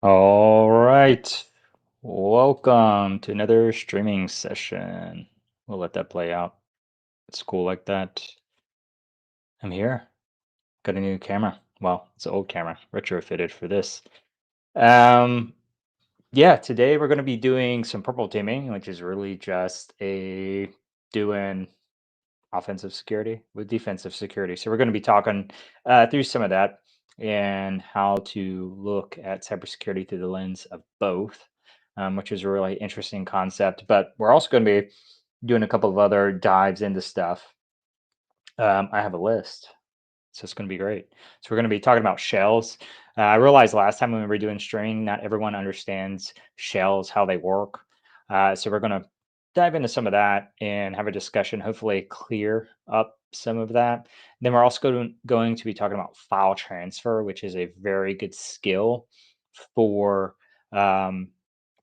All right. Welcome to another streaming session. We'll let that play out. It's cool like that. I'm here. Got a new camera. Well, it's an old camera, retrofitted for this. Um, yeah, today we're going to be doing some purple teaming, which is really just a doing offensive security with defensive security. So we're going to be talking through some of that and how to look at cybersecurity through the lens of both, which is a really interesting concept. But we're also going to be doing a couple of other dives into stuff. I have a list, so it's going to be great. So we're going to be talking about shells. I realized last time when we were doing streaming, not everyone understands shells, how they work. So we're going to dive into some of that and have a discussion, hopefully clear up some of that. Then we're also going to be talking about file transfer, which is a very good skill for um,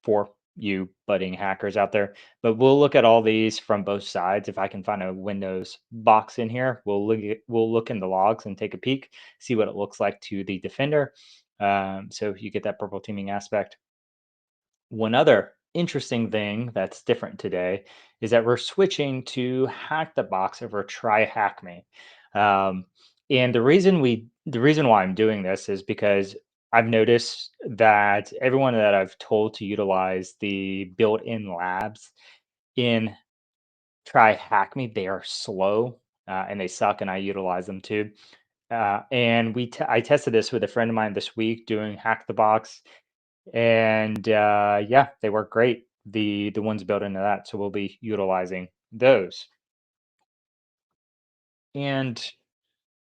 for you budding hackers out there. But we'll look at all these from both sides. If I can find a Windows box in here, we'll look in the logs and take a peek, see what it looks like to the defender. So you get that purple teaming aspect. One other interesting thing that's different today is that we're switching to hack the box over try hack me. Um, and the reason why I'm doing this is because I've noticed that everyone that I've told to utilize the built-in labs in try hack me, they are slow and they suck, and I utilize them too. And I tested this with a friend of mine this week doing hack the box, and yeah, they work great. The ones built into that, so we'll be utilizing those. And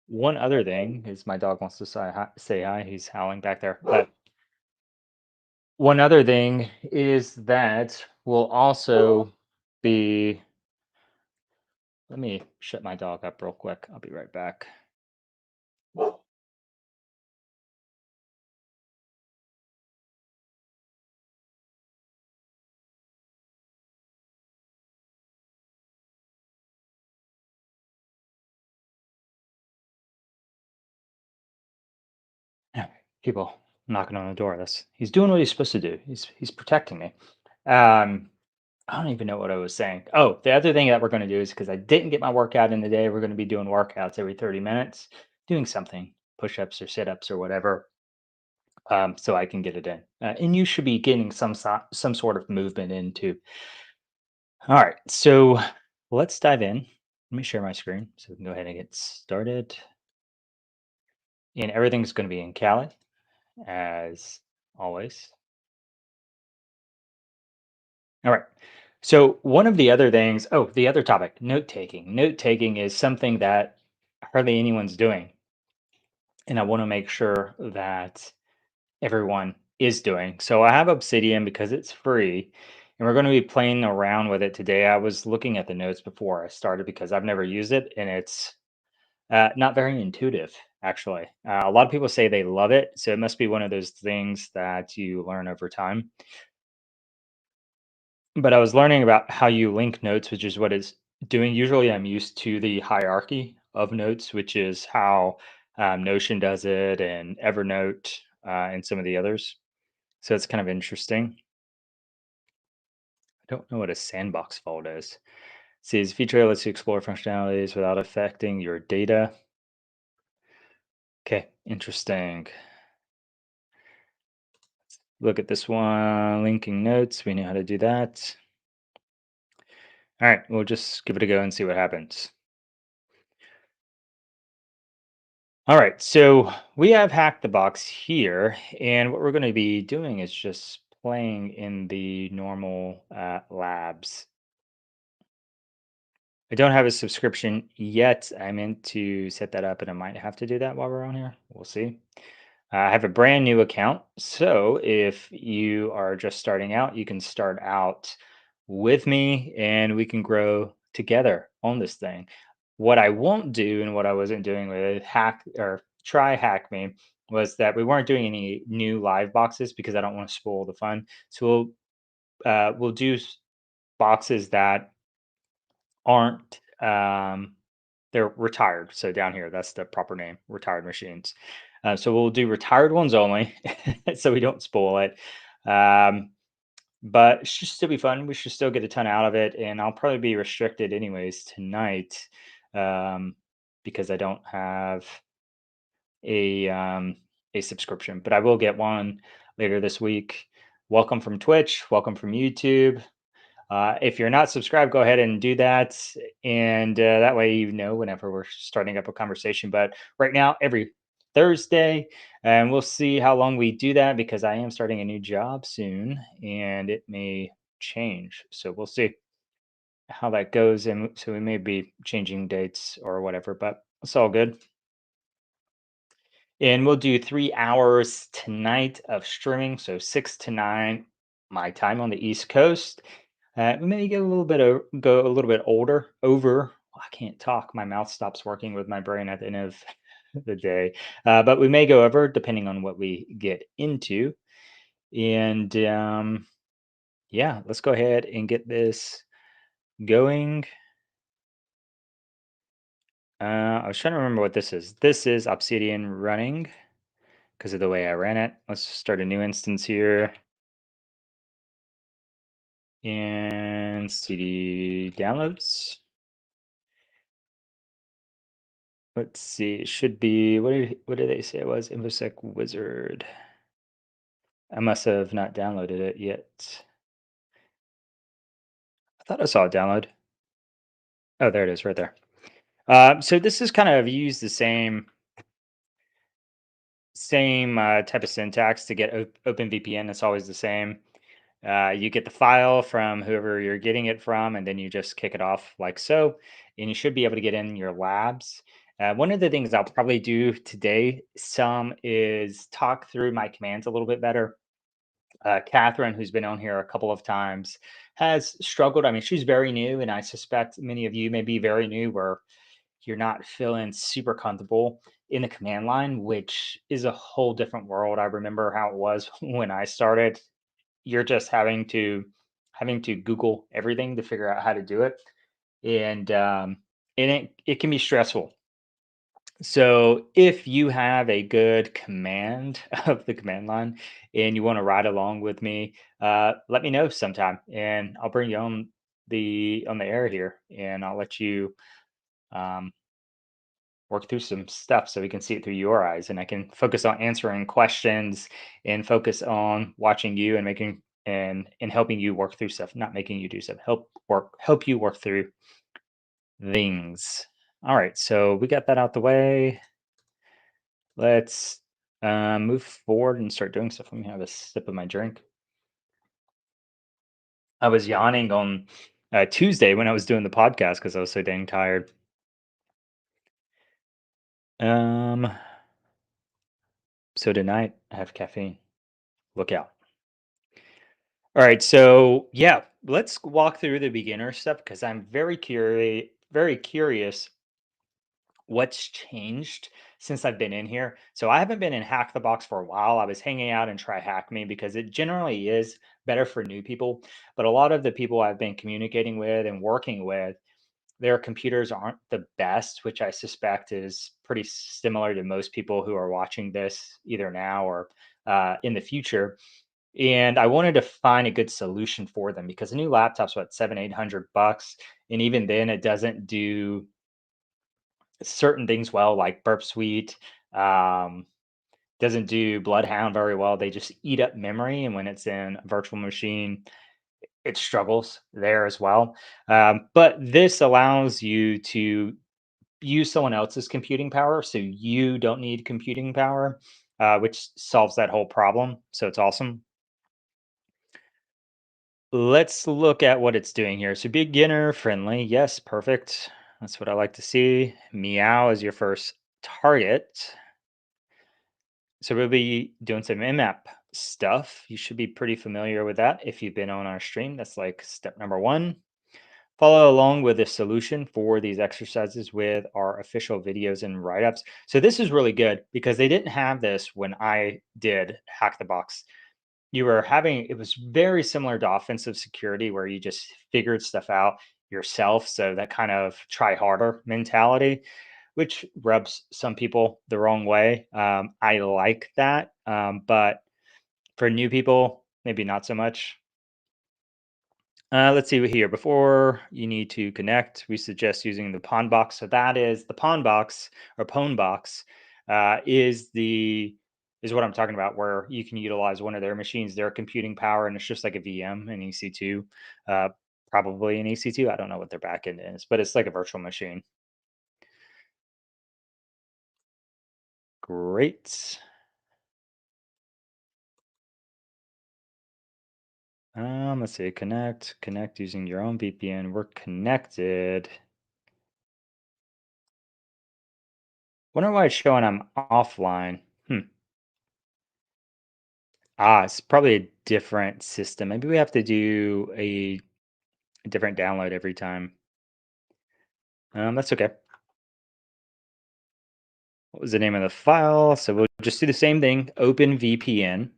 one other thing is my dog wants to say hi. He's howling back there. But one other thing is that we'll also be. Let me shut my dog up real quick. I'll be right back. Yeah, people knocking on the door. That's he's doing what he's supposed to do. He's protecting me. Um, I don't even know what I was saying. Oh, the other thing that we're going to do is because I didn't get my workout in the day, we're going to be doing workouts every 30 minutes, doing something, push-ups or sit-ups or whatever, so I can get it in. And you should be getting some sort of movement in too. All right, so let's dive in. Let me share my screen so we can go ahead and get started. And everything's going to be in Cali as always. All right. So one of the other things, oh, the other topic, note taking. Note taking is something that hardly anyone's doing. And I want to make sure that everyone is doing. So I have Obsidian because it's free and we're going to be playing around with it today. I was looking at the notes before I started because I've never used it and it's not very intuitive, actually. A lot of people say they love it. So it must be one of those things that you learn over time. But I was learning about how you link notes, which is what it's doing. Usually, I'm used to the hierarchy of notes, which is how Notion does it, and Evernote, and some of the others. So it's kind of interesting. I don't know what a sandbox vault is. See, this feature lets you explore functionalities without affecting your data. Okay, interesting. Look at this one, linking notes. We know how to do that. All right, we'll just give it a go and see what happens. All right, so we have hacked the box here, and what we're going to be doing is just playing in the normal labs. I don't have a subscription yet. I meant to set that up, and I might have to do that while we're on here. We'll see. I have a brand new account, so if you are just starting out, you can start out with me, and we can grow together on this thing. What I won't do and what I wasn't doing with hack or try hack me was that we weren't doing any new live boxes because I don't want to spoil the fun. So we'll do boxes that aren't they're retired. So down here, that's the proper name, retired machines. So we'll do retired ones only, so we don't spoil it. Um, but it should still be fun. We should still get a ton out of it, and I'll probably be restricted anyways tonight, um, because I don't have a um, a subscription, but I will get one later this week. Welcome from Twitch. Welcome from YouTube. If you're not subscribed, go ahead and do that, and that way you know whenever we're starting up a conversation. But right now, every Thursday, and we'll see how long we do that because I am starting a new job soon, and it may change. So we'll see how that goes, and so we may be changing dates or whatever. But it's all good. And we'll do 3 hours tonight of streaming, so 6 to 9 my time on the East Coast. We may get a little bit go a little bit older over. I can't talk. My mouth stops working with my brain at the end of the day. But we may go over depending on what we get into. And yeah, let's go ahead and get this going. I was trying to remember what this is. This is Obsidian running because of the way I ran it. Let's start a new instance here. And CD downloads. Let's see. It should be what did they say it was? InfoSec Wizard. I must have not downloaded it yet. I thought I saw it download. Oh, there it is, right there. So this is kind of use the same type of syntax to get OpenVPN. It's always the same. You get the file from whoever you're getting it from, and then you just kick it off like so, and you should be able to get in your labs. One of the things I'll probably do today some is talk through my commands a little bit better. Catherine, who's been on here a couple of times, has struggled. I mean, she's very new, and I suspect many of you may be very new where you're not feeling super comfortable in the command line, which is a whole different world. I remember how it was when I started. You're just having to Google everything to figure out how to do it, and it can be stressful. So if you have a good command of the command line and you want to ride along with me, let me know sometime, and I'll bring you on the air here, and I'll let you um, work through some stuff so we can see it through your eyes, and I can focus on answering questions and focus on watching you and making and helping you work through stuff, not making you do stuff. Help you work through things. All right, so we got that out the way. Let's move forward and start doing stuff. Let me have a sip of my drink. I was yawning on Tuesday when I was doing the podcast because I was so dang tired. Um, so tonight I have caffeine. Look out. All right, so yeah, let's walk through the beginner stuff because I'm very curious what's changed since I've been in here. So I haven't been in Hack the Box for a while. I was hanging out and Try Hack Me because it generally is better for new people. But a lot of the people I've been communicating with and working with, their computers aren't the best, which I suspect is pretty similar to most people who are watching this either now or in the future. And I wanted to find a good solution for them because a new laptop's what 700-800 bucks, and even then it doesn't do certain things well, like Burp Suite. Um, doesn't do Bloodhound very well. They just eat up memory, and when it's in a virtual machine, it struggles there as well. But this allows you to use someone else's computing power, so you don't need computing power, which solves that whole problem. So it's awesome. Let's look at what it's doing here. So beginner friendly. Yes, perfect. That's what I like to see. Meow is your first target. So we'll be doing some mmap stuff. You should be pretty familiar with that if you've been on our stream. That's like step number one. Follow along with the solution for these exercises with our official videos and write-ups. So this is really good because they didn't have this when I did Hack the Box. It was very similar to offensive security where you just figured stuff out yourself. So that kind of try harder mentality. which rubs some people the wrong way. I like that, but for new people, maybe not so much. Let's see here. Before you need to connect, we suggest using the pawn box. So that is the pawn box or pawn box is what I'm talking about, where you can utilize one of their machines, their computing power, and it's just like a VM, an EC2, uh, probably an EC2. I don't know what their backend is, but it's like a virtual machine. Great. Let's see. Connect using your own VPN. We're connected. Wonder why it's showing I'm offline. It's probably a different system. Maybe we have to do a different download every time. That's okay. What was the name of the file? So we'll just do the same thing. Open VPN.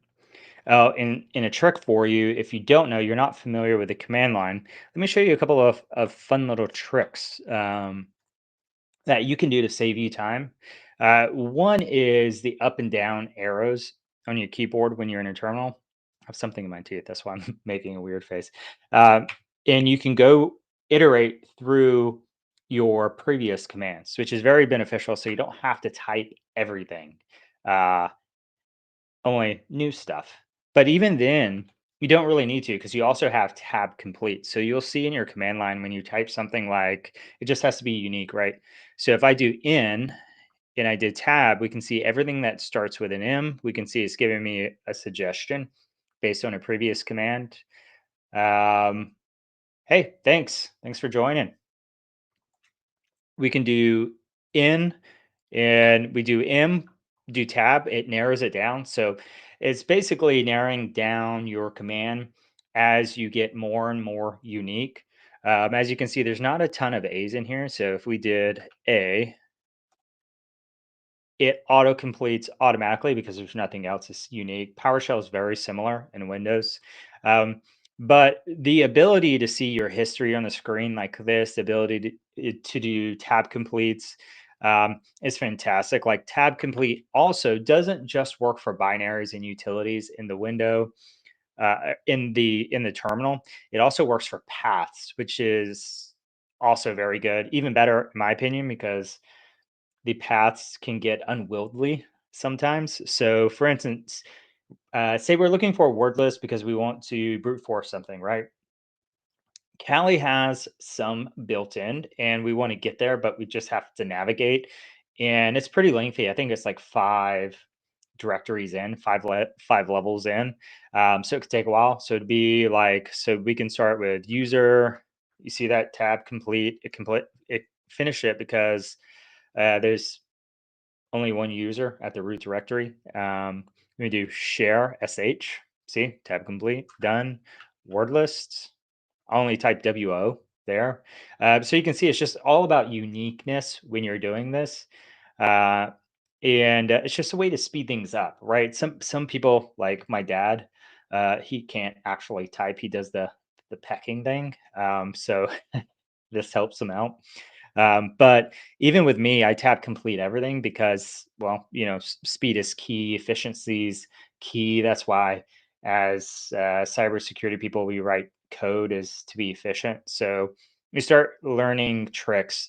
Oh, and a trick for you, if you don't know, you're not familiar with the command line. Let me show you a couple of fun little tricks. That you can do to save you time. One is the up and down arrows on your keyboard when you're in a terminal. I have something in my teeth. That's why I'm making a weird face. Um, and you can go iterate through your previous commands, which is very beneficial. So you don't have to type everything, uh, only new stuff. But even then, you don't really need to because you also have tab complete. So you'll see in your command line when you type something like it just has to be unique, right? So if I do in and I did tab, we can see everything that starts with an M. We can see it's giving me a suggestion based on a previous command. Um, hey, thanks. Thanks for joining. We can do in and we do M, do tab, it narrows it down. So it's basically narrowing down your command as you get more and more unique. As you can see, there's not a ton of A's in here. So if we did A, it auto completes automatically because there's nothing else that's unique. PowerShell is very similar in Windows. Um, but the ability to see your history on the screen like this, the ability to do tab completes is fantastic. Like tab complete also doesn't just work for binaries and utilities in the window in the terminal. It also works for paths, which is also very good, even better in my opinion, because the paths can get unwieldy sometimes. So, for instance, say we're looking for a word list because we want to brute force something, right? Kali has some built in, and we want to get there, but we just have to navigate, and it's pretty lengthy. I think it's like five directories in, five levels in, so it could take a while. So it'd be like so we can start with user. You see that tab complete? It finish it because there's only one user at the root directory. We do share sh. See, tab complete, done. Word lists. I only type WO there. So you can see it's just all about uniqueness when you're doing this. Uh, and it's just a way to speed things up, right? Some people like my dad, he can't actually type. He does the pecking thing. So this helps him out. But even with me, I tab complete everything because, well, speed is key, efficiency is key. That's why, as cybersecurity people, we write code is to be efficient. So you start learning tricks,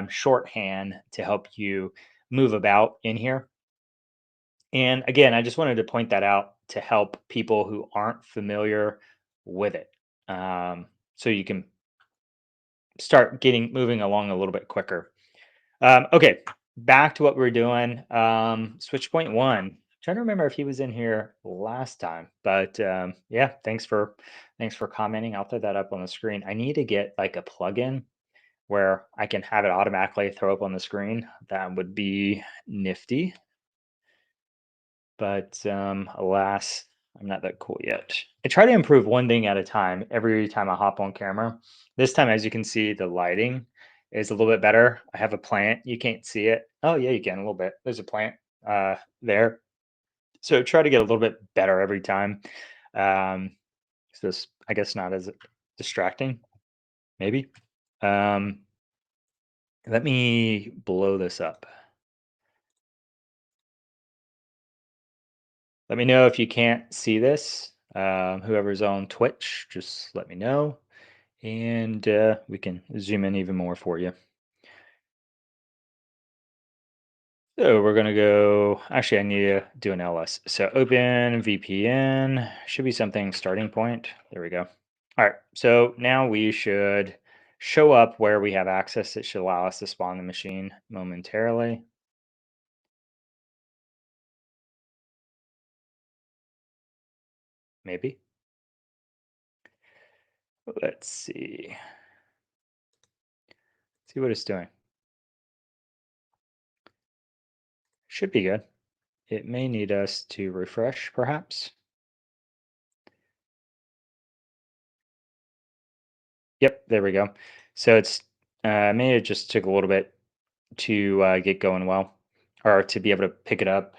shorthand to help you move about in here. And again, I just wanted to point that out to help people who aren't familiar with it. So you can start getting moving along a little bit quicker. Okay, back to what we are doing. Switch point one. Trying to remember if he was in here last time, but yeah, thanks for commenting. I'll throw that up on the screen. I need to get like a plugin where I can have it automatically throw up on the screen. That would be nifty. But alas, I'm not that cool yet. I try to improve one thing at a time every time I hop on camera. This time, as you can see, the lighting is a little bit better. I have a plant. You can't see it. Oh, yeah, you can a little bit. There's a plant there. So try to get a little bit better every time. So this, I guess, not as distracting, maybe. Um, Let me blow this up. Let me know if you can't see this. Whoever's on Twitch, just let me know, and we can zoom in even more for you. So we're gonna go. Actually, I need to do an ls. So open VPN should be something starting point. There we go. All right. So now we should show up where we have access. It should allow us to spawn the machine momentarily. Maybe. Let's see. See what it's doing. Should be good. It may need us to refresh, perhaps. Yep, there we go. So it's maybe it just took a little bit to get going well, or to be able to pick it up.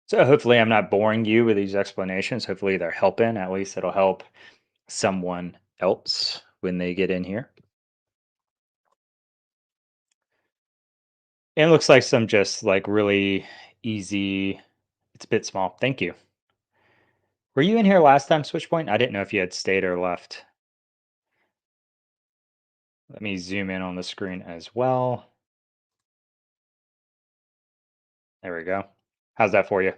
So hopefully I'm not boring you with these explanations. Hopefully they're helping. At least it'll help someone else when they get in here. And it looks like some just like really easy. It's a bit small. Thank you. Were you in here last time, Switchpoint? I didn't know if you had stayed or left. Let me zoom in on the screen as well. There we go. How's that for you?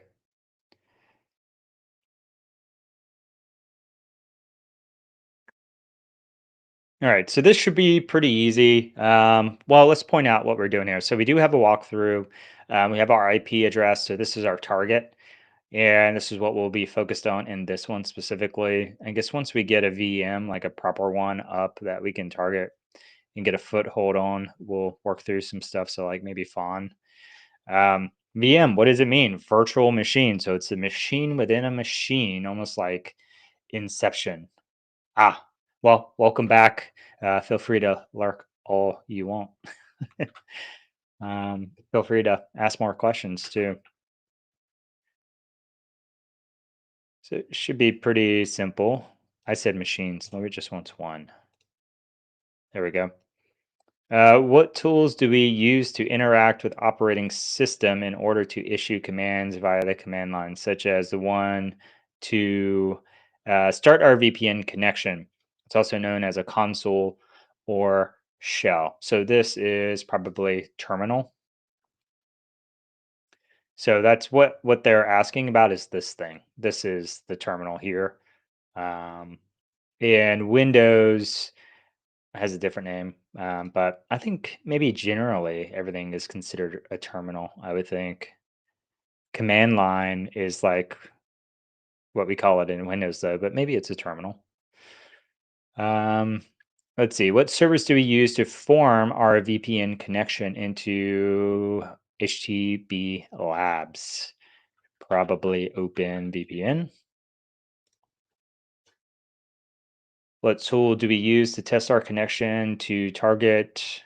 All right, so this should be pretty easy. Well, let's point out what we're doing here. So we do have a walkthrough. We have our IP address. So this is our target. And this is what we'll be focused on in this one specifically. I guess once we get a VM, like a proper one up that we can target and get a foothold on, we'll work through some stuff. So like maybe Fawn. VM, what does it mean? Virtual machine. So it's a machine within a machine, almost like Inception. Ah, well, welcome back. Feel free to lurk all you want. Feel free to ask more questions too. So it should be pretty simple. I said machines. Let me just wants one. There we go. What tools do we use to interact with operating system in order to issue commands via the command line, such as the one to start our VPN connection? It's also known as a console or shell. So this is probably terminal. So that's what they're asking about is this thing. This is the terminal here. Um, and Windows has a different name, but I think maybe generally everything is considered a terminal. I would think command line is like what we call it in Windows, though, but maybe it's a terminal. Um, let's see. What servers do we use to form our VPN connection into HTB labs? Probably Open VPN. What tool do we use to test our connection to target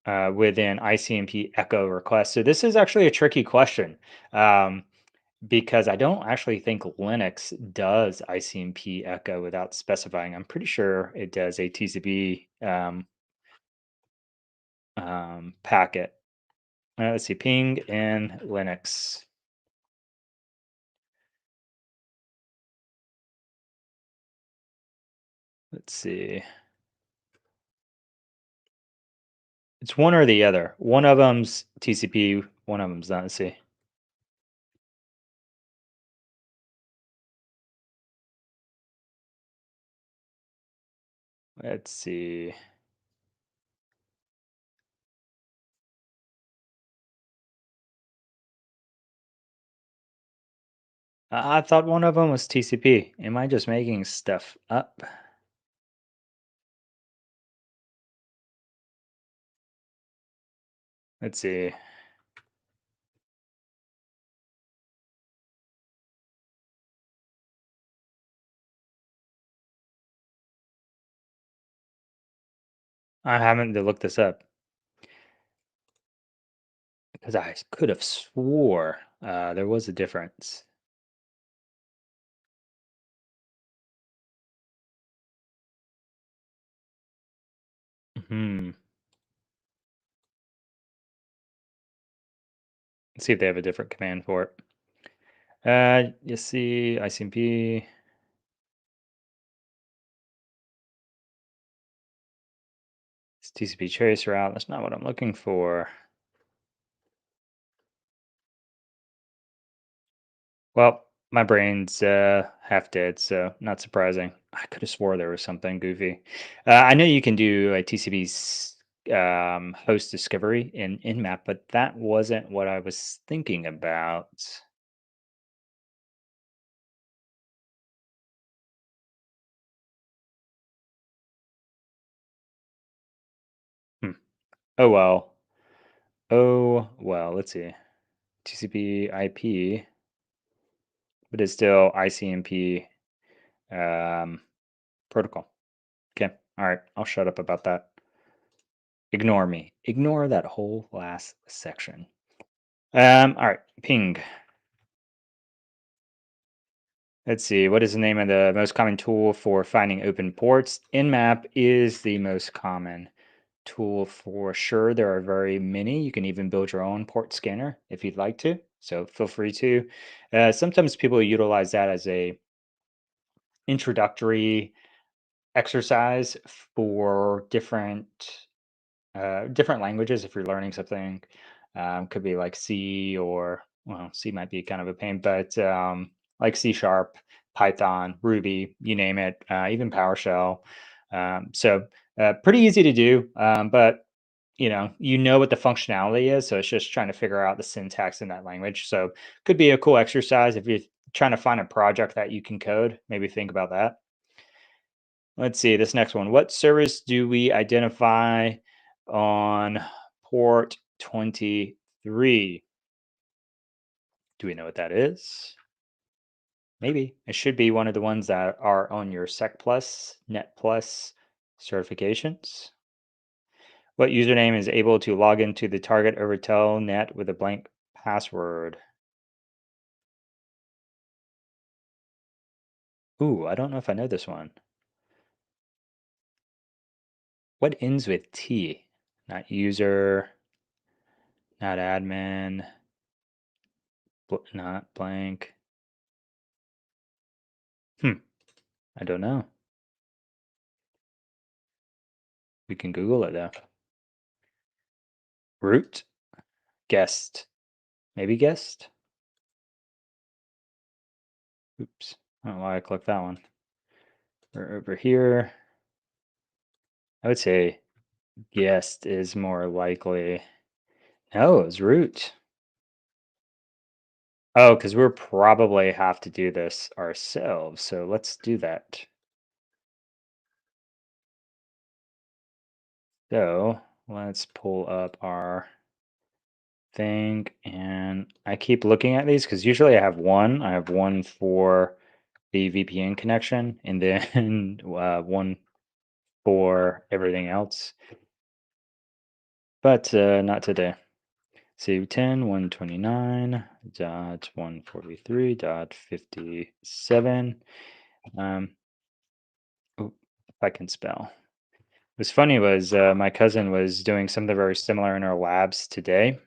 with an ICMP echo request? So this is actually a tricky question, um, because I don't actually think Linux does ICMP echo without specifying. I'm pretty sure it does a TCP packet. Let's see, ping in Linux. Let's see. It's one or the other. One of them's TCP, one of them's not. Let's see. Let's see. I thought one of them was TCP. Am I just making stuff up? Let's see. I haven't to look this up because I could have swore there was a difference. Let's see if they have a different command for it. You see ICMP. It's TCP trace route. That's not what I'm looking for. Well, my brain's half dead, so not surprising. I could have swore there was something goofy. I know you can do a TCP host discovery in Nmap, but that wasn't what I was thinking about. Hmm. Oh well. Oh well. Let's see. TCP IP, but it's still ICMP protocol. Okay. All right. I'll shut up about that. Ignore me. Ignore that whole last section. All right. Ping. Let's see. What is the name of the most common tool for finding open ports? Nmap is the most common tool for sure. There are very many. You can even build your own port scanner if you'd like to. So feel free to. Sometimes people utilize that as a introductory exercise for different languages. If you're learning something, could be like C, or well, C might be kind of a pain, but like C sharp, Python, Ruby, you name it, even PowerShell. Pretty easy to do, but you know what the functionality is, so it's just trying to figure out the syntax in that language. So could be a cool exercise if you're trying to find a project that you can code. Maybe think about that. Let's see this next one. What service do we identify on port 23? Do we know what that is? Maybe. It should be one of the ones that are on your Sec Plus, Net Plus certifications. What username is able to log into the target over telnet with a blank password? Ooh, I don't know if I know this one. What ends with T? Not user, not admin, not blank. I don't know. We can Google it though. Root? Guest. Maybe guest? Oops. I don't know why I clicked that one. We're over here. I would say guest is more likely. No, it's root. Oh, because we'll probably have to do this ourselves. So let's do that. So let's pull up our thing. And I keep looking at these because usually I have one. I have one for the VPN connection and then one for everything else. But not today. So 10, 129.143.57. Oh, if I can spell. What's funny was my cousin was doing something very similar in our labs today.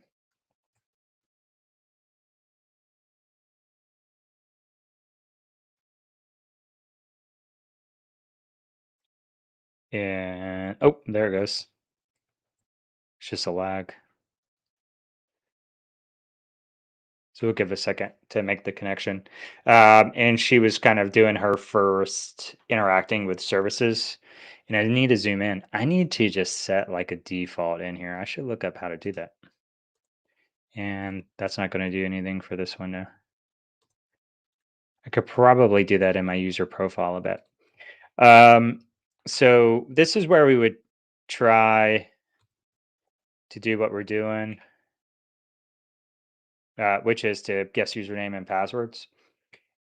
And oh, there it goes. It's just a lag. So we'll give a second to make the connection. And she was kind of doing her first interacting with services. And I need to zoom in. I need to just set like a default in here. I should look up how to do that. And that's not going to do anything for this window. I could probably do that in my user profile a bit. So this is where we would try to do what we're doing, which is to guess username and passwords.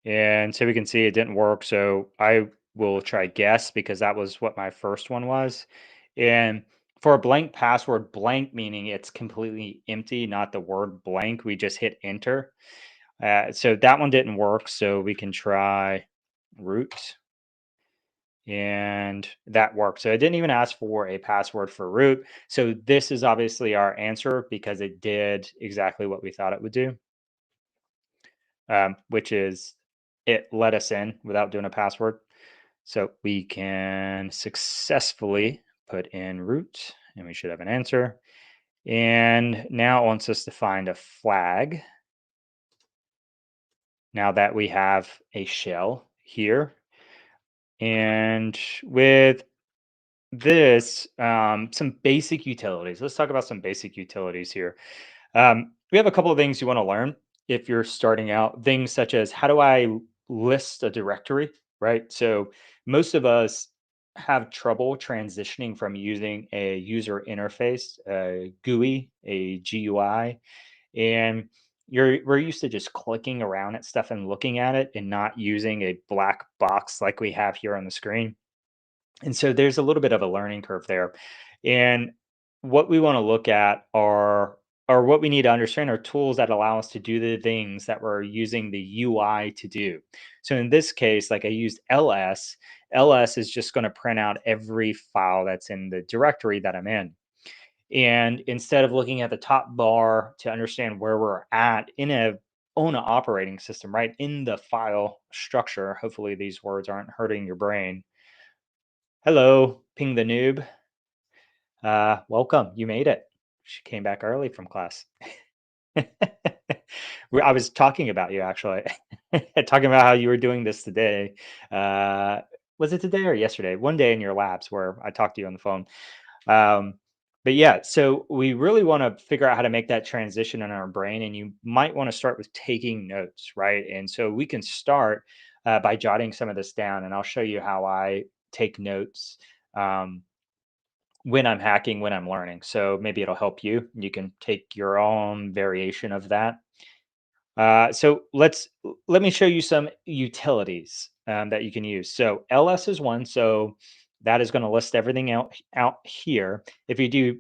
And so we can see it didn't work. So I will try guess because that was what my first one was. And for a blank password, blank meaning it's completely empty, not the word blank. We just hit enter. So that one didn't work. So we can try root. and that worked. So it didn't even ask for a password for root. So this is obviously our answer because it did exactly what we thought it would do, which is it let us in without doing a password. So we can successfully put in root and we should have an answer. And now it wants us to find a flag. Now that we have a shell here. And with this, some basic utilities. Let's talk about some basic utilities here. We have a couple of things you want to learn if you're starting out. Things such as how do I list a directory, right? So most of us have trouble transitioning from using a user interface, a GUI, a GUI, and we're used to just clicking around at stuff and looking at it and not using a black box like we have here on the screen. And so there's a little bit of a learning curve there. And what we want to look at are or what we need to understand are tools that allow us to do the things that we're using the UI to do. So in this case, like I used ls, ls is just going to print out every file that's in the directory that I'm in. And instead of looking at the top bar to understand where we're at in a on an operating system, right in the file structure, hopefully these words aren't hurting your brain. Hello, Ping the noob. Welcome. You made it. She came back early from class. I was talking about you actually, talking about how you were doing this today. Uh, was it today or yesterday? One day in your labs where I talked to you on the phone. Um, but yeah, so we really want to figure out how to make that transition in our brain, and you might want to start with taking notes, right? And so we can start by jotting some of this down, and I'll show you how I take notes. Um, when I'm hacking, when I'm learning. So maybe it'll help you. You can take your own variation of that. So let me show you some utilities that you can use. So ls is one. So that is going to list everything out here. If you do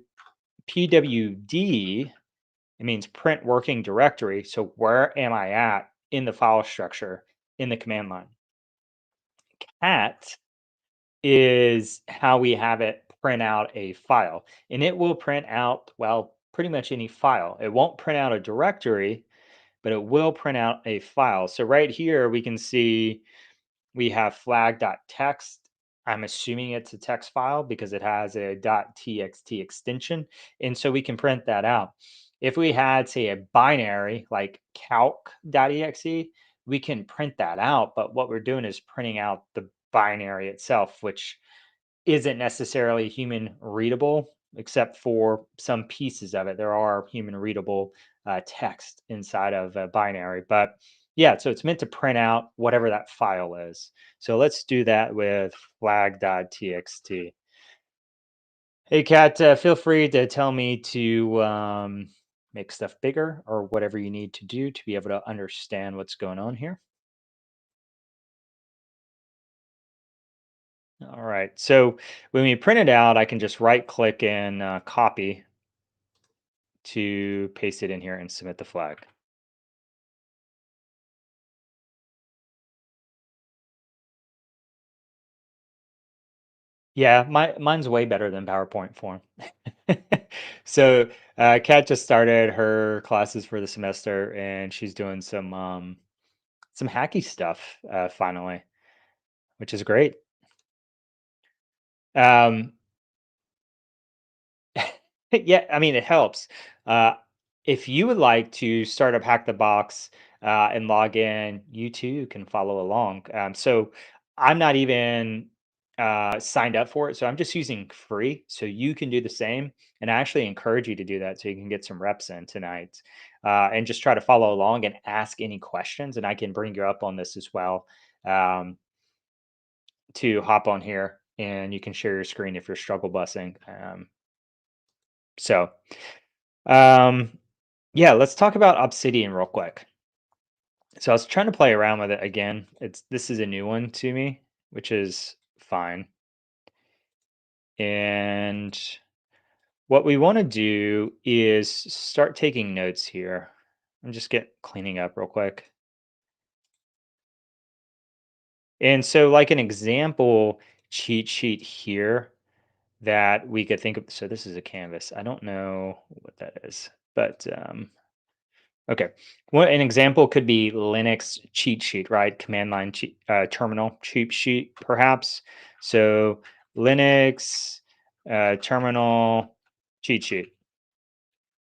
pwd, it means print working directory. So where am I at in the file structure in the command line? Cat is how we have it print out a file. And it will print out, well, pretty much any file. It won't print out a directory, but it will print out a file. So right here, we can see we have flag.txt. I'm assuming it's a text file because it has a .txt extension. And so we can print that out. If we had, say, a binary like calc.exe, we can print that out. But what we're doing is printing out the binary itself, which isn't necessarily human readable, except for some pieces of it. There are human readable text inside of a binary, but yeah, so it's meant to print out whatever that file is. So let's do that with flag.txt. Hey, Kat, feel free to tell me to make stuff bigger or whatever you need to do to be able to understand what's going on here. All right, so when we print it out, I can just right click and copy to paste it in here and submit the flag. Yeah, mine's way better than PowerPoint form. So, Kat just started her classes for the semester, and she's doing some hacky stuff finally, which is great. Um, Yeah, I mean, it helps. Uh, if you would like to start up Hack the Box and log in, you too can follow along. So I'm not even signed up for it, so I'm just using free. So you can do the same, and I actually encourage you to do that so you can get some reps in tonight, and just try to follow along and ask any questions, and I can bring you up on this as well to hop on here, and you can share your screen if you're struggle bussing. So. Um, yeah, let's talk about Obsidian real quick. So I was trying to play around with it again. This is a new one to me, which is fine. And what we want to do is start taking notes here. I'm just get cleaning up real quick. And so like an example cheat sheet here that we could think of. So this is a canvas. I don't know what that is, but okay. Well, an example could be Linux cheat sheet, right? Command line terminal cheat sheet, perhaps. So Linux terminal cheat sheet.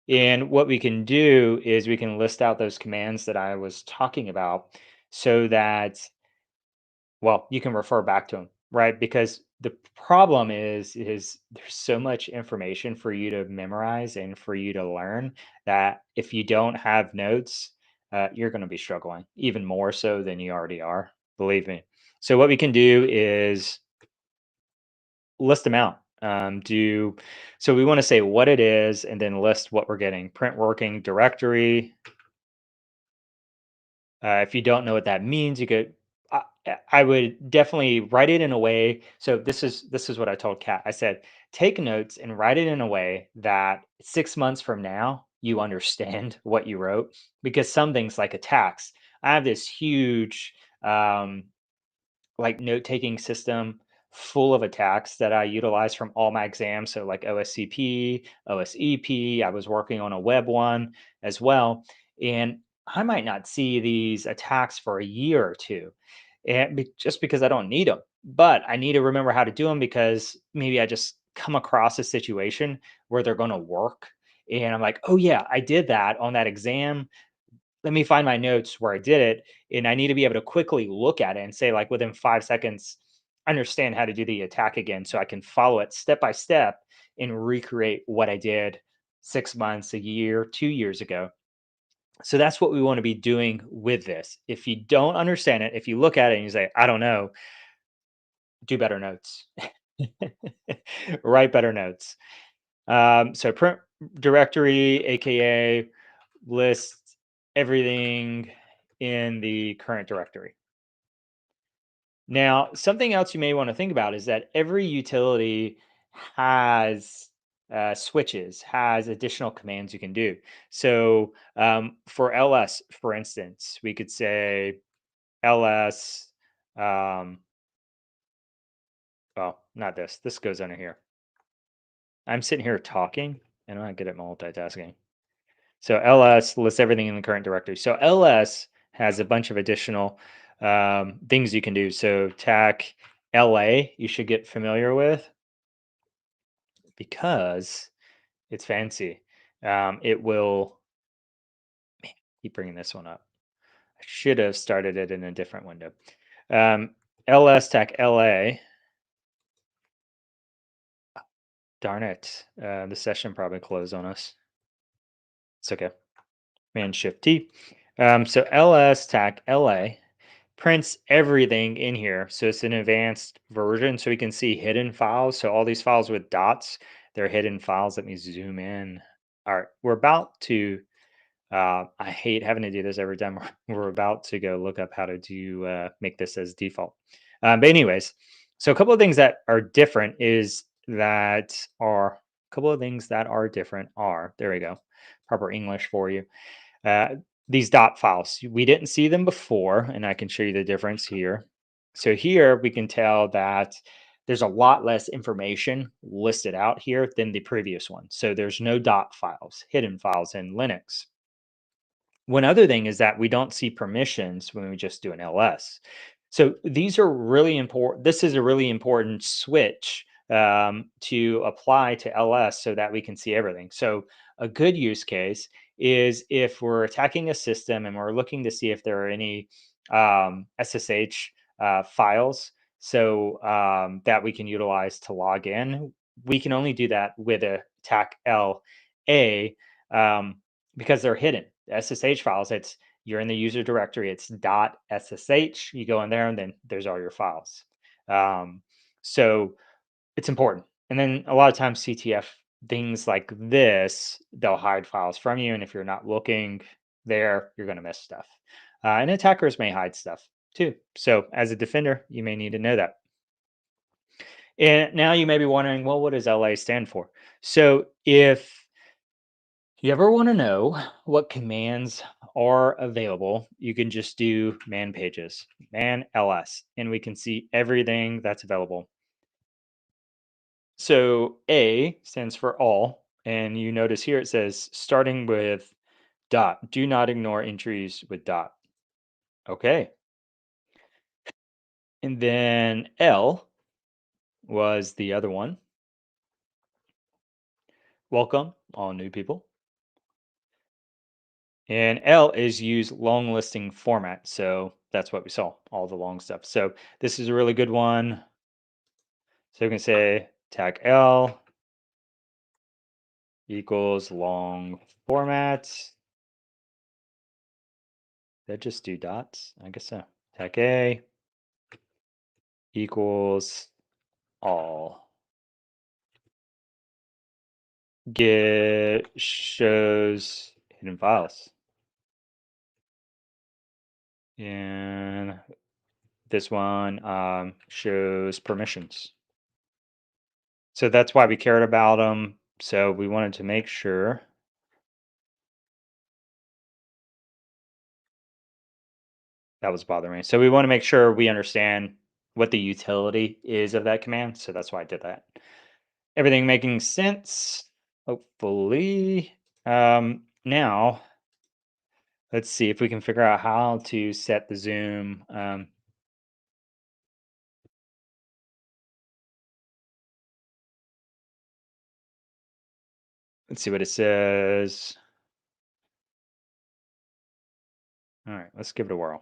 And what we can do is we can list out those commands that I was talking about so that, well, you can refer back to them, right? Because the problem is there's so much information for you to memorize and for you to learn that if you don't have notes, you're going to be struggling even more so than you already are. Believe me. So what we can do is list them out. Do so we want to say what it is and then list what we're getting. Print working directory. If you don't know what that means, you could. I would definitely write it in a way. So this is what I told Kat. I said, take notes and write it in a way that 6 months from now you understand what you wrote. Because some things like attacks, I have this huge um, like note-taking system full of attacks that I utilize from all my exams. So like OSCP, OSEP. I was working on a web one as well. And I might not see these attacks for a year or two. And just because I don't need them. But I need to remember how to do them because maybe I just come across a situation where they're going to work. And I'm like, oh yeah, I did that on that exam. Let me find my notes where I did it, and I need to be able to quickly look at it and say, like, within 5 seconds, understand how to do the attack again, so I can follow it step by step and recreate what I did 6 months, a year, 2 years ago. So that's what we want to be doing with this. If you don't understand it, if you look at it and you say, I don't know, do better notes. Write better notes. So print directory, aka list everything in the current directory. Now, something else you may want to think about is that every utility has switches, has additional commands you can do. So for ls, for instance, we could say ls, well, not this. This goes under here. I'm sitting here talking and I'm not good at multitasking. So ls lists everything in the current directory. So ls has a bunch of additional things you can do. So tac la you should get familiar with because it's fancy. It will keep bringing this one up. I should have started it in a different window. Ls tac la. Darn it. The session probably closed on us. It's okay. Command Shift T. So ls tac la prints everything in here. So it's an advanced version. So we can see hidden files. So all these files with dots, they're hidden files. Let me zoom in. All right, we're about to. I hate having to do this every time. We're about to go look up how to do make this as default. But anyways, so a couple of things that are different is that are a couple of things that are different are there we go, proper English for you. Uh, these dot files, we didn't see them before, and I can show you the difference here. So here we can tell that there's a lot less information listed out here than the previous one. So there's no dot files, hidden files in Linux. One other thing is that we don't see permissions when we just do an ls. So these are really important. This is a really important switch to apply to ls so that we can see everything. So a good use case is if we're attacking a system and we're looking to see if there are any SSH files so that we can utilize to log in. We can only do that with a tac la because they're hidden. The SSH files, it's you're in the user directory, it's .ssh. You go in there, and then there's all your files. So it's important. And then a lot of times CTF things like this, they'll hide files from you, and if you're not looking there, you're going to miss stuff. And attackers may hide stuff too. So as a defender, you may need to know that. And now you may be wondering, well, what does LA stand for? So if you ever want to know what commands are available, you can just do man pages, man ls, and we can see everything that's available. So A stands for all, and you notice here it says starting with dot. Do not ignore entries with dot. Okay. And then L was the other one. Welcome, all new people. And L is use long listing format. So that's what we saw, all the long stuff. So this is a really good one. So we can say tag L equals long format. That just do dots? I guess so. Tag A equals all. Get shows hidden files. And this one shows permissions. So that's why we cared about them. So we wanted to make sure that was bothering me. So we want to make sure we understand what the utility is of that command. So that's why I did that. Everything making sense, hopefully. Now, let's see if we can figure out how to set the zoom. Let's see what it says. All right, let's give it a whirl.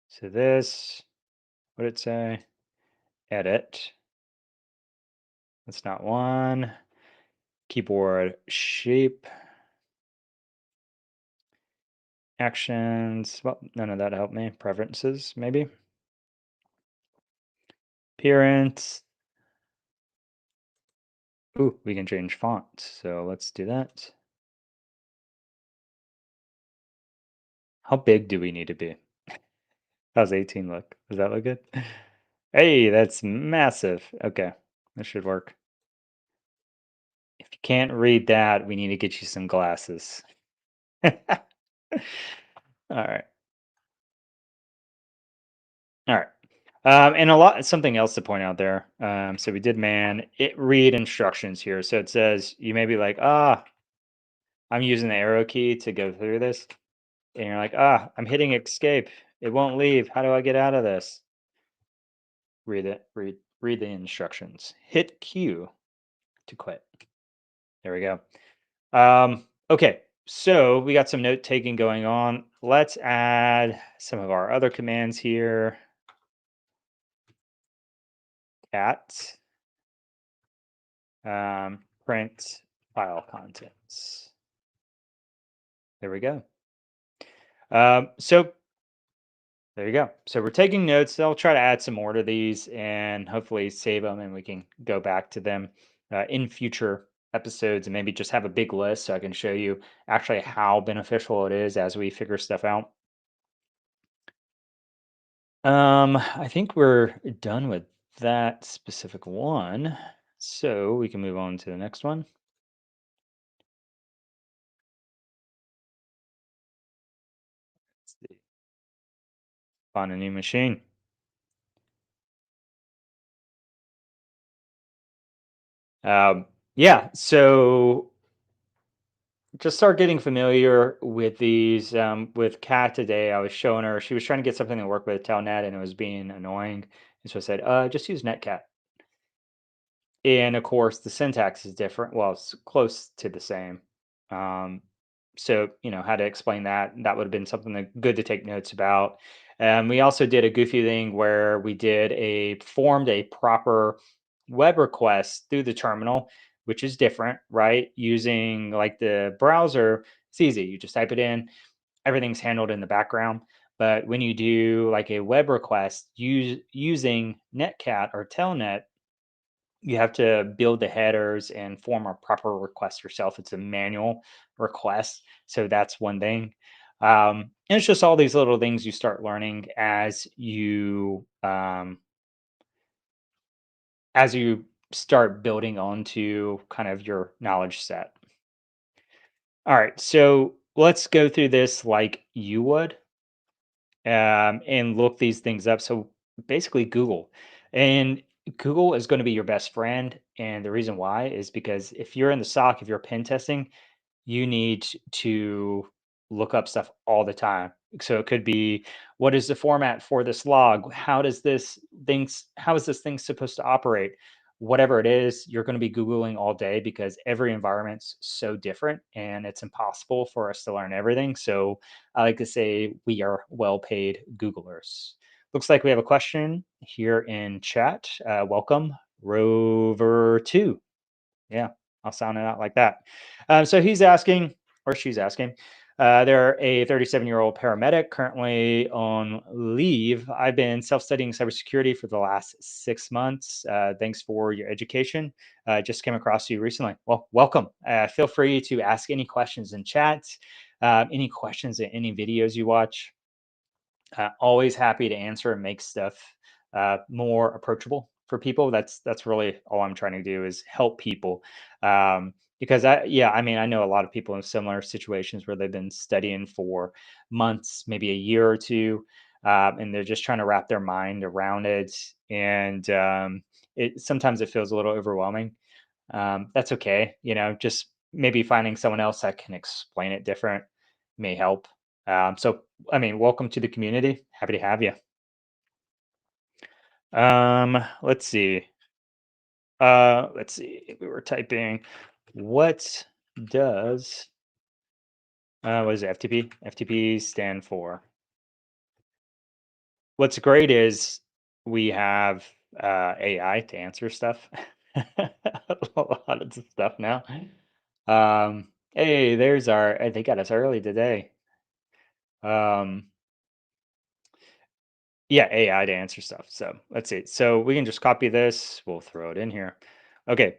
So this, what did it say? Edit. That's not one. Keyboard shape. Actions. Well, none of that helped me. Preferences, maybe. Appearance. Ooh, we can change font. So let's do that. How big do we need to be? How's 18 look? Does that look good? Hey, that's massive. Okay, that should work. If you can't read that, we need to get you some glasses. All right. All right. And something else to point out there. So we did read instructions here. So it says you may be like, I'm using the arrow key to go through this. And you're like, I'm hitting escape. It won't leave. How do I get out of this? Read the instructions. Hit Q to quit. There we go. Okay, so we got some note taking going on. Let's add some of our other commands here. Cat print file contents. There we go. So there you go. So we're taking notes. I'll try to add some more to these and hopefully save them, and we can go back to them in future episodes and maybe just have a big list so I can show you actually how beneficial it is as we figure stuff out. I think we're done with that specific one. So we can move on to the next one. Let's see. Find a new machine. Um, yeah, so just start getting familiar with these. With Kat today, I was showing her, she was trying to get something to work with Telnet and it was being annoying. And so I said, just use Netcat. And of course, the syntax is different. Well, it's close to the same. Um, so, how to explain that, that would have been something good to take notes about. We also did a goofy thing where we formed a proper web request through the terminal, which is different, right? Using like the browser, it's easy. You just type it in, everything's handled in the background. But when you do like a web request using Netcat or Telnet, you have to build the headers and form a proper request yourself. It's a manual request. So that's one thing. And it's just all these little things you start learning as you start building onto kind of your knowledge set. All right, so let's go through this like you would, and look these things up. So basically, Google, and Google is going to be your best friend, and the reason why is because if you're in the SOC, if you're pen testing, you need to look up stuff all the time. So it could be, what is the format for this log? How is this thing supposed to operate? Whatever it is, you're going to be Googling all day because every environment's so different and it's impossible for us to learn everything. So I like to say we are well paid Googlers. Looks like we have a question here in chat. Welcome, Rover2. Yeah, I'll sound it out like that. So he's asking, or she's asking, they're a 37-year-old paramedic currently on leave. I've been self-studying cybersecurity for the last 6 months. Thanks for your education. Just came across you recently. Well, welcome. Feel free to ask any questions in chat, any questions in any videos you watch. Always happy to answer and make stuff more approachable for people. That's really all I'm trying to do is help people. Because I mean, I know a lot of people in similar situations where they've been studying for months, maybe a year or two, and they're just trying to wrap their mind around it. And it sometimes it feels a little overwhelming. That's okay. Just maybe finding someone else that can explain it different may help. So, I mean, welcome to the community. Happy to have you. Let's see. Let's see. We were typing. What does what is it, FTP? FTP stand for? What's great is we have AI to answer stuff. A lot of stuff now. Hey, there's our. They got us early today. Um, yeah, AI to answer stuff. So let's see. So we can just copy this. We'll throw it in here. Okay,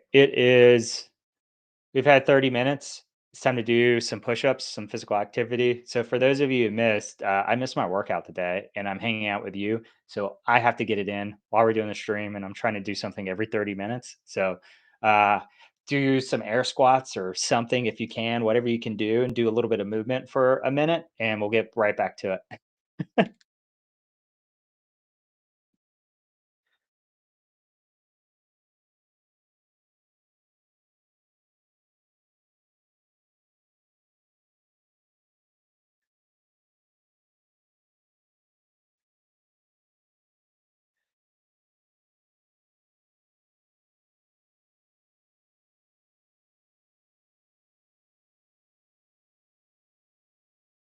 we've had 30 minutes. It's time to do some push-ups, some physical activity. So for those of you who missed, I missed my workout today and I'm hanging out with you. So I have to get it in while we're doing the stream and I'm trying to do something every 30 minutes. So uh, do some air squats or something if you can, whatever you can do, and do a little bit of movement for a minute and we'll get right back to it.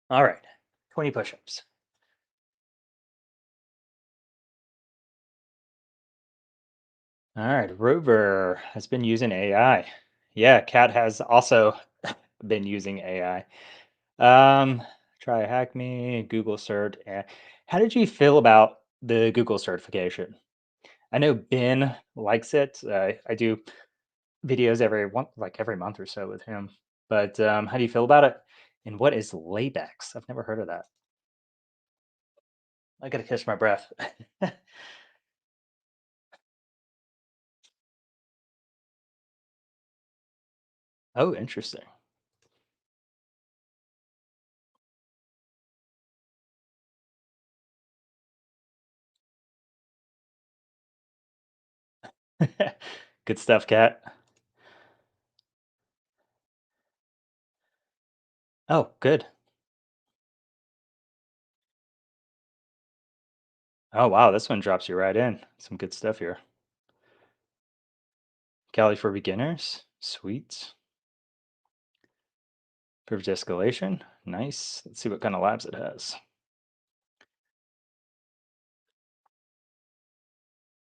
All right, 20 push-ups. All right, Rover has been using AI. Yeah, Cat has also been using AI. Try hack me, Google cert. How did you feel about the Google certification? I know Ben likes it. I do videos every month or so with him. But how do you feel about it? And what is Labex? I've never heard of that. I gotta catch my breath. Oh, interesting. Good stuff, Cat. Oh, good. Oh, wow, this one drops you right in. Some good stuff here. Cali for beginners. Sweet. Privilege escalation. Nice. Let's see what kind of labs it has.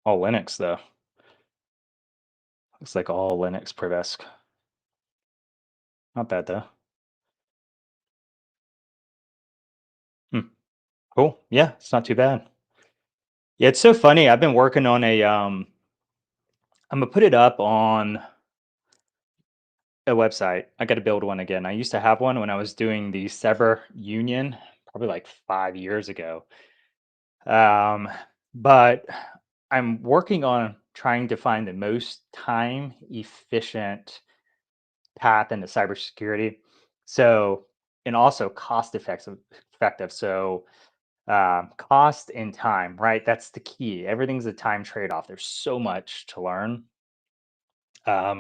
All Linux, though. Looks like all Linux Privesk. Not bad, though. Hmm. Cool. Yeah, it's not too bad. Yeah, it's so funny. I've been working on I'm gonna put it up on a website. I got to build one again. I used to have one when I was doing the Cyber Union, probably like 5 years ago. Um, but I'm working on trying to find the most time efficient path into cybersecurity. So, and also cost effective. So, Cost and time, right? That's the key. Everything's a time trade-off. There's so much to learn.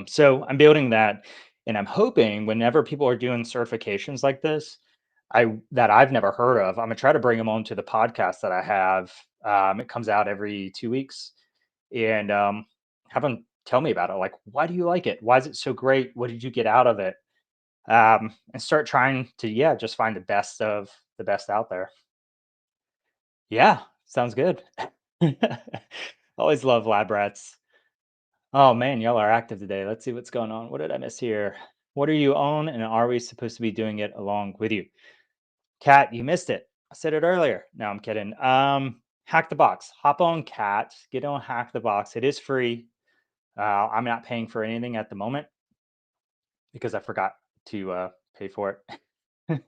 So I'm building that, and I'm hoping whenever people are doing certifications like this, that I've never heard of, I'm gonna try to bring them onto the podcast that I have. It comes out every 2 weeks, and have them tell me about it. Like, why do you like it? Why is it so great? What did you get out of it? And start trying to, yeah, just find the best of the best out there. Yeah, sounds good. Always love lab rats. Oh man, y'all are active today. Let's see what's going on. What did I miss here? What are you on, and are we supposed to be doing it along with you? Cat, you missed it. I said it earlier. No, I'm kidding. Hack the box. Hop on Cat. Get on Hack the Box. It is free. I'm not paying for anything at the moment because I forgot to pay for it.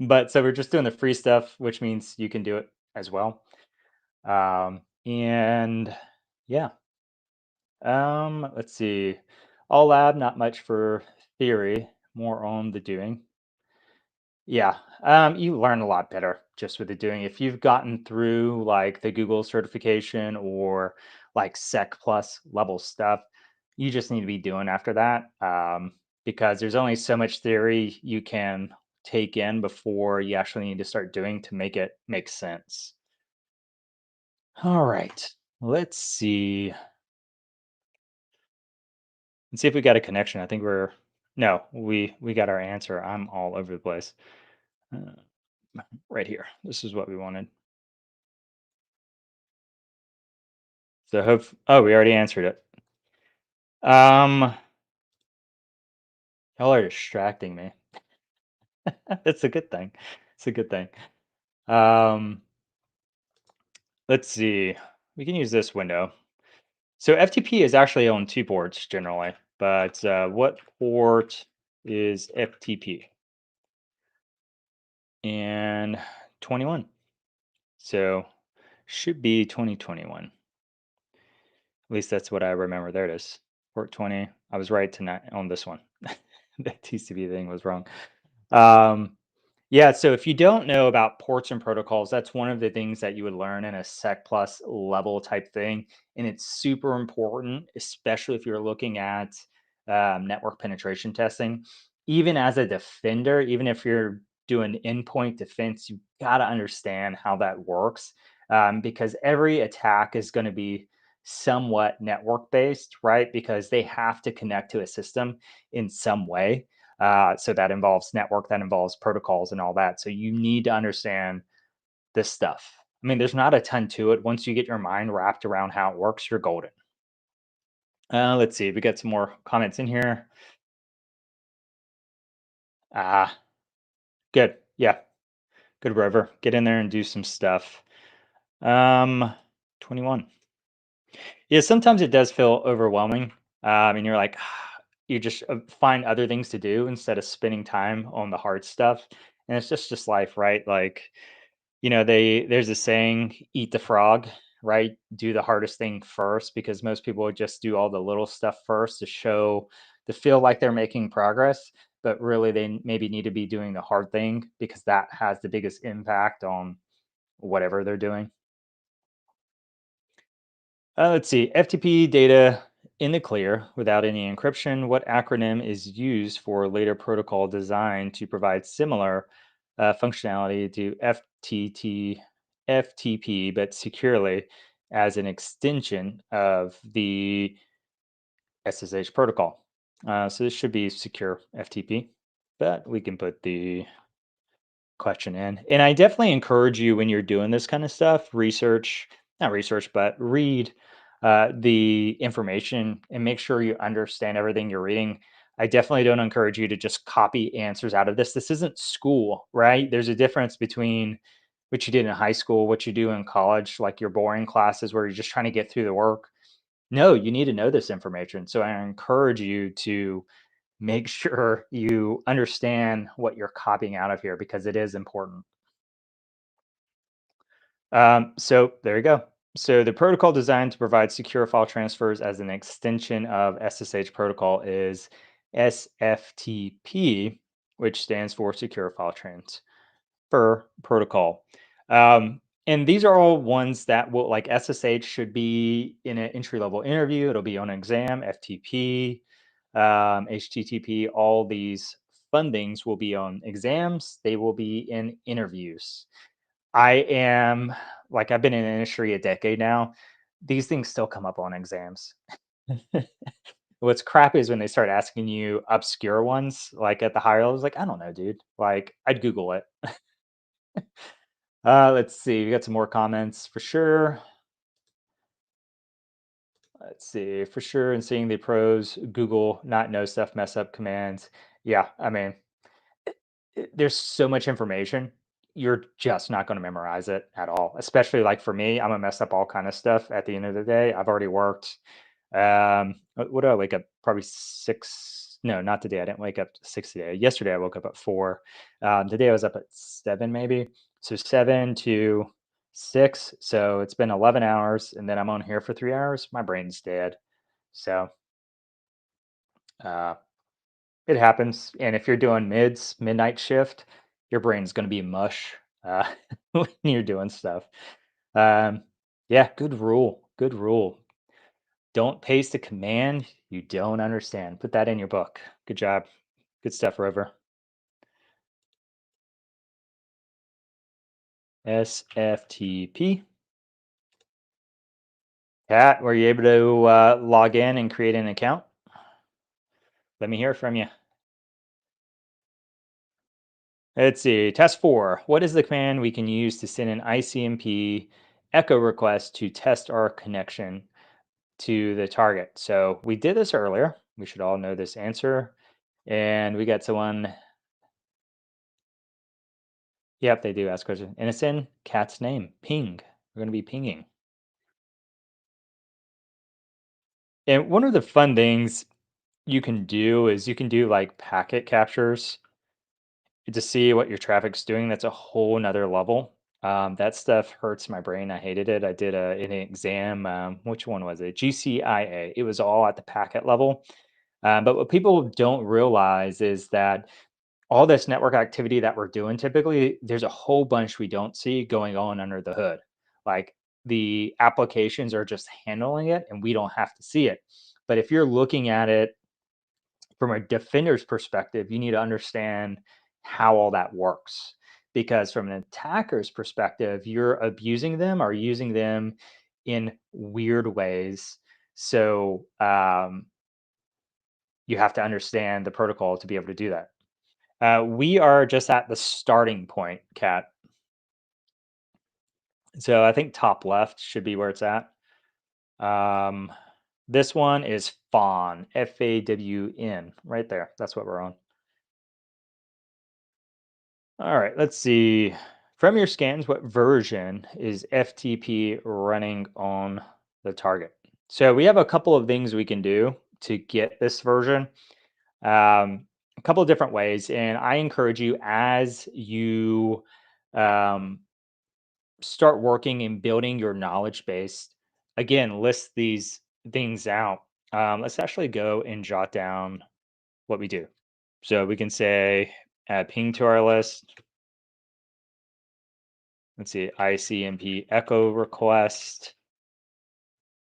But so we're just doing the free stuff, which means you can do it as well. And yeah, let's see. All lab, not much for theory, more on the doing. Yeah, you learn a lot better just with the doing. If you've gotten through like the Google certification or like Sec Plus level stuff, you just need to be doing after that, because there's only so much theory you can take in before you actually need to start doing to make it make sense. All right, let's see. Let's see if we got a connection. I think we're no, we got our answer. I'm all over the place. Uh, right here. This is what we wanted. So hope. Oh, we already answered it. Um, y'all are distracting me. It's a good thing. It's a good thing. Um, let's see. We can use this window. So FTP is actually on two ports generally, but what port is FTP? And 21. So should be 2021. At least that's what I remember. There it is. Port 20. I was right tonight on this one. The TCP thing was wrong. Um, yeah, so if you don't know about ports and protocols, that's one of the things that you would learn in a Sec Plus level type thing. And it's super important, especially if you're looking at network penetration testing. Even as a defender, even if you're doing endpoint defense, you got to understand how that works, because every attack is going to be somewhat network based, right? Because they have to connect to a system in some way. So that involves network, that involves protocols and all that. So you need to understand this stuff. I mean, there's not a ton to it. Once you get your mind wrapped around how it works, you're golden. Let's see. We got some more comments in here. Ah, good. Yeah, good Rover. Get in there and do some stuff. Um, 21. Yeah, sometimes it does feel overwhelming. And you're like, you just find other things to do instead of spending time on the hard stuff. And it's just life, right? Like, there's a saying, eat the frog, right? Do the hardest thing first, because most people would just do all the little stuff first to feel like they're making progress, but really they maybe need to be doing the hard thing because that has the biggest impact on whatever they're doing. Let's see. FTP data in the clear without any encryption. What acronym is used for later protocol design to provide similar functionality to FTP, but securely as an extension of the SSH protocol? So this should be secure FTP, but we can put the question in. And I definitely encourage you when you're doing this kind of stuff, not research, but read the information and make sure you understand everything you're reading. I definitely don't encourage you to just copy answers out of this. This isn't school, right? There's a difference between what you did in high school, what you do in college, like your boring classes where you're just trying to get through the work. No, you need to know this information. So I encourage you to make sure you understand what you're copying out of here because it is important. So there you go. So the protocol designed to provide secure file transfers as an extension of SSH protocol is SFTP, which stands for Secure File Transfer Protocol. And these are all ones that will like SSH should be in an entry level interview. It'll be on an exam, FTP, HTTP. All these fundings will be on exams. They will be in interviews. I've been in the industry a decade now. These things still come up on exams. What's crap is when they start asking you obscure ones, like at the higher levels, like, I don't know, dude. Like, I'd Google it. Let's see. We got some more comments for sure. Let's see. For sure. And seeing the pros, Google, not know stuff, mess up commands. Yeah. I mean, there's so much information. You're just not going to memorize it at all. Especially like for me, I'm gonna mess up all kind of stuff at the end of the day. I've already worked. What do I wake up? Probably six. No, not today. I didn't wake up 6 today. Yesterday I woke up at 4. Today I was up at 7 maybe. So 7 to 6. So it's been 11 hours, and then I'm on here for 3 hours. My brain's dead. So uh, it happens. And if you're doing midnight shift, your brain's going to be mush uh, when you're doing stuff. Um, yeah, good rule. Good rule. Don't paste a command you don't understand. Put that in your book. Good job. Good stuff, Rover. SFTP. Pat, were you able to log in and create an account? Let me hear from you. Let's see. Test 4. What is the command we can use to send an ICMP echo request to test our connection to the target? So we did this earlier. We should all know this answer. And we got someone. Yep, they do ask questions. And it's in cat's name, ping. We're going to be pinging. And one of the fun things you can do is you can do like packet captures to see what your traffic's doing. That's a whole nother level. That stuff hurts my brain. I hated it. I did an exam. Which one was it? GCIA. It was all at the packet level. But what people don't realize is that all this network activity that we're doing typically, there's a whole bunch we don't see going on under the hood. Like the applications are just handling it and we don't have to see it. But if you're looking at it from a defender's perspective, you need to understand how all that works. Because from an attacker's perspective, you're abusing them or using them in weird ways. So you have to understand the protocol to be able to do that. We are just at the starting point, Kat. So I think top left should be where it's at. Um, this one is Fawn, FAWN, right there. That's what we're on. All right, let's see. From your scans, what version is FTP running on the target? So we have a couple of things we can do to get this version. A couple of different ways, and I encourage you as you um, start working and building your knowledge base. Again, list these things out. Let's actually go and jot down what we do. So we can say add ping to our list. Let's see, ICMP echo request.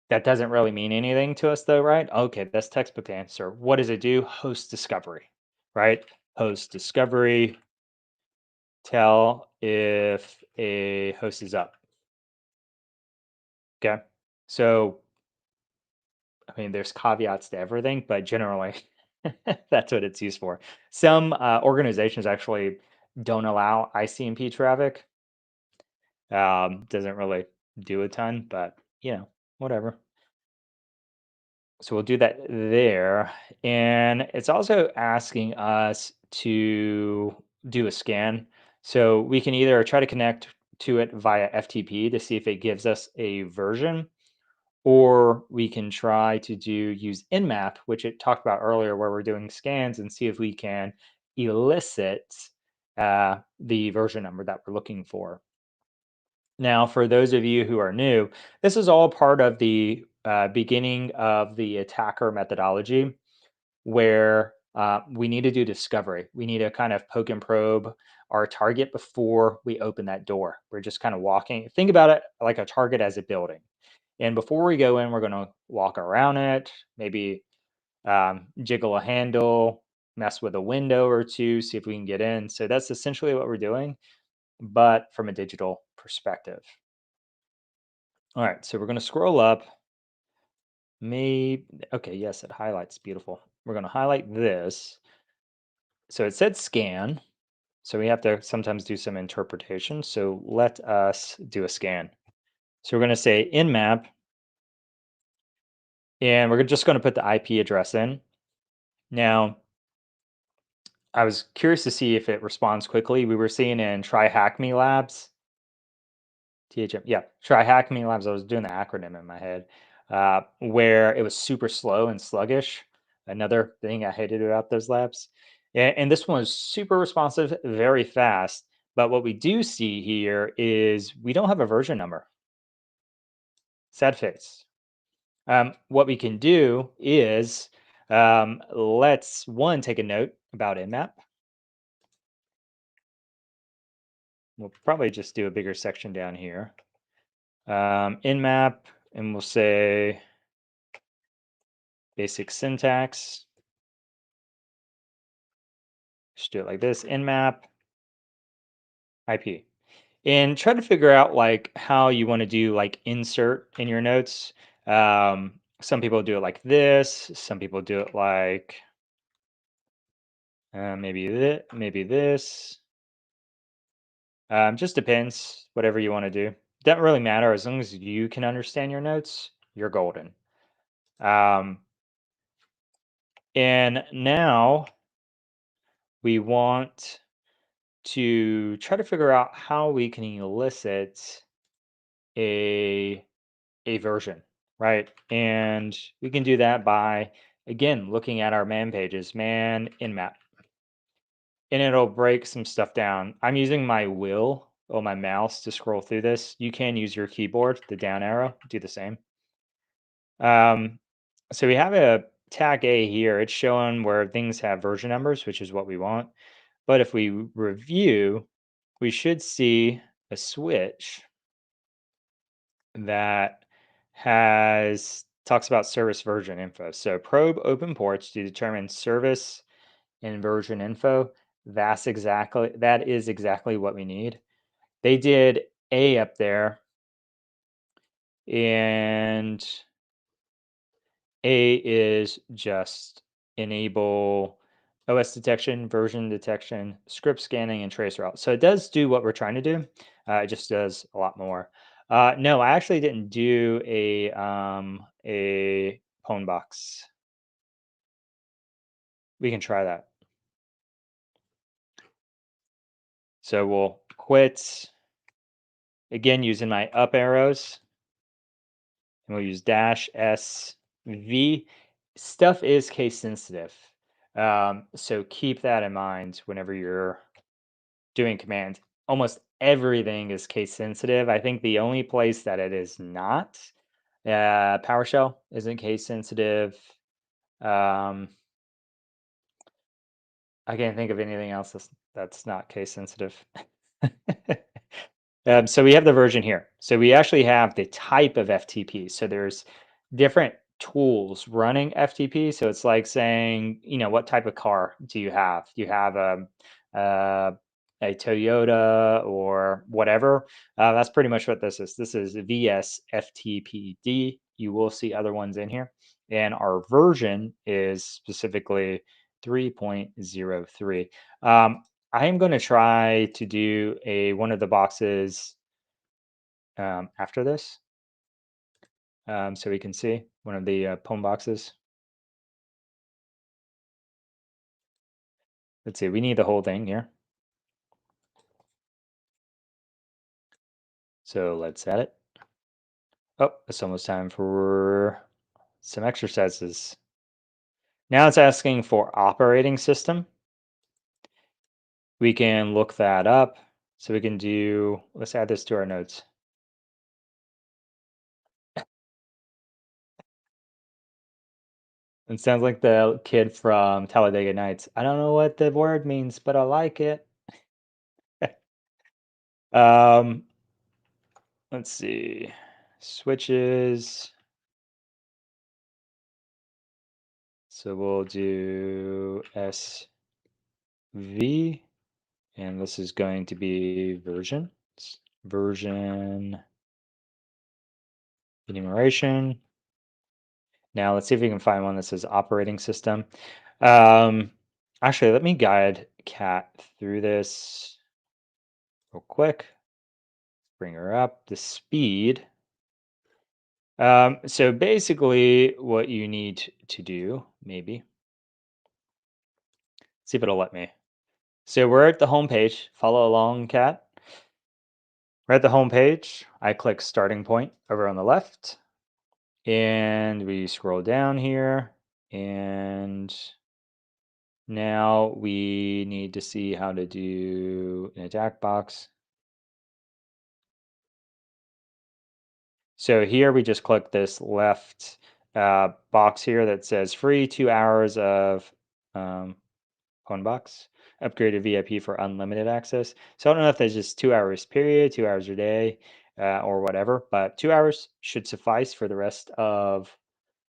That doesn't really mean anything to us though, right? Okay, that's textbook answer. What does it do? Host discovery, right? Host discovery, tell if a host is up. Okay. So, I mean, there's caveats to everything, but generally that's what it's used for. Some organizations actually don't allow ICMP traffic. Doesn't really do a ton, but whatever. So we'll do that there. And it's also asking us to do a scan. So we can either try to connect to it via FTP to see if it gives us a version, or we can try to use Nmap, which it talked about earlier, where we're doing scans and see if we can elicit the version number that we're looking for. Now, for those of you who are new, this is all part of the beginning of the attacker methodology where we need to do discovery. We need to kind of poke and probe our target before we open that door. We're just kind of walking. Think about it like a target as a building. And before we go in, we're going to walk around it, maybe jiggle a handle, mess with a window or two, see if we can get in. So that's essentially what we're doing, but from a digital perspective. All right, so we're going to scroll up. Maybe, okay, yes, it highlights. Beautiful. We're going to highlight this. So it said scan. So we have to sometimes do some interpretation. So let us do a scan. So we're going to say in map, and we're just going to put the IP address in. Now, I was curious to see if it responds quickly. We were seeing in Try Hack Me Labs, THM, yeah, Try Hack Me Labs. I was doing the acronym in my head, where it was super slow and sluggish. Another thing I hated about those labs. And this one was super responsive, very fast. But what we do see here is we don't have a version number. Sad face. What we can do is let's one take a note about Nmap. We'll probably just do a bigger section down here. Nmap, and we'll say basic syntax. Just do it like this, Nmap, IP. And try to figure out like how you want to do like insert in your notes. Some people do it like this. Some people do it like maybe this. Just depends, whatever you want to do. Doesn't really matter as long as you can understand your notes. You're golden. Um, and now we want to try to figure out how we can elicit a version, right? And we can do that by again looking at our man pages, man in map, and it'll break some stuff down. I'm using my wheel or my mouse to scroll through this. You can use your keyboard, the down arrow, do the same. Um, so we have a tag A here. It's showing where things have version numbers, which is what we want. But if we review, we should see a switch that has talks about service version info. So probe open ports to determine service and version info. That is exactly what we need. They did A up there, and A is just enable OS detection, version detection, script scanning, and trace route. So it does do what we're trying to do. It just does a lot more. No, I actually didn't do a pwn box. We can try that. So we'll quit again using my up arrows, and we'll use dash S V. Stuff is case sensitive. So keep that in mind whenever you're doing command. Almost everything is case sensitive. I think the only place that it is not, PowerShell isn't case sensitive. Um, I can't think of anything else that's not case sensitive. So we have the version here. So we actually have the type of FTP. So there's different tools running FTP. So it's like saying, what type of car do you have? Do you have uh, a Toyota or whatever? That's pretty much what this is. This is VS FTPD. You will see other ones in here. And our version is specifically 3.03. I am going to try to do one of the boxes after this, so we can see one of the poem boxes. Let's see, we need the whole thing here. So let's add it. Oh, it's almost time for some exercises. Now it's asking for operating system. We can look that up. So we can do, let's add this to our notes. It sounds like the kid from Talladega Nights. I don't know what the word means, but I like it. Um, let's see. Switches. So we'll do SV, and this is going to be version. Version enumeration. Now let's see if we can find one that says operating system. Um, actually, let me guide Kat through this real quick. Bring her up. The speed. So basically, what you need to do, maybe, see if it'll let me. So we're at the home page. Follow along, Kat. We're at the home page. I click starting point over on the left, and we scroll down here, and now we need to see how to do an attack box. So here we just click this left box here that says free 2 hours of phone box, upgraded VIP for unlimited access. So I don't know if there's just 2 hours period, 2 hours a day, or whatever, but 2 hours should suffice for the rest of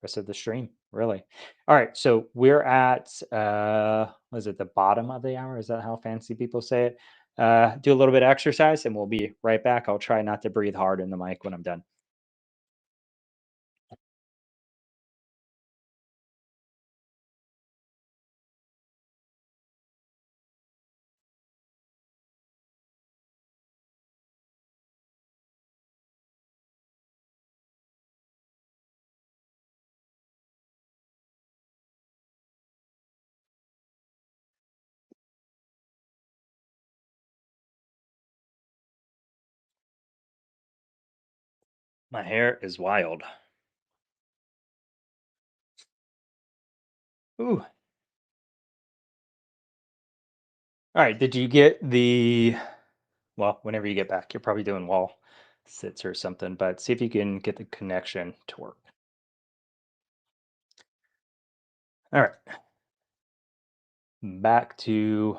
the stream, really. All right, so we're at was it the bottom of the hour? Is that how fancy people say it? Do a little bit of exercise and we'll be right back. I'll try not to breathe hard in the mic when I'm done. My hair is wild. Ooh. All right, did you get well, whenever you get back, you're probably doing wall sits or something, but see if you can get the connection to work. All right, back to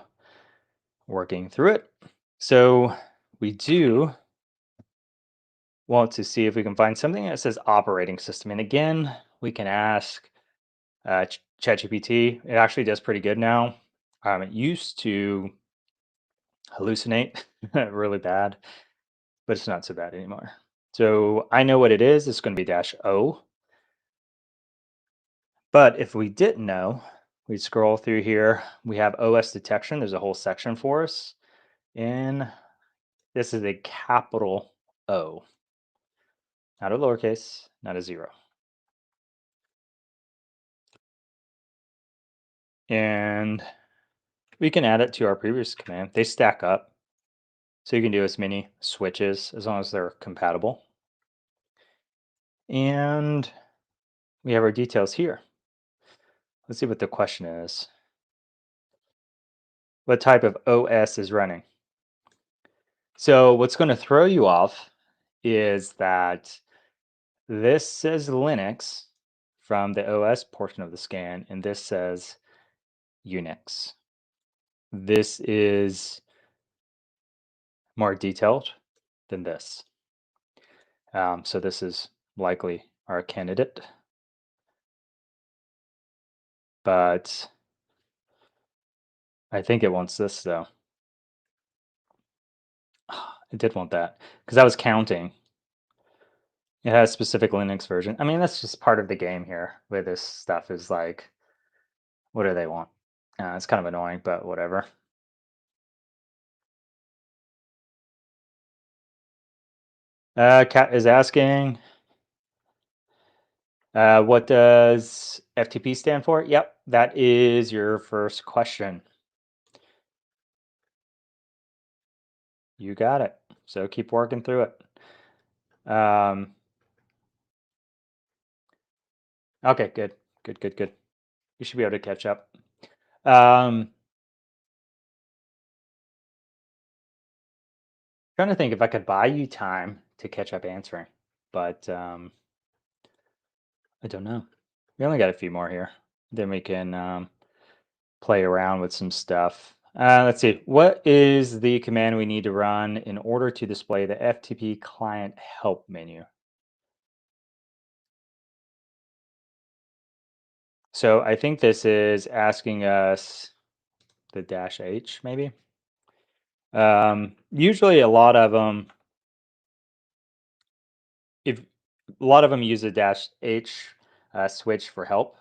working through it. So we do want to see if we can find something that says operating system. And again, we can ask ChatGPT. It actually does pretty good now. It used to hallucinate really bad, but it's not so bad anymore. So I know what it is. It's going to be dash O. But if we didn't know, we'd scroll through here. We have OS detection. There's a whole section for us. And this is a capital O, not a lowercase, not a zero. And we can add it to our previous command. They stack up. So you can do as many switches as long as they're compatible. And we have our details here. Let's see what the question is. What type of OS is running? So what's going to throw you off is that this says Linux from the OS portion of the scan, and this says Unix. This is more detailed than this. So this is likely our candidate. But I think it wants this though. It did want that because I was counting. It has specific Linux version. I mean, that's just part of the game here where this stuff is like, what do they want? It's kind of annoying, but whatever. Kat is asking, what does FTP stand for? Yep, that is your first question. You got it. So keep working through it. Okay, good. Good. You should be able to catch up. Trying to think if I could buy you time to catch up answering, but I don't know. We only got a few more here. Then we can play around with some stuff. Let's see. What is the command we need to run in order to display the FTP client help menu? So I think this is asking us the dash H, maybe. Usually, a lot of them, if a lot of them use a dash H switch for help.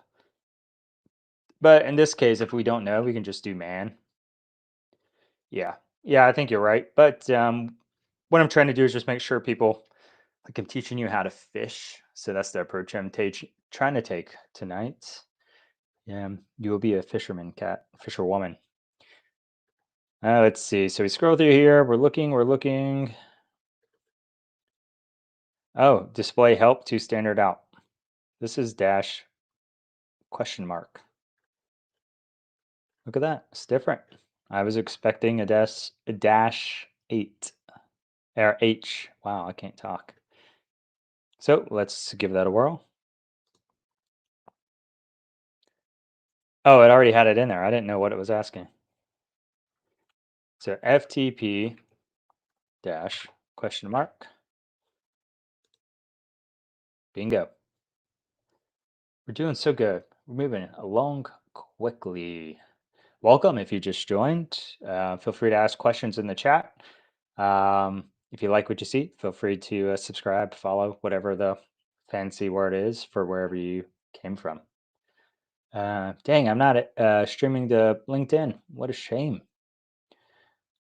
But in this case, if we don't know, we can just do man. Yeah, yeah, I think you're right. But what I'm trying to do is just make sure people, like I'm teaching you how to fish. So that's the approach I'm trying to take tonight. Yeah, you will be a fisherman cat, fisherwoman. Let's see. So we scroll through here. We're looking. Oh, display help to standard out. This is dash question mark. Look at that. It's different. I was expecting a dash 8 or H. Wow, I can't talk. So let's give that a whirl. Oh, it already had it in there. I didn't know what it was asking. So FTP dash question mark. Bingo. We're doing so good. We're moving along quickly. Welcome if you just joined. Feel free to ask questions in the chat. If you like what you see, feel free to subscribe, follow, whatever the fancy word is for wherever you came from. Dang, I'm not streaming to LinkedIn. What a shame.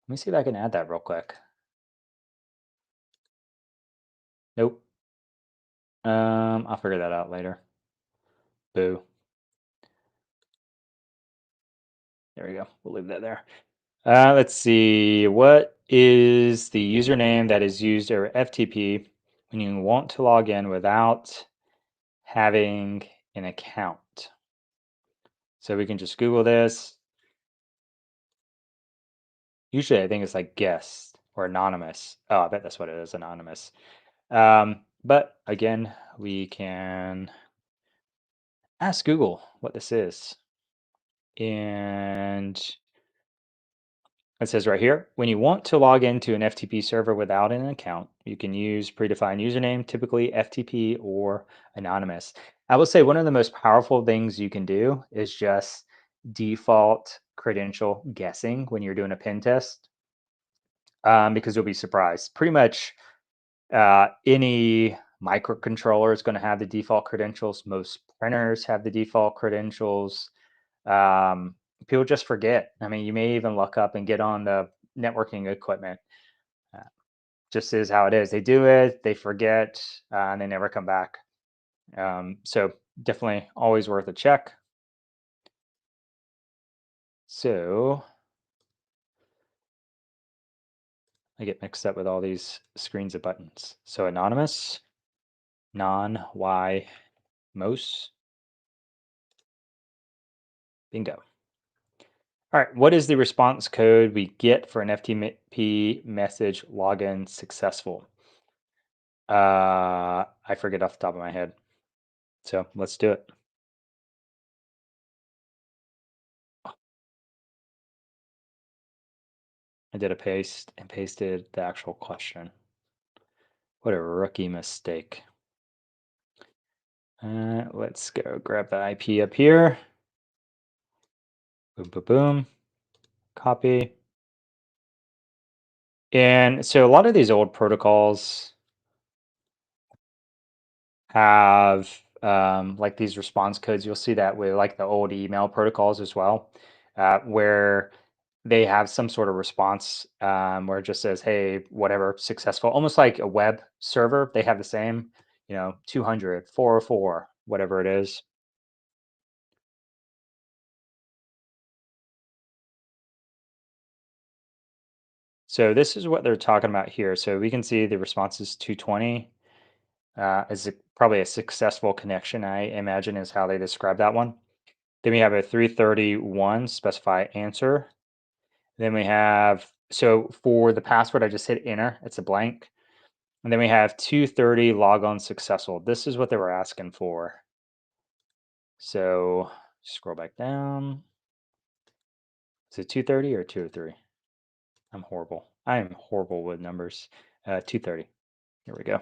Let me see if I can add that real quick. Nope. I'll figure that out later. Boo. There we go. We'll leave that there. Let's see. What is the username that is used over FTP when you want to log in without having an account? So we can just Google this. Usually, I think it's like guest or anonymous. Oh, I bet that's what it is, anonymous. But again, we can ask Google what this is. And it says right here, when you want to log into an FTP server without an account, you can use predefined username, typically FTP or anonymous. I will say one of the most powerful things you can do is just default credential guessing when you're doing a pen test, because you'll be surprised. Pretty much any microcontroller is going to have the default credentials. Most printers have the default credentials. Um, People just forget. I mean, you may even look up and get on the networking equipment. Uh, just is how it is. They do it, they forget, and they never come back. So definitely always worth a check. So I get mixed up with all these screens of buttons. So anonymous, non, Y, most, bingo. All right, what is the response code we get for an FTP message login successful? I forget off the top of my head. So let's do it. I did a paste and pasted the actual question. What a rookie mistake. Let's go grab the IP up here. Boom, boom, boom. Copy. And so a lot of these old protocols have like these response codes. You'll see that with like the old email protocols as well, where they have some sort of response where it just says, hey, whatever, successful, almost like a web server. They have the same, 200, 404, whatever it is. So this is what they're talking about here. So we can see the response is 220 is probably a successful connection, I imagine is how they describe that one. Then we have a 331 specify answer. Then we have, so for the password, I just hit enter, it's a blank. And then we have 230 log on successful. This is what they were asking for. So scroll back down. Is it 230 or 203? I'm horrible. I am horrible with numbers. 230. Here we go.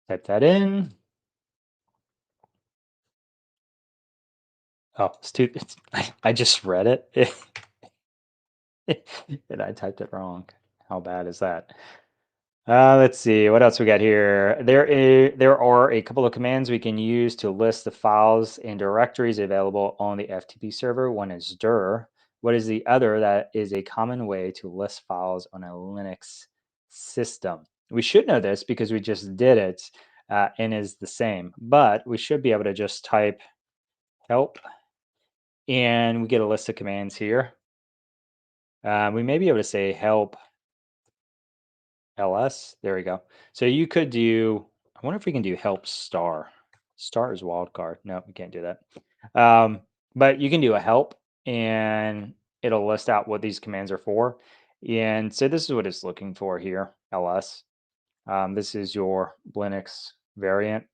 Type that in. Oh, I just read it and I typed it wrong. How bad is that? Let's see, what else we got here? There are a couple of commands we can use to list the files and directories available on the FTP server. One is dir. What is the other? That is a common way to list files on a Linux system. We should know this because we just did it and is the same, but we should be able to just type help and we get a list of commands here. We may be able to say help ls. There we go. So you could do, I wonder if we can do help star. Star is wildcard. No, we can't do that. But you can do a help and it'll list out what these commands are for. And so this is what it's looking for here, ls. This is your Linux variant.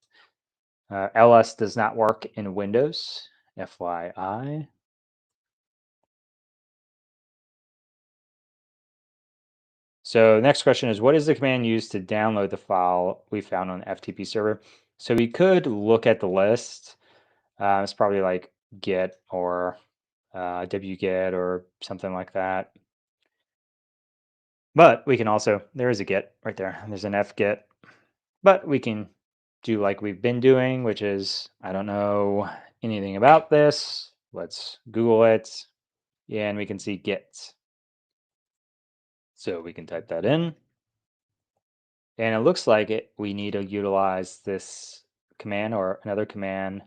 ls does not work in Windows, FYI. So next question is, what is the command used to download the file we found on the FTP server? So we could look at the list. It's probably like get or wget or something like that. But we can also, there is a get right there. There's an fget. But we can do like we've been doing, which is, I don't know anything about this. Let's Google it. And we can see get. So we can type that in. And it looks like we need to utilize this command or another command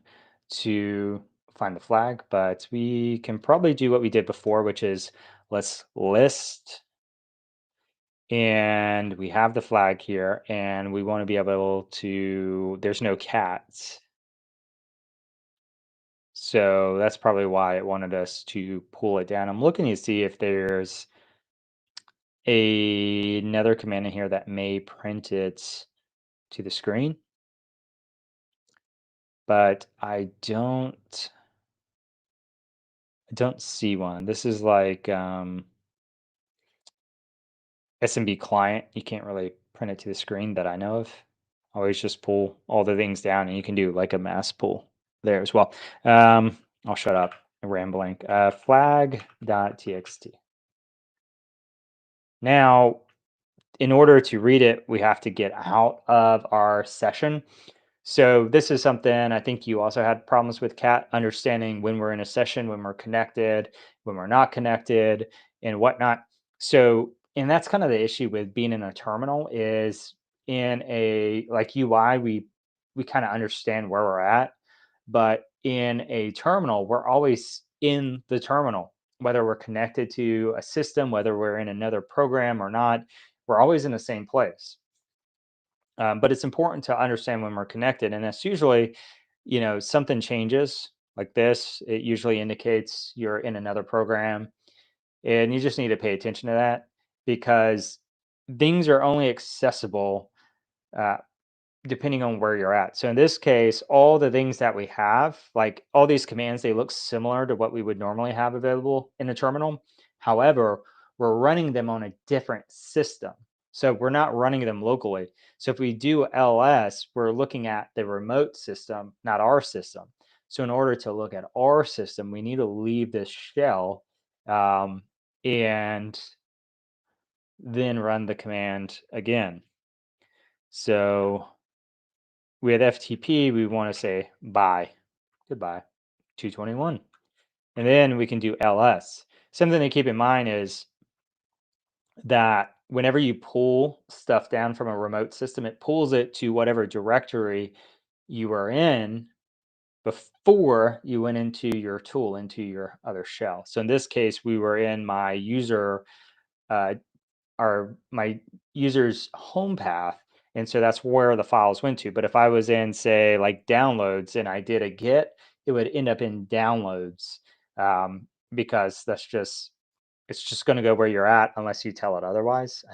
to find the flag, but we can probably do what we did before, which is let's list, and we have the flag here, and we want to be able to, there's no cats. So that's probably why it wanted us to pull it down. I'm looking to see if there's another command in here that may print it to the screen. But I don't see one. This is like SMB client. You can't really print it to the screen that I know of. Always just pull all the things down, and you can do like a mass pull there as well. I'll shut up. Rambling. Flag.txt. Now, in order to read it, we have to get out of our session. So this is something I think you also had problems with, Kat, understanding when we're in a session, when we're connected, when we're not connected, and whatnot. So, and that's kind of the issue with being in a terminal is in a like UI, we kind of understand where we're at, but in a terminal, we're always in the terminal, whether we're connected to a system, whether we're in another program or not, we're always in the same place. But it's important to understand when we're connected, and that's usually, something changes like this. It usually indicates you're in another program, and you just need to pay attention to that because things are only accessible uh, depending on where you're at. So in this case, all the things that we have, like all these commands, they look similar to what we would normally have available in a terminal. However, we're running them on a different system. So we're not running them locally. So if we do ls, we're looking at the remote system, not our system. So in order to look at our system, we need to leave this shell and then run the command again. So with FTP, we want to say bye, goodbye, 221. And then we can do ls. Something to keep in mind is that whenever you pull stuff down from a remote system, it pulls it to whatever directory you were in before you went into your tool, into your other shell. So in this case, we were in my user uh, my user's home path, and so that's where the files went to. But if I was in, say, like downloads and I did a get, it would end up in downloads because it's just going to go where you're at unless you tell it otherwise.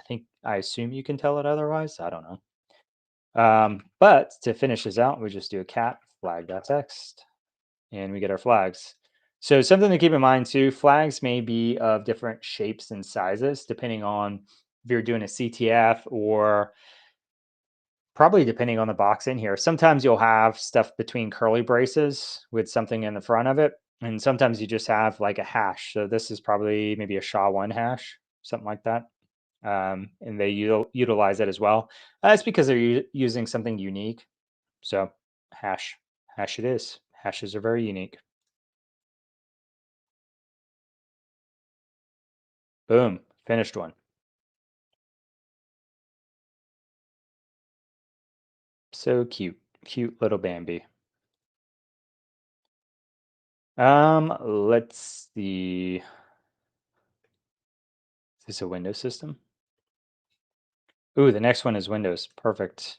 I assume you can tell it otherwise. I don't know. But to finish this out, we just do a cat flag.txt and we get our flags. So something to keep in mind too, flags may be of different shapes and sizes depending on if you're doing a CTF or probably depending on the box in here. Sometimes you'll have stuff between curly braces with something in the front of it, and sometimes you just have like a hash. So this is probably maybe a SHA-1 hash, something like that. And they utilize it as well. That's because they're using something unique. So hash, hash it is. Hashes are very unique. Boom, finished one. So cute, cute little Bambi. Let's see. Is this a Windows system? Ooh, the next one is Windows. Perfect.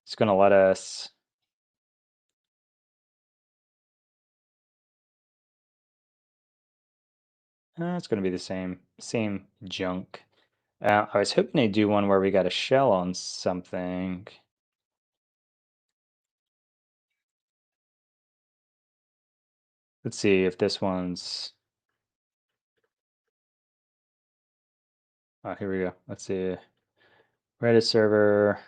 It's gonna let us. It's gonna be the same junk. I was hoping they'd do one where we got a shell on something. Let's see if this one's. Oh, here we go. Let's see. Redis server.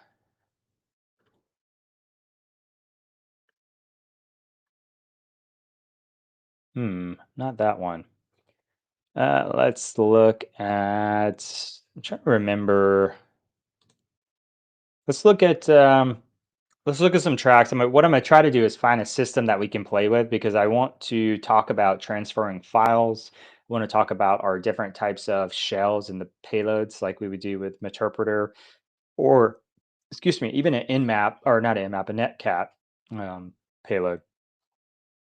Not that one. Let's look at. I'm trying to remember. Let's look at let's look at some tracks. What I'm gonna try to do is find a system that we can play with because I want to talk about transferring files. I want to talk about our different types of shells and the payloads like we would do with Meterpreter or excuse me, even an nmap or not nmap, a netcat payload.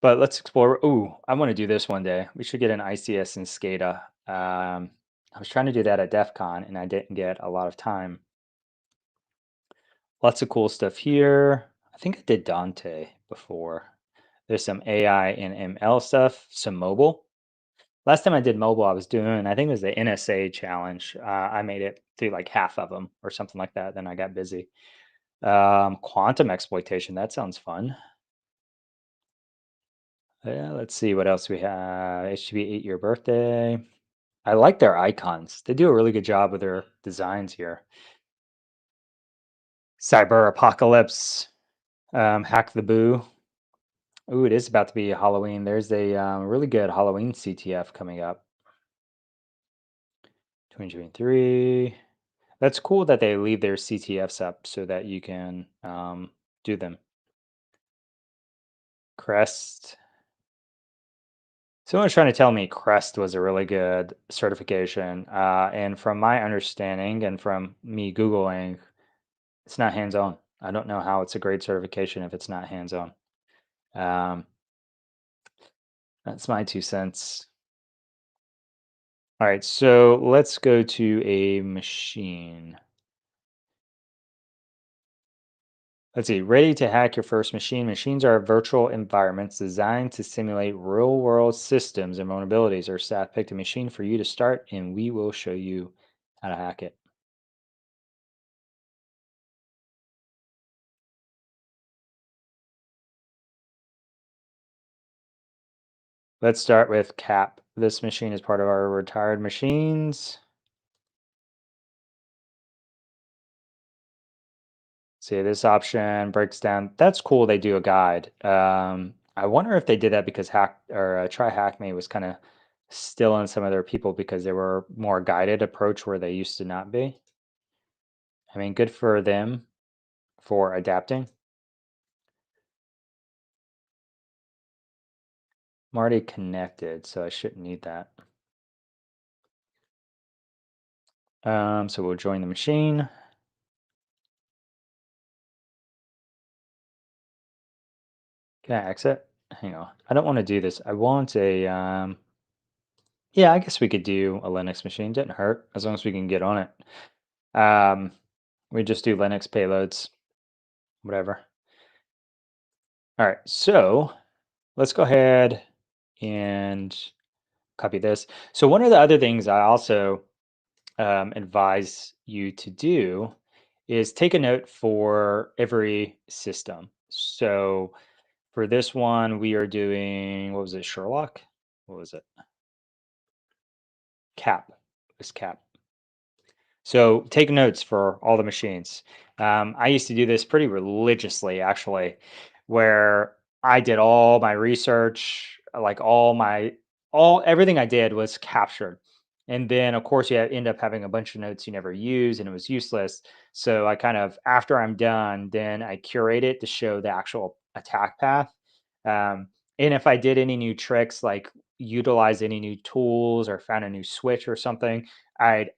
But let's explore. Ooh, I want to do this one day. We should get an ICS and SCADA. I was trying to do that at DEF CON and I didn't get a lot of time. Lots of cool stuff here. I think I did Dante before. There's some AI and ML stuff, some mobile. Last time I did mobile, I was doing, I think it was the NSA challenge. I made it through like half of them or something like that. Then I got busy. Quantum exploitation, that sounds fun. Yeah, let's see what else we have. HTB 8-year birthday. I like their icons. They do a really good job with their designs here. Cyber apocalypse, hack the boo. Ooh, it is about to be Halloween. There's a really good Halloween CTF coming up. 2023. That's cool that they leave their CTFs up so that you can do them. Crest. Someone was trying to tell me Crest was a really good certification. And from my understanding and from me Googling, it's not hands-on. I don't know how it's a great certification if it's not hands-on. Um, that's my 2 cents. All right, so let's go to a machine. Let's see, ready to hack your first machine. Machines are virtual environments designed to simulate real-world systems and vulnerabilities. Our staff picked a machine for you to start, and we will show you how to hack it. Let's start with CAP. This machine is part of our retired machines. See, this option breaks down. That's cool. They do a guide. I wonder if they did that because Hack or Try Hack Me was kind of still in some of their people because they were more guided approach where they used to not be. I mean, good for them for adapting. I'm already connected, so I shouldn't need that. So we'll join the machine. Can I exit? Hang on. I don't want to do this. I want a, yeah, I guess we could do a Linux machine. Didn't hurt as long as we can get on it. We just do Linux payloads, whatever. All right, so let's go ahead and copy this. So one of the other things I also advise you to do is take a note for every system. So For this one, we are doing, what was it, Sherlock? What was it? Cap. It's Cap. So take notes for all the machines. I used to do this pretty religiously, actually, where I did all my research, like all everything I did was captured. And then, of course, you end up having a bunch of notes you never use, and it was useless. So I kind of, after I'm done, then I curate it to show the actual attack path. Um, and if I did any new tricks, like utilize any new tools or found a new switch or something, I'd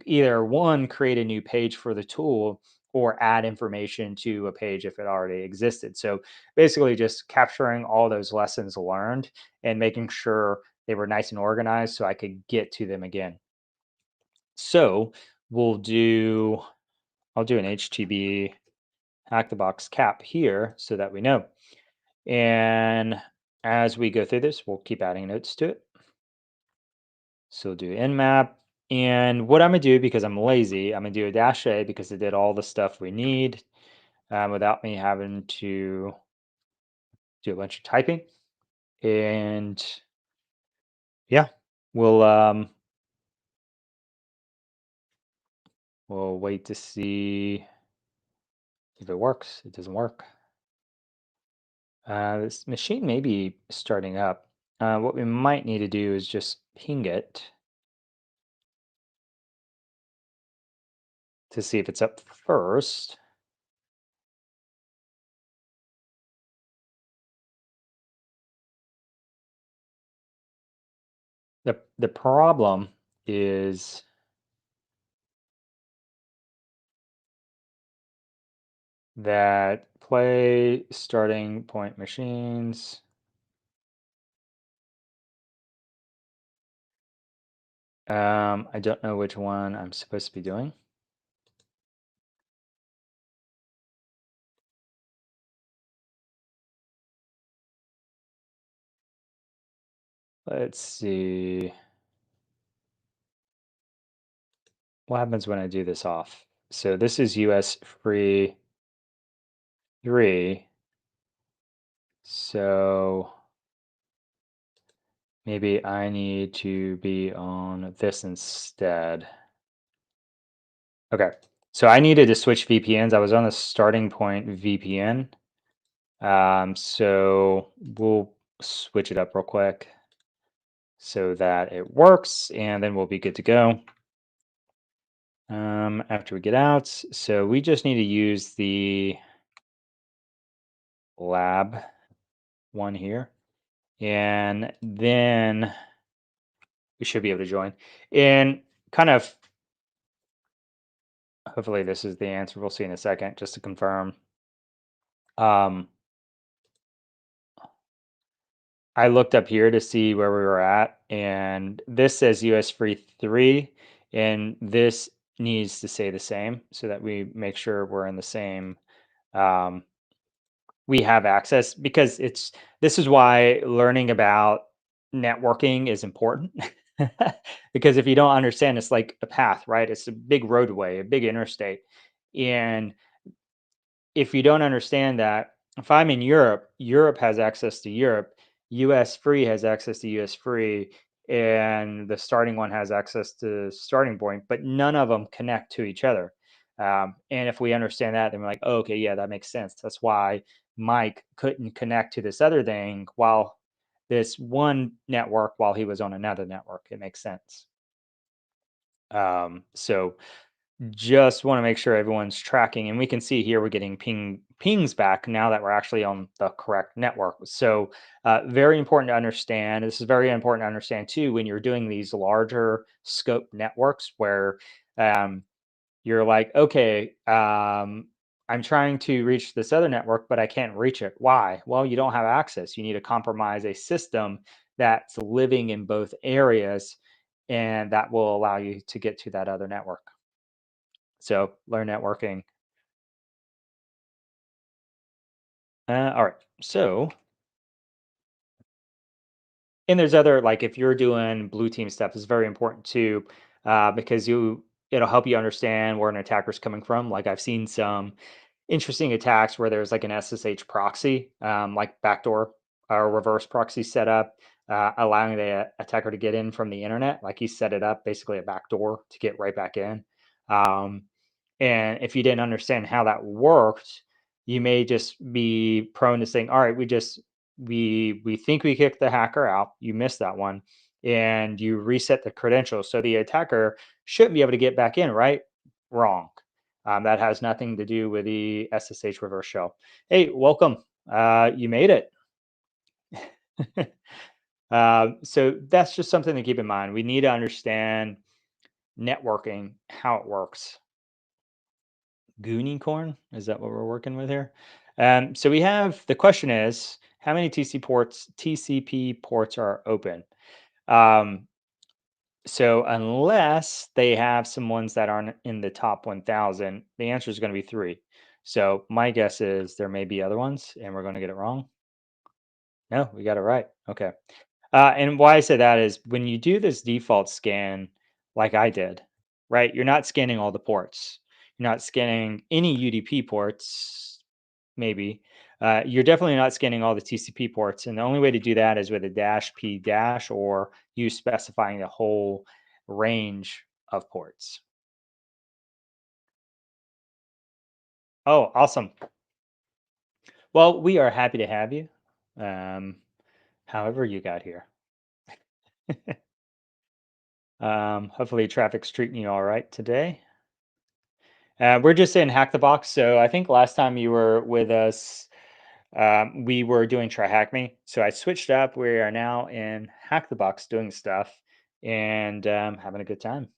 either one, create a new page for the tool or add information to a page if it already existed. So basically just capturing all those lessons learned and making sure they were nice and organized so I could get to them again. So we'll do, I'll do an HTB hack the box cap here so that we know. And as we go through this, we'll keep adding notes to it. So do nmap. And what I'm gonna do, because I'm lazy, I'm gonna do a dash A because it did all the stuff we need without me having to do a bunch of typing. And yeah, we'll um, we'll wait to see if it works. It doesn't work. This machine may be starting up. What we might need to do is just ping it to see if it's up first. The problem is that play starting point machines. I don't know which one I'm supposed to be doing. Let's see. What happens when I do this off? So this is US free 3. So maybe I need to be on this instead. Okay. So I needed to switch VPNs. I was on the starting point VPN. So we'll switch it up real quick so that it works, and then we'll be good to go. After we get out, so we just need to use the lab one here, and then we should be able to join. And kind of, hopefully this is the answer. We'll see in a second, just to confirm. Um, I looked up here to see where we were at, and this says US free 3, and this needs to say the same so that we make sure we're in the same um, we have access, because this is why learning about networking is important. Because if you don't understand, it's like a path, right? It's a big roadway, a big interstate. And if you don't understand that, if I'm in Europe, Europe has access to Europe, US free has access to US free, and the starting one has access to starting point, but none of them connect to each other. And if we understand that, then we're like, oh, okay, yeah, that makes sense. That's why Mike couldn't connect to this other thing while this one network while he was on another network. It makes sense. So just want to make sure everyone's tracking, and we can see here we're getting pings back now that we're actually on the correct network. So very important to understand. This is very important to understand too when you're doing these larger scope networks where um, you're like, okay, I'm trying to reach this other network, but I can't reach it. Why? Well, you don't have access. You need to compromise a system that's living in both areas, and that will allow you to get to that other network. So learn networking. All right. So, and there's other, like if you're doing blue team stuff, it's very important too, because it'll help you understand where an attacker's coming from. Like I've seen some interesting attacks where there's like an SSH proxy, like backdoor or reverse proxy setup, allowing the attacker to get in from the internet. Like he set it up basically a backdoor to get right back in. Um, and if you didn't understand how that worked, you may just be prone to saying, "All right, we think we kicked the hacker out. You missed that one, and you reset the credentials, so the attacker shouldn't be able to get back in." Right? Wrong. That has nothing to do with the SSH reverse shell. Hey, welcome. You made it. So that's just something to keep in mind. We need to understand networking, how it works. Goonicorn? Is that what we're working with here? So we have the question is how many TCP ports are open? Um, so unless they have some ones that aren't in the top 1,000, the answer is going to be three. So my guess is there may be other ones, and we're going to get it wrong. No, we got it right. Okay. And why I say that is when you do this default scan, like I did, right? You're not scanning all the ports. You're not scanning any UDP ports, maybe. You're definitely not scanning all the TCP ports. And the only way to do that is with a dash p dash or you specifying the whole range of ports. Oh, awesome. Well, we are happy to have you. Um, however you got here. Hopefully traffic's treating you all right today. We're just in Hack the Box. So I think last time you were with us, we were doing Try Hack Me. So I switched up. We are now in Hack the Box doing stuff and having a good time.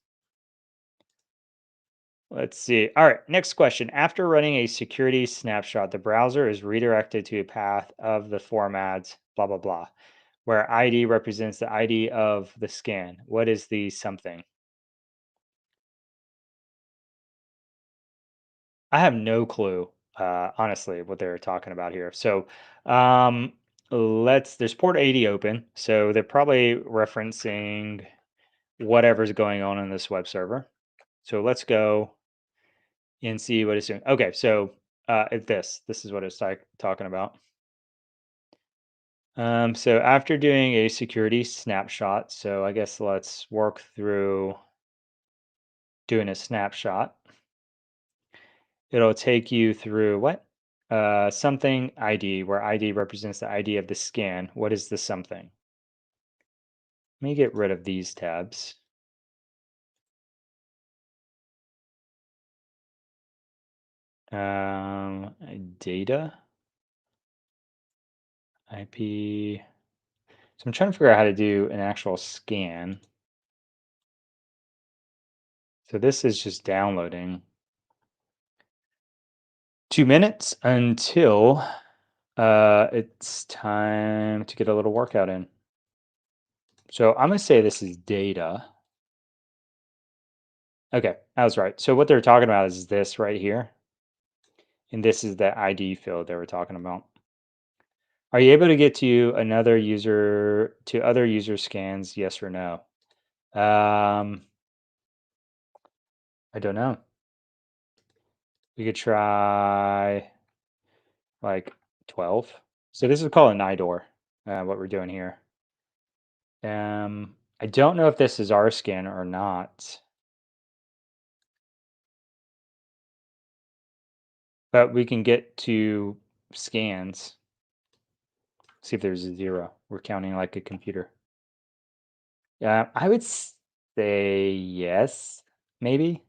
Let's see. All right. Next question. After running a security snapshot, the browser is redirected to a path of the format, blah, blah, blah, where ID represents the ID of the scan. What is the something? I have no clue, honestly, what they're talking about here. So, um, there's port 80 open. So they're probably referencing whatever's going on in this web server. So let's go and see what it's doing. Okay, so this is what it's talking about. So after doing a security snapshot, so I guess let's work through doing a snapshot. It'll take you through what? Something ID, where ID represents the ID of the scan. What is the something? Let me get rid of these tabs. Um, Data, IP. So I'm trying to figure out how to do an actual scan. So this is just downloading. 2 minutes until it's time to get a little workout in. So I'm going to say this is data. Okay, I was right. So what they're talking about is this right here. And this is the ID field they were talking about. Are you able to get to another user to other user scans? Yes or no? I don't know. We could try like 12. So this is called an IDOR, what we're doing here. I don't know if this is our scan or not, but we can get to scans. See if there's a zero. We're counting like a computer. I would say yes, maybe.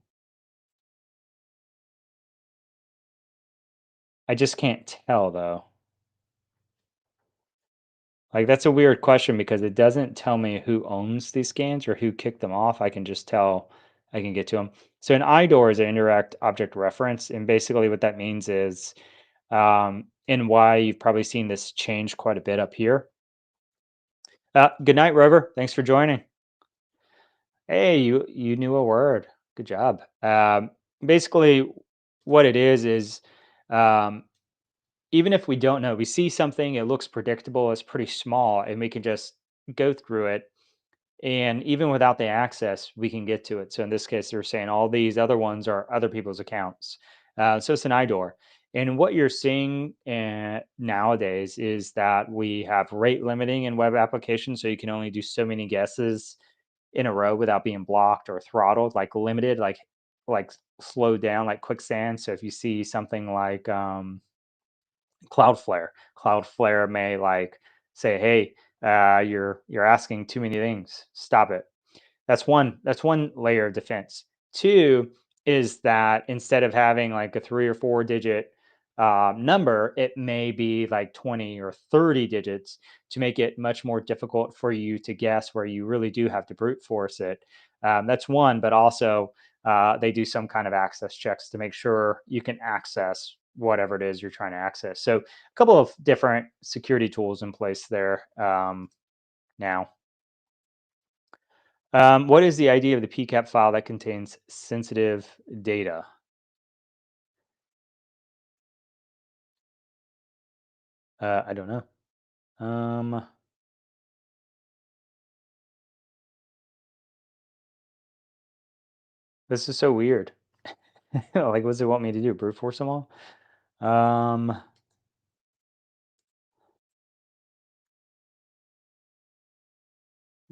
I just can't tell though. Like that's a weird question because it doesn't tell me who owns these scans or who kicked them off. I can just tell I can get to them. So an IDOR is an indirect object reference, and basically what that means is, and why you've probably seen this change quite a bit up here. Good night, Rover. Thanks for joining. Hey, you knew a word. Good job. Basically, what it is um, even if we don't know, we see something, it looks predictable, it's pretty small, and we can just go through it. And even without the access, we can get to it. So in this case, they're saying all these other ones are other people's accounts. So it's an IDOR. And what you're seeing nowadays is that we have rate limiting in web applications, so you can only do so many guesses in a row without being blocked or throttled, like limited, like slowed down, like quicksand. So if you see something like Cloudflare, Cloudflare may like say, "Hey, you're asking too many things. Stop it." That's one layer of defense. Two is that instead of having like a 3 or 4 digit number, it may be like 20 or 30 digits to make it much more difficult for you to guess where you really do have to brute force it. That's one, but also they do some kind of access checks to make sure you can access whatever it is you're trying to access. So a couple of different security tools in place there now. What is the idea of the PCAP file that contains sensitive data? I don't know. Um, this is so weird. Like, what does it want me to do? Brute force them all? Um,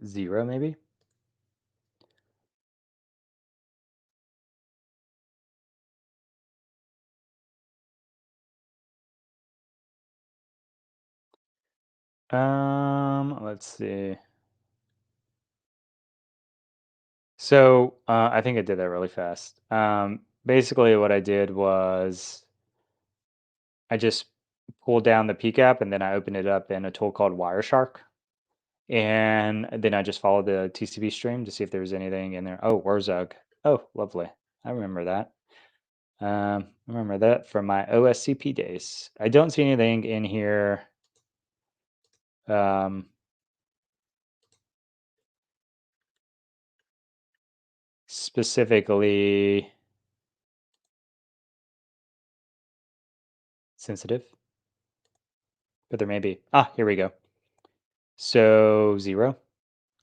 0 maybe? Let's see. So I think I did that really fast. Basically, what I did was I just pulled down the PCAP and then I opened it up in a tool called Wireshark. And then I just followed the TCP stream to see if there was anything in there. Oh, Warzug. Oh, lovely. I remember that. I remember that from my OSCP days. I don't see anything in here um, specifically sensitive, but there may be. Ah, here we go. So 0.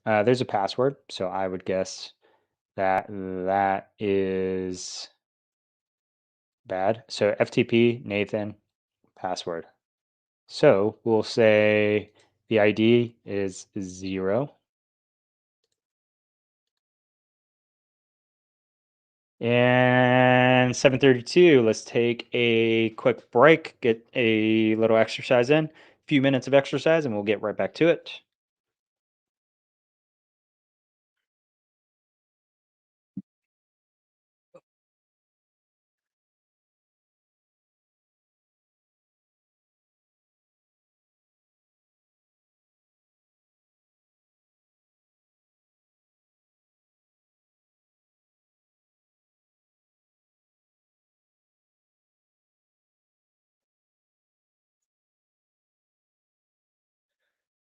There's a password, so I would guess that that is bad. So FTP, Nathan, password. So we'll say the ID is 0. And 7:32, let's take a quick break, get a little exercise in, a few minutes of exercise, and we'll get right back to it.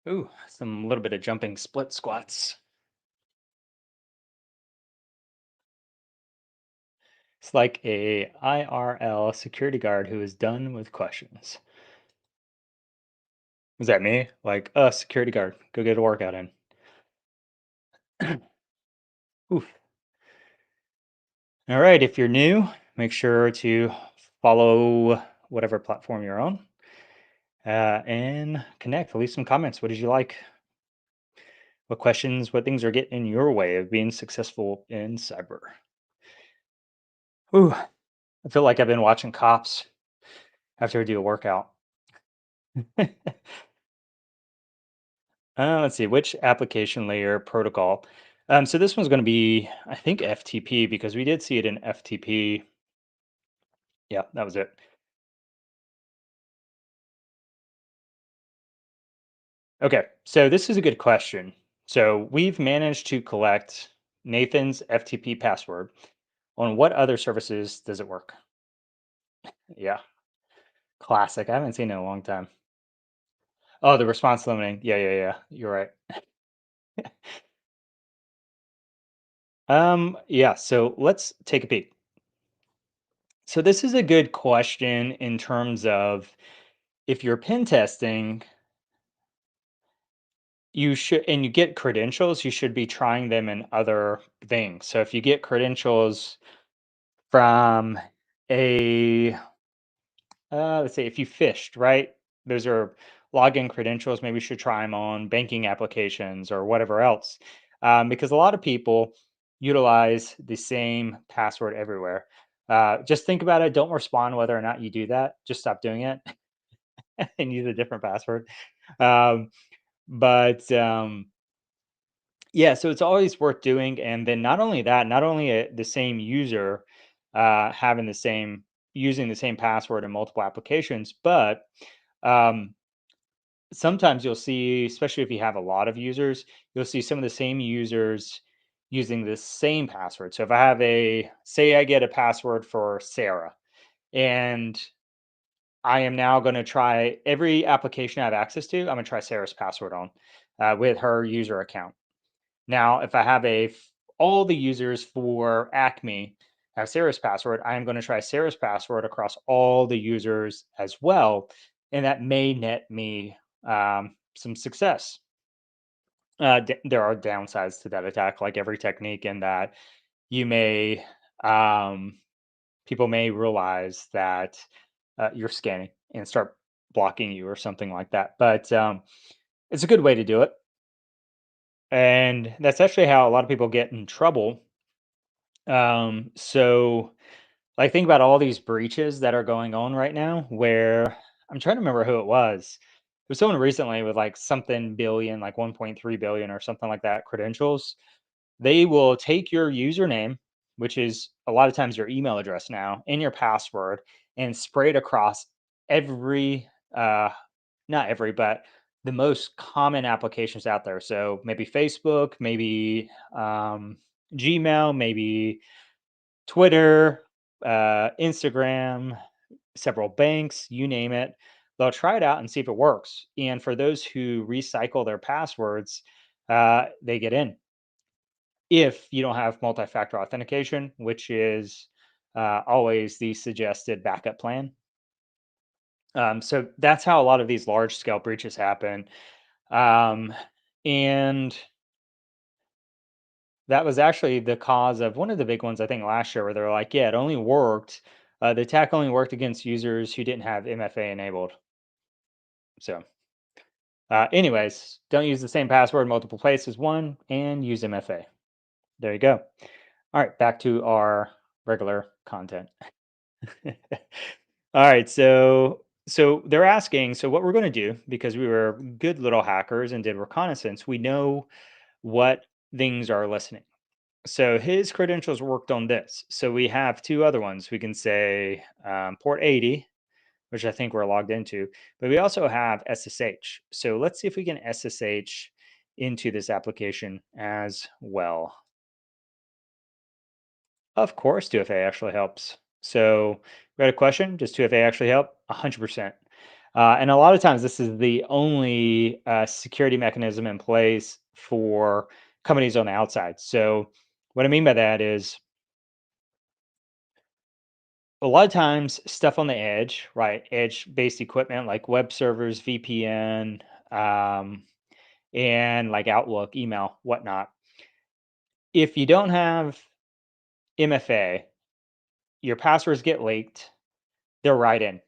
Ooh, some little bit of jumping split squats. It's like a IRL security guard who is done with questions. Was that me? Like, security guard, go get a workout in. Oof. All right, if you're new, make sure to follow whatever platform you're on and connect. Leave some comments. What did you like? What questions, what things are getting in your way of being successful in cyber? Ooh, I feel like I've been watching cops after I do a workout. Let's see, which application layer protocol? So this one's going to be, I think, FTP because we did see it in FTP. Yeah, that was it. Okay, so this is a good question. So we've managed to collect Nathan's FTP password. On what other services does it work? Yeah, classic. I haven't seen it in a long time. Oh, the response limiting. Yeah, yeah, yeah. You're right. Yeah, so let's take a peek. So this is a good question in terms of if you're pen testing, you should and you get credentials, you should be trying them in other things. So if you get credentials from a let's say if you fished, right? Those are login credentials. Maybe you should try them on banking applications or whatever else, because a lot of people utilize the same password everywhere. Just think about it. Don't respond whether or not you do that. Just stop doing it and use a different password. Um, but yeah, so it's always worth doing. And then not only that, not only the same user having the same using the same password in multiple applications, but um, sometimes you'll see, especially if you have a lot of users, you'll see some of the same users using the same password. So if I have say I get a password for Sarah, and I am now going to try every application I have access to, I'm going to try Sarah's password on with her user account. Now, if I have all the users for Acme have Sarah's password, I am going to try Sarah's password across all the users as well, and that may net me some success. There are downsides to that attack, like every technique, in that you may um, people may realize that you're scanning and start blocking you or something like that. But it's a good way to do it, and that's actually how a lot of people get in trouble. So like think about all these breaches that are going on right now where I'm trying to remember who it was. It was someone recently with like something billion, like 1.3 billion or something like that credentials. They will take your username, which is a lot of times your email address now, and your password, and spray it across every not every, but the most common applications out there. So maybe Facebook, maybe Gmail, maybe Twitter, Instagram, several banks, you name it. They'll try it out and see if it works. And for those who recycle their passwords, they get in. If you don't have multi factor authentication, which is always the suggested backup plan. So that's how a lot of these large scale breaches happen. Um, and that was actually the cause of one of the big ones, I think, last year, where they're like, yeah, it only worked. The attack only worked against users who didn't have MFA enabled. So, anyways, don't use the same password in multiple places. One, and use MFA. There you go. All right, back to our regular content. All right, so they're asking. So what we're going to do, because we were good little hackers and did reconnaissance, we know what things are listening. So his credentials worked on this. So we have two other ones. We can say port 80, which I think we're logged into, but we also have SSH. So let's see if we can SSH into this application as well. Of course, 2FA actually helps. So we got a question. Does 2FA actually help? 100%. And a lot of times, this is the only security mechanism in place for companies on the outside. So what I mean by that is a lot of times stuff on the edge, right? Edge based equipment like web servers, VPN, um, and like Outlook, email, whatnot. If you don't have MFA, your passwords get leaked, they're right in.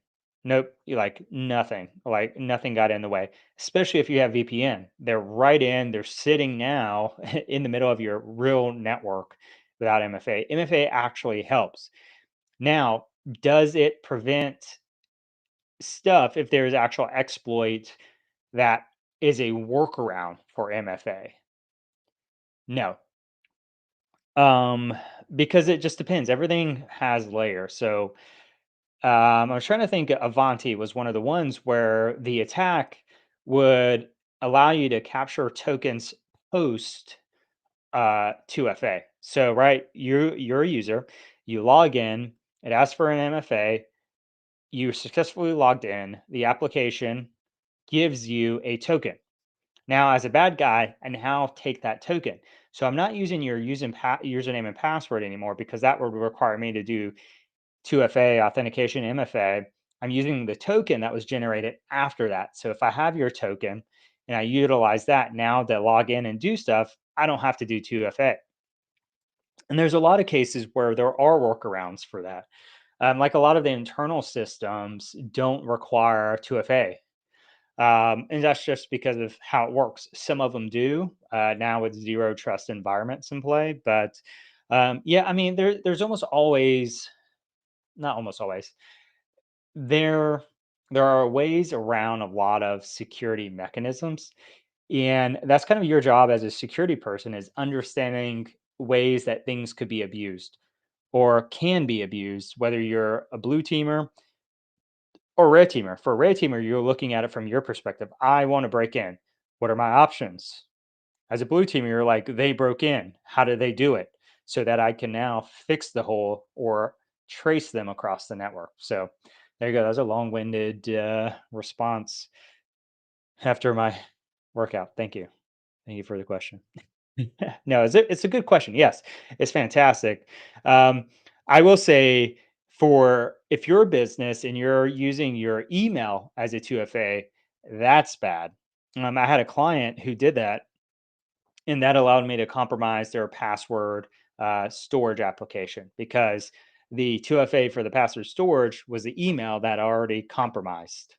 Nope, you like nothing got in the way. Especially if you have VPN, they're right in. They're sitting now in the middle of your real network without MFA. MFA actually helps. Now, does it prevent stuff if there's actual exploit that is a workaround for MFA? No. Um, because it just depends. Everything has layers. So I was trying to think. Avanti was one of the ones where the attack would allow you to capture tokens post 2FA. So, right, you're a user, you log in, it asks for an MFA, you successfully logged in, the application gives you a token. Now, as a bad guy, I now take that token. So I'm not using your username and password anymore because that would require me to do 2FA authentication, MFA. I'm using the token that was generated after that. So if I have your token and I utilize that now to log in and do stuff, I don't have to do 2FA. And there's a lot of cases where there are workarounds for that. Like a lot of the internal systems don't require 2FA. And that's just because of how it works. Some of them do now with zero trust environments in play. But yeah, I mean, there's almost always, not almost always, there there are ways around a lot of security mechanisms, and that's kind of your job as a security person is understanding ways that things could be abused or can be abused, whether you're a blue teamer or red teamer. For a red teamer, you're looking at it from your perspective. I want to break in. What are my options? As a blue teamer, you're like, they broke in. How did they do it? So that I can now fix the hole or trace them across the network. So there you go. That was a long-winded response after my workout. Thank you. Thank you for the question. No, it's a good question. Yes, it's fantastic. Um, I will say for if you're a business and you're using your email as a 2FA, that's bad. I had a client who did that, and that allowed me to compromise their password storage application because the 2FA for the password storage was the email that already compromised.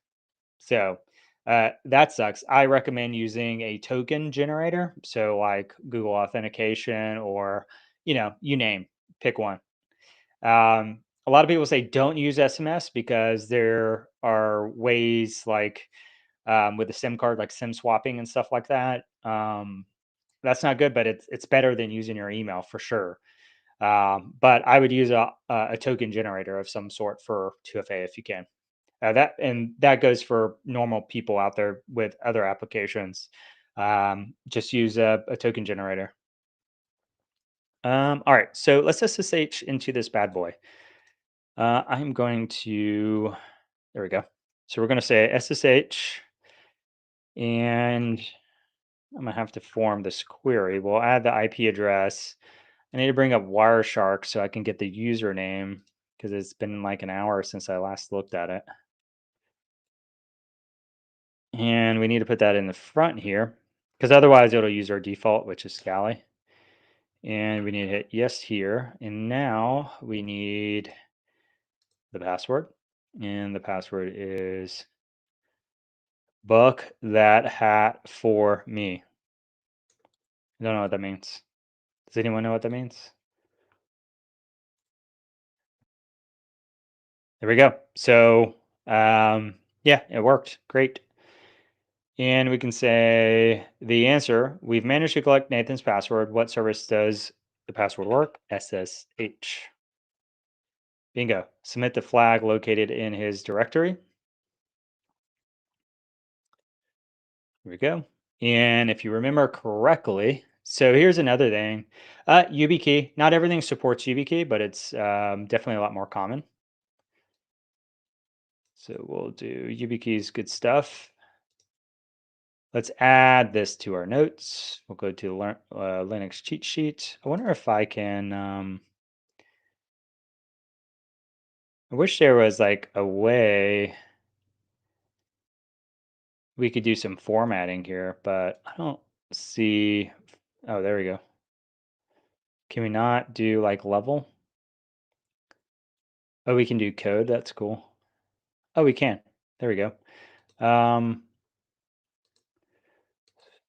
So that sucks. I recommend using a token generator. So like Google Authentication or, you name, pick one. A lot of people say don't use SMS because there are ways like with the SIM card, like SIM swapping and stuff like that. That's not good, but it's better than using your email for sure. But I would use a token generator of some sort for 2FA if you can. That goes for normal people out there with other applications. Just use a token generator. All right, so let's SSH into this bad boy. I'm going to, there we go. So we're going to say SSH, and I'm going to have to form this query. We'll add the IP address. I need to bring up Wireshark so I can get the username because it's been like an hour since I last looked at it. And we need to put that in the front here because otherwise it'll use our default, which is Scally. And we need to hit yes here. And now we need the password. And the password is book that hat for me. I don't know what that means. Does anyone know what that means? There we go. So yeah, it worked. Great. And we can say the answer, we've managed to collect Nathan's password. What service does the password work? SSH. Bingo. Submit the flag located in his directory. Here we go. And if you remember correctly, so here's another thing. YubiKey. Not everything supports YubiKey, but it's definitely a lot more common. So we'll do YubiKey's good stuff. Let's add this to our notes. We'll go to Linux cheat sheet. I wonder if I can. I wish there was like a way we could do some formatting here, but I don't see. Oh, there we go. Can we not do like level? Oh, we can do code. That's cool. Oh, we can. There we go.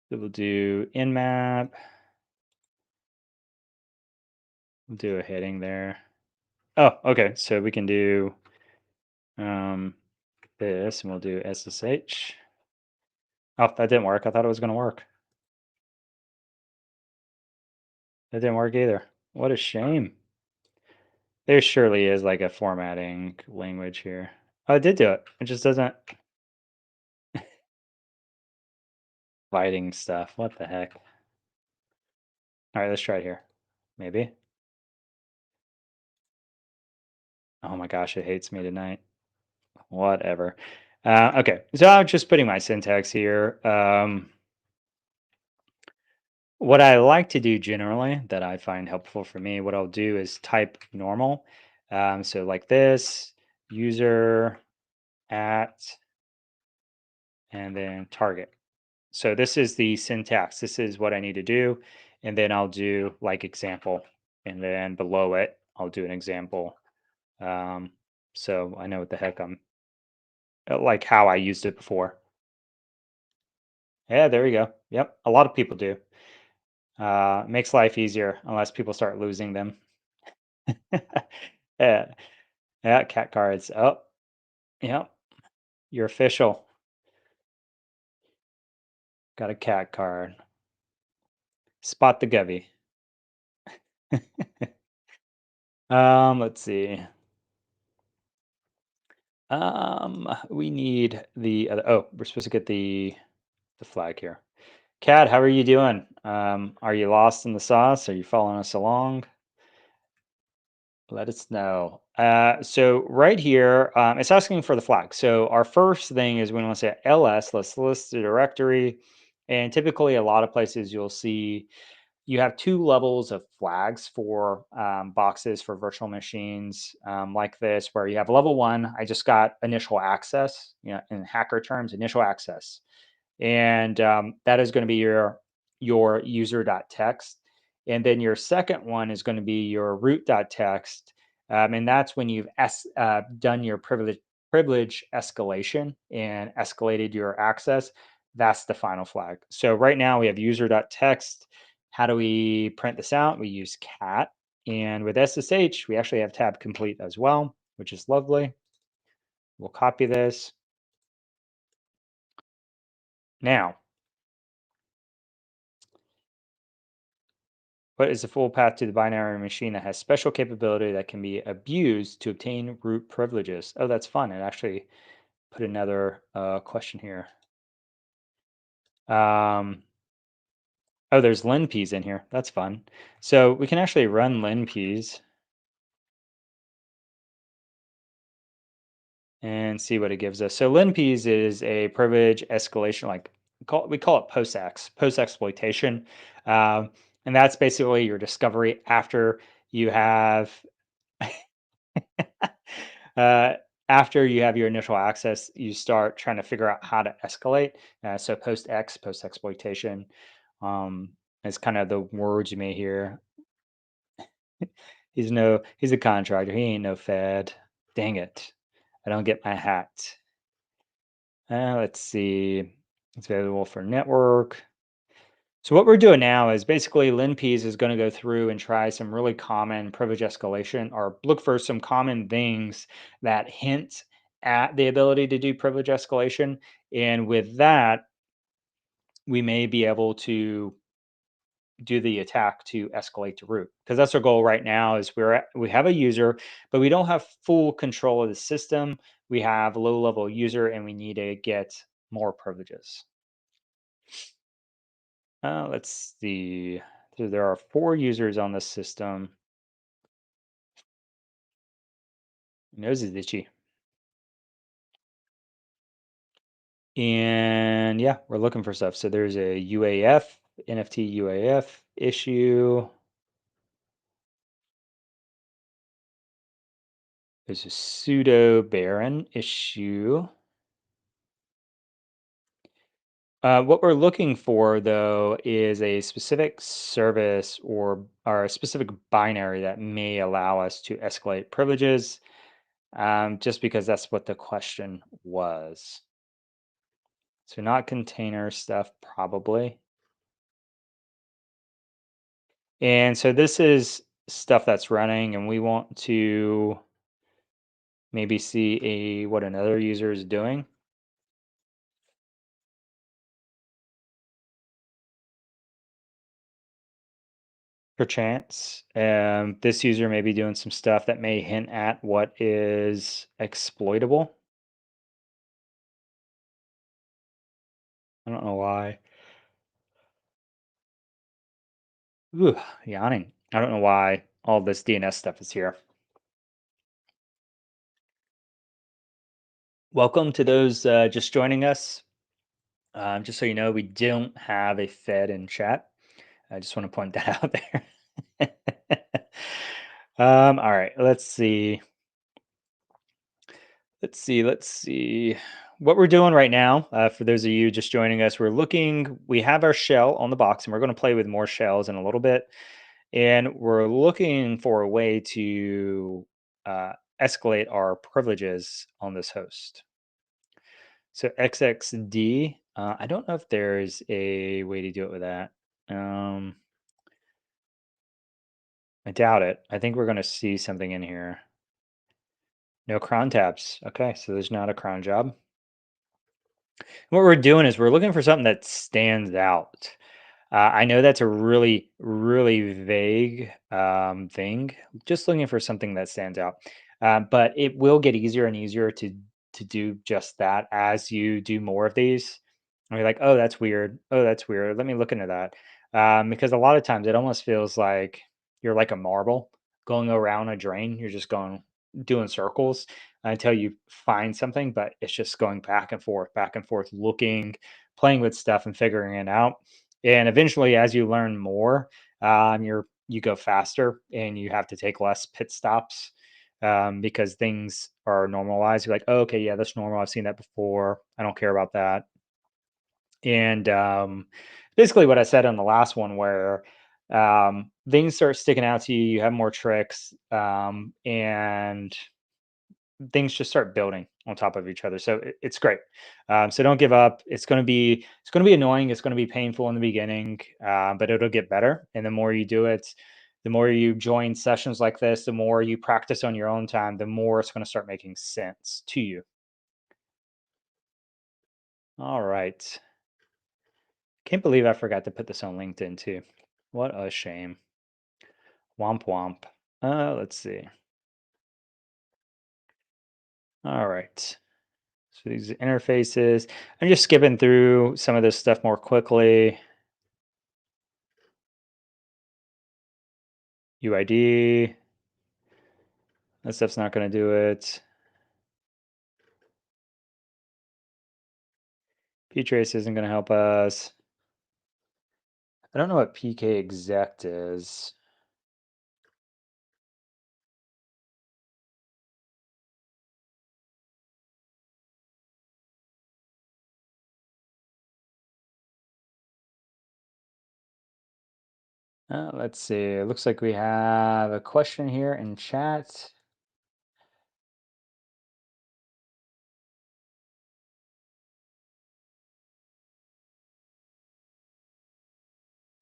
So we'll do nmap. We'll do a heading there. Oh, okay. So we can do this, and we'll do SSH. Oh, that didn't work. I thought it was going to work. That didn't work either. What a shame. There surely is like a formatting language here. Oh, it did do it. It just doesn't. Fighting stuff. What the heck? All right, let's try it here. Maybe. Oh my gosh, it hates me tonight. Whatever. Okay, so I'm just putting my syntax here. What I like to do generally that I find helpful for me, what I'll do is type normal. So like this, user at, and then target. So this is the syntax. This is what I need to do. And then I'll do like example. And then below it, I'll do an example. so I know what the heck I'm like how I used it before. Yeah, there you go. Yep, a lot of people do. Makes life easier unless people start losing them. Yeah, yeah, cat cards. Oh, yep, you're official. Got a cat card. Spot the Govy. Let's see. We need the other. Oh, we're supposed to get the flag here. Cat, how are you doing? Are you lost in the sauce? Are you following us along? Let us know. So right here, it's asking for the flag. So our first thing is we want to say ls. Let's list the directory, and typically a lot of places you'll see you have two levels of flags for boxes for virtual machines like this, where you have level one. I just got initial access, in hacker terms, initial access, and that is going to be your user.txt, and then your second one is going to be your root.txt, and that's when you've done your privilege escalation and escalated your access. That's the final flag. So right now we have user.txt. How do we print this out? We use cat, and with SSH we actually have tab complete as well, which is lovely. We'll copy this. Now, what is the full path to the binary machine that has special capability that can be abused to obtain root privileges? Oh, that's fun. It actually put another question here. Um, oh, there's linpeas in here. That's fun. So we can actually run linpeas and see what it gives us. So linpeas is a privilege escalation, like we call it post exploitation, and that's basically your discovery after you have uh, after you have your initial access. You start trying to figure out how to escalate. So post exploitation, um, is kind of the words you may hear. He's a contractor. He ain't no Fed. Dang it! I don't get my hat. Let's see. It's available for network. So what we're doing now is basically LinPeas is going to go through and try some really common privilege escalation, or look for some common things that hint at the ability to do privilege escalation. And with that, we may be able to do the attack to escalate to root, because that's our goal right now. Is we have a user, but we don't have full control of the system. We have a low level user and we need to get more privileges. Let's see. So there are 4 users on this system. Nose is itchy. And yeah, we're looking for stuff. So there's a UAF, NFT UAF issue. There's a pseudo Baron issue. What we're looking for, though, is a specific service or a specific binary that may allow us to escalate privileges, just because that's what the question was. So not container stuff, probably. And so this is stuff that's running, and we want to maybe see what another user is doing, perchance. This user may be doing some stuff that may hint at what is exploitable. I don't know why. Ooh, yawning. I don't know why all this DNS stuff is here. Welcome to those just joining us. Just so you know, we don't have a Fed in chat. I just want to point that out there. All right, let's see. Let's see. What we're doing right now, for those of you just joining us, we have our shell on the box, and we're going to play with more shells in a little bit. And we're looking for a way to escalate our privileges on this host. So XXD, I don't know if there's a way to do it with that. I doubt it. I think we're going to see something in here. No cron tabs. Okay, so there's not a cron job. What we're doing is we're looking for something that stands out. I know that's a really, really vague thing. Just looking for something that stands out. But it will get easier and easier to do just that as you do more of these. And you're like, oh, that's weird. Oh, that's weird. Let me look into that. Because a lot of times it almost feels like you're like a marble going around a drain. You're just going doing circles until you find something, but it's just going back and forth, looking, playing with stuff and figuring it out. And eventually, as you learn more, you go faster and you have to take less pit stops because things are normalized. You're like, oh, okay, yeah, that's normal. I've seen that before. I don't care about that. And basically, what I said on the last one, where things start sticking out to you, you have more tricks, and things just start building on top of each other. So it's great. So don't give up. It's going to be annoying. It's going to be painful in the beginning, but it'll get better. And the more you do it, the more you join sessions like this, the more you practice on your own time, the more it's going to start making sense to you. All right. Can't believe I forgot to put this on LinkedIn too. What a shame. Womp womp. Let's see. All right. So these interfaces, I'm just skipping through some of this stuff more quickly. UID, that stuff's not going to do it. ptrace isn't going to help us. I don't know what PK exec is. Let's see. It looks like we have a question here in chat.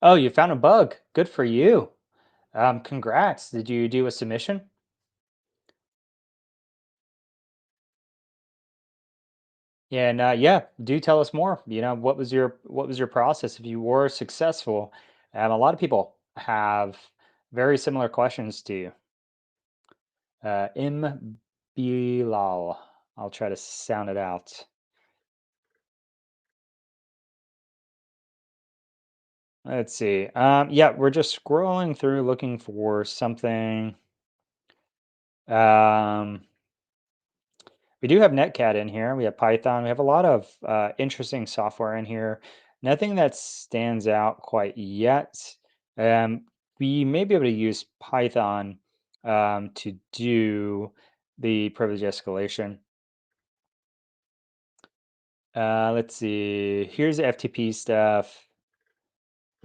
Oh, you found a bug. Good for you. Congrats. Did you do a submission? Yeah, and yeah, do tell us more. What was your process if you were successful? A lot of people have very similar questions to you. Bilal. I'll try to sound it out. Let's see. Yeah, we're just scrolling through looking for something. Um, we do have Netcat in here. We have Python. We have a lot of interesting software in here. Nothing that stands out quite yet. Um, we may be able to use Python to do the privilege escalation. Let's see. Here's the FTP stuff.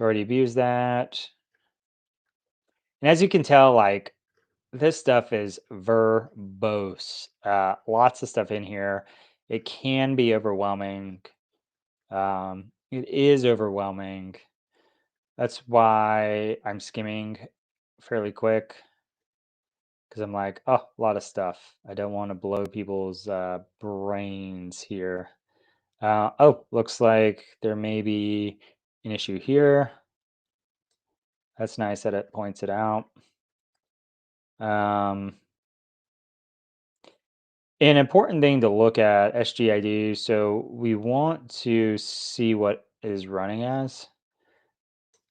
Already used that. And as you can tell, like this stuff is verbose. Lots of stuff in here. It can be overwhelming. It is overwhelming. That's why I'm skimming fairly quick because I'm like, oh, a lot of stuff. I don't want to blow people's brains here. Oh, looks like there may be an issue here. That's nice that it points it out. Um, An important thing to look at SGID, so we want to see what is running as.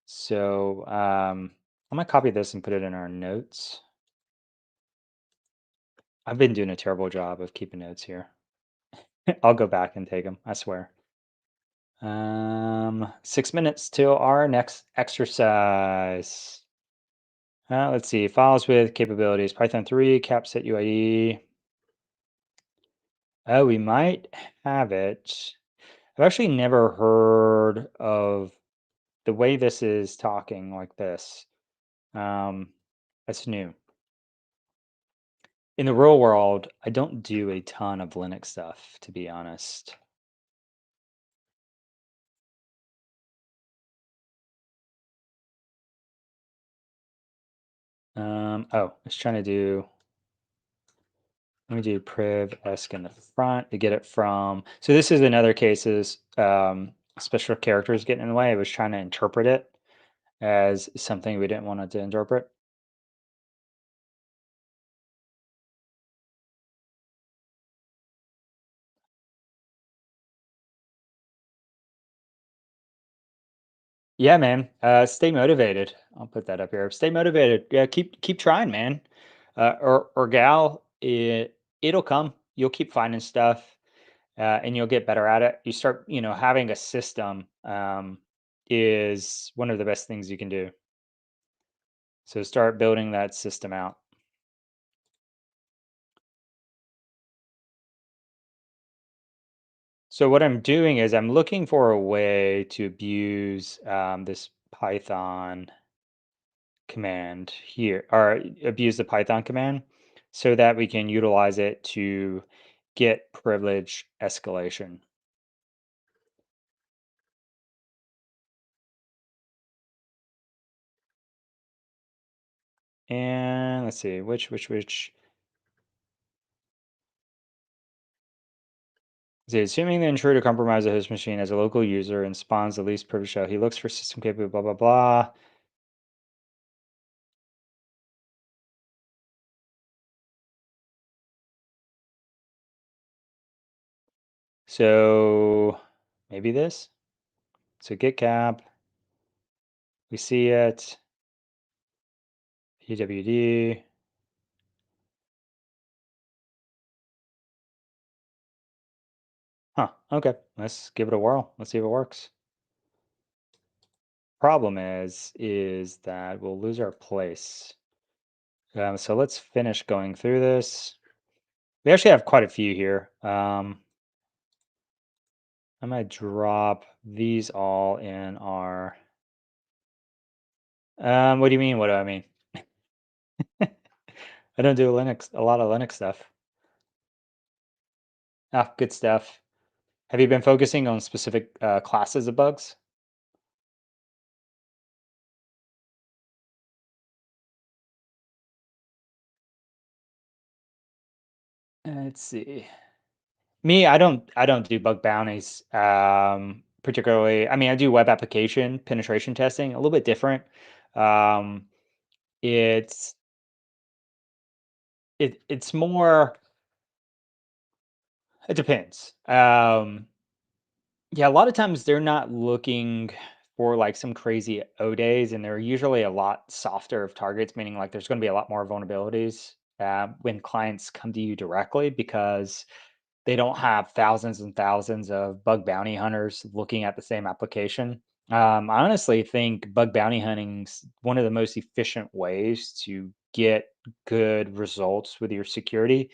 So I'm gonna copy this and put it in our notes. I've been doing a terrible job of keeping notes here. I'll go back and take them, I swear. 6 minutes till our next exercise. Let's see, files with capabilities, Python 3, capset UID. Oh, we might have it. I've actually never heard of the way this is talking like this. Um, that's new. In the real world, I don't do a ton of Linux stuff, to be honest. Oh, I was trying to do, let me do priv esc in the front to get it from, so this is another cases, special characters getting in the way. I was trying to interpret it as something we didn't want it to interpret. Yeah, man. Stay motivated. I'll put that up here. Stay motivated. Yeah, keep trying, man. Or gal, it'll come. You'll keep finding stuff, and you'll get better at it. You start, having a system is one of the best things you can do. So start building that system out. So what I'm doing is I'm looking for a way to abuse this Python command here, or abuse the Python command so that we can utilize it to get privilege escalation. And let's see, which. See, assuming the intruder compromises the host machine as a local user and spawns the least privileged shell, he looks for system capable, blah, blah, blah. So maybe this. So get cap, we see it, PWD. Huh, okay, let's give it a whirl. Let's see if it works. Problem is that we'll lose our place. So let's finish going through this. We actually have quite a few here. I might drop these all in our. What do you mean? What do I mean? I don't do a lot of Linux stuff. Ah, good stuff. Have you been focusing on specific classes of bugs? Let's see. Me, I don't do bug bounties. Particularly, I mean, I do web application penetration testing, a little bit different. Um, it's it's more, it depends. Yeah, a lot of times they're not looking for like some crazy O days, and they're usually a lot softer of targets, meaning like there's going to be a lot more vulnerabilities when clients come to you directly because they don't have thousands and thousands of bug bounty hunters looking at the same application. I honestly think bug bounty hunting's one of the most efficient ways to get good results with your security,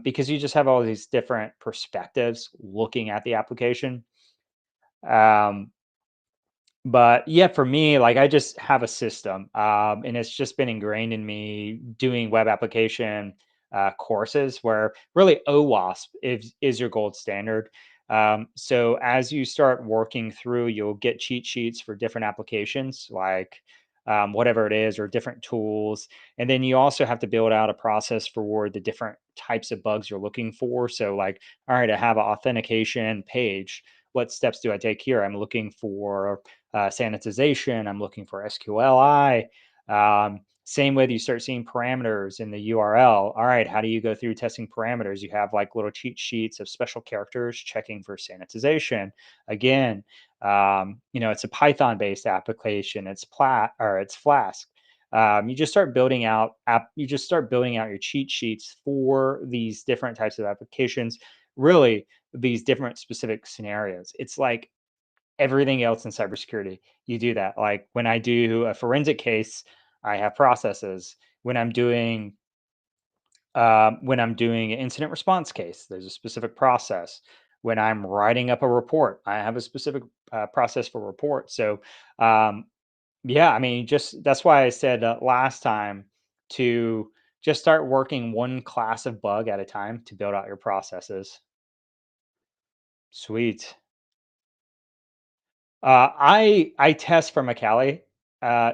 because you just have all these different perspectives looking at the application. Um, but yeah, for me, like I just have a system, and it's just been ingrained in me doing web application courses where really OWASP is your gold standard. So as you start working through, you'll get cheat sheets for different applications, like whatever it is, or different tools. And then you also have to build out a process for the different types of bugs you're looking for. So, like, all right, I have an authentication page. What steps do I take here? I'm looking for sanitization. I'm looking for SQLI. Same with, you start seeing parameters in the URL. All right, how do you go through testing parameters? You have like little cheat sheets of special characters checking for sanitization. Again, it's a Python based application. It's Flask. You just start building out You just start building out your cheat sheets for these different types of applications. Really, these different specific scenarios. It's like everything else in cybersecurity. You do that. Like when I do a forensic case, I have processes. When I'm doing an incident response case, there's a specific process. When I'm writing up a report, I have a specific process for report. So yeah, I mean, just that's why I said last time to Just start working one class of bug at a time to build out your processes. Sweet. I test from a Kali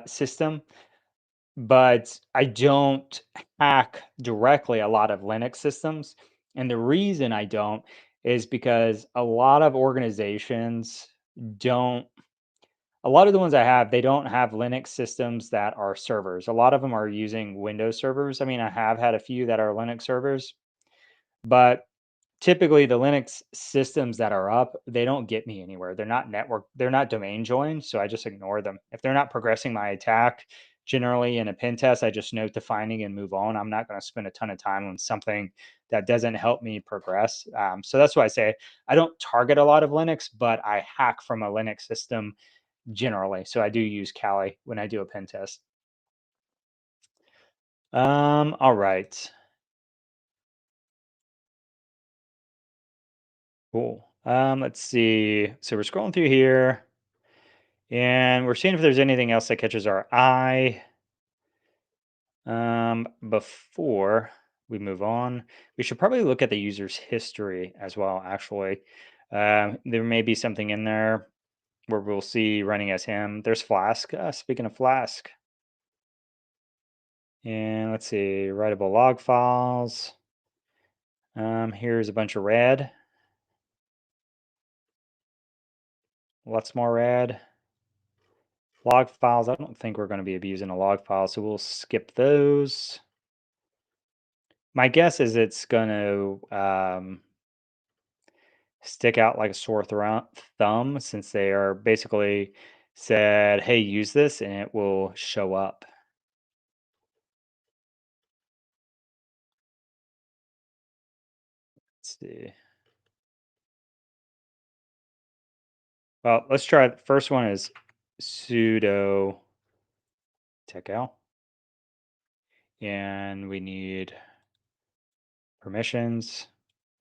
system, but I don't hack directly a lot of Linux systems. And the reason I don't is because a lot of organizations don't a lot of the ones I have, they don't have Linux systems that are servers. A lot of them are using Windows servers. I mean, I have had a few that are Linux servers, but typically the Linux systems that are up, they don't get me anywhere. They're not domain joined, so I just ignore them. If they're not progressing my attack, generally in a pen test, I just note the finding and move on. I'm not going to spend a ton of time on something that doesn't help me progress. So that's why I say I don't target a lot of Linux, but I hack from a Linux system generally. So I do use Kali when I do a pen test. All right. Cool. Let's see. So we're scrolling through here and we're seeing if there's anything else that catches our eye. Before we move on, we should probably look at the user's history as well, actually. There may be something in there where we'll see running as him. There's Flask. Speaking of Flask, and let's see, writable log files. Here's a bunch of red, lots more red. Log files, I don't think we're going to be abusing a log file, so we'll skip those. My guess is it's going to stick out like a sore thumb since they are basically said, hey, use this, and it will show up. Let's see. Well, let's try it. The first one is sudo tecal, and we need permissions.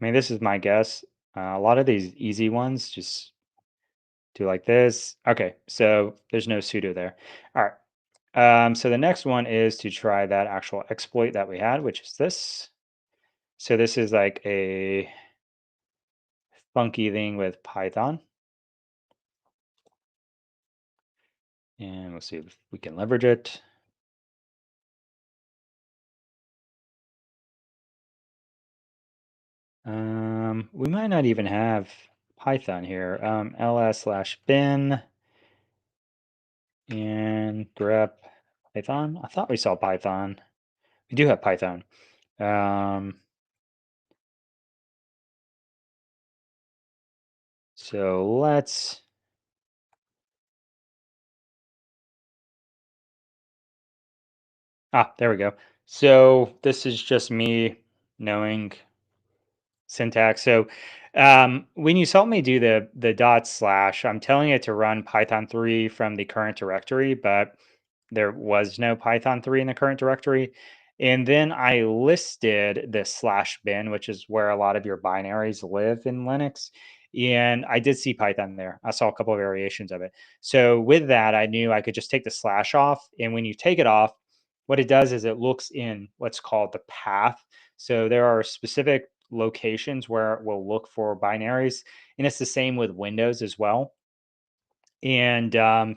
I mean, this is my guess. A lot of these easy ones just do like this. Okay, so there's no sudo there. All right. So the next one is to try that actual exploit that we had, which is this. So this is like a funky thing with Python. And we'll see if we can leverage it. We might not even have Python here. ls/bin and grep Python. I thought we saw Python. We do have Python. So let's there we go. So this is just me knowing syntax. So when you saw me do the dot slash, I'm telling it to run Python 3 from the current directory, but there was no Python 3 in the current directory. And then I listed the slash bin, which is where a lot of your binaries live in Linux. And I did see Python there. I saw a couple of variations of it. So with that, I knew I could just take the slash off. And when you take it off, what it does is it looks in what's called the path. So there are specific locations where it will look for binaries. And it's the same with Windows as well. And I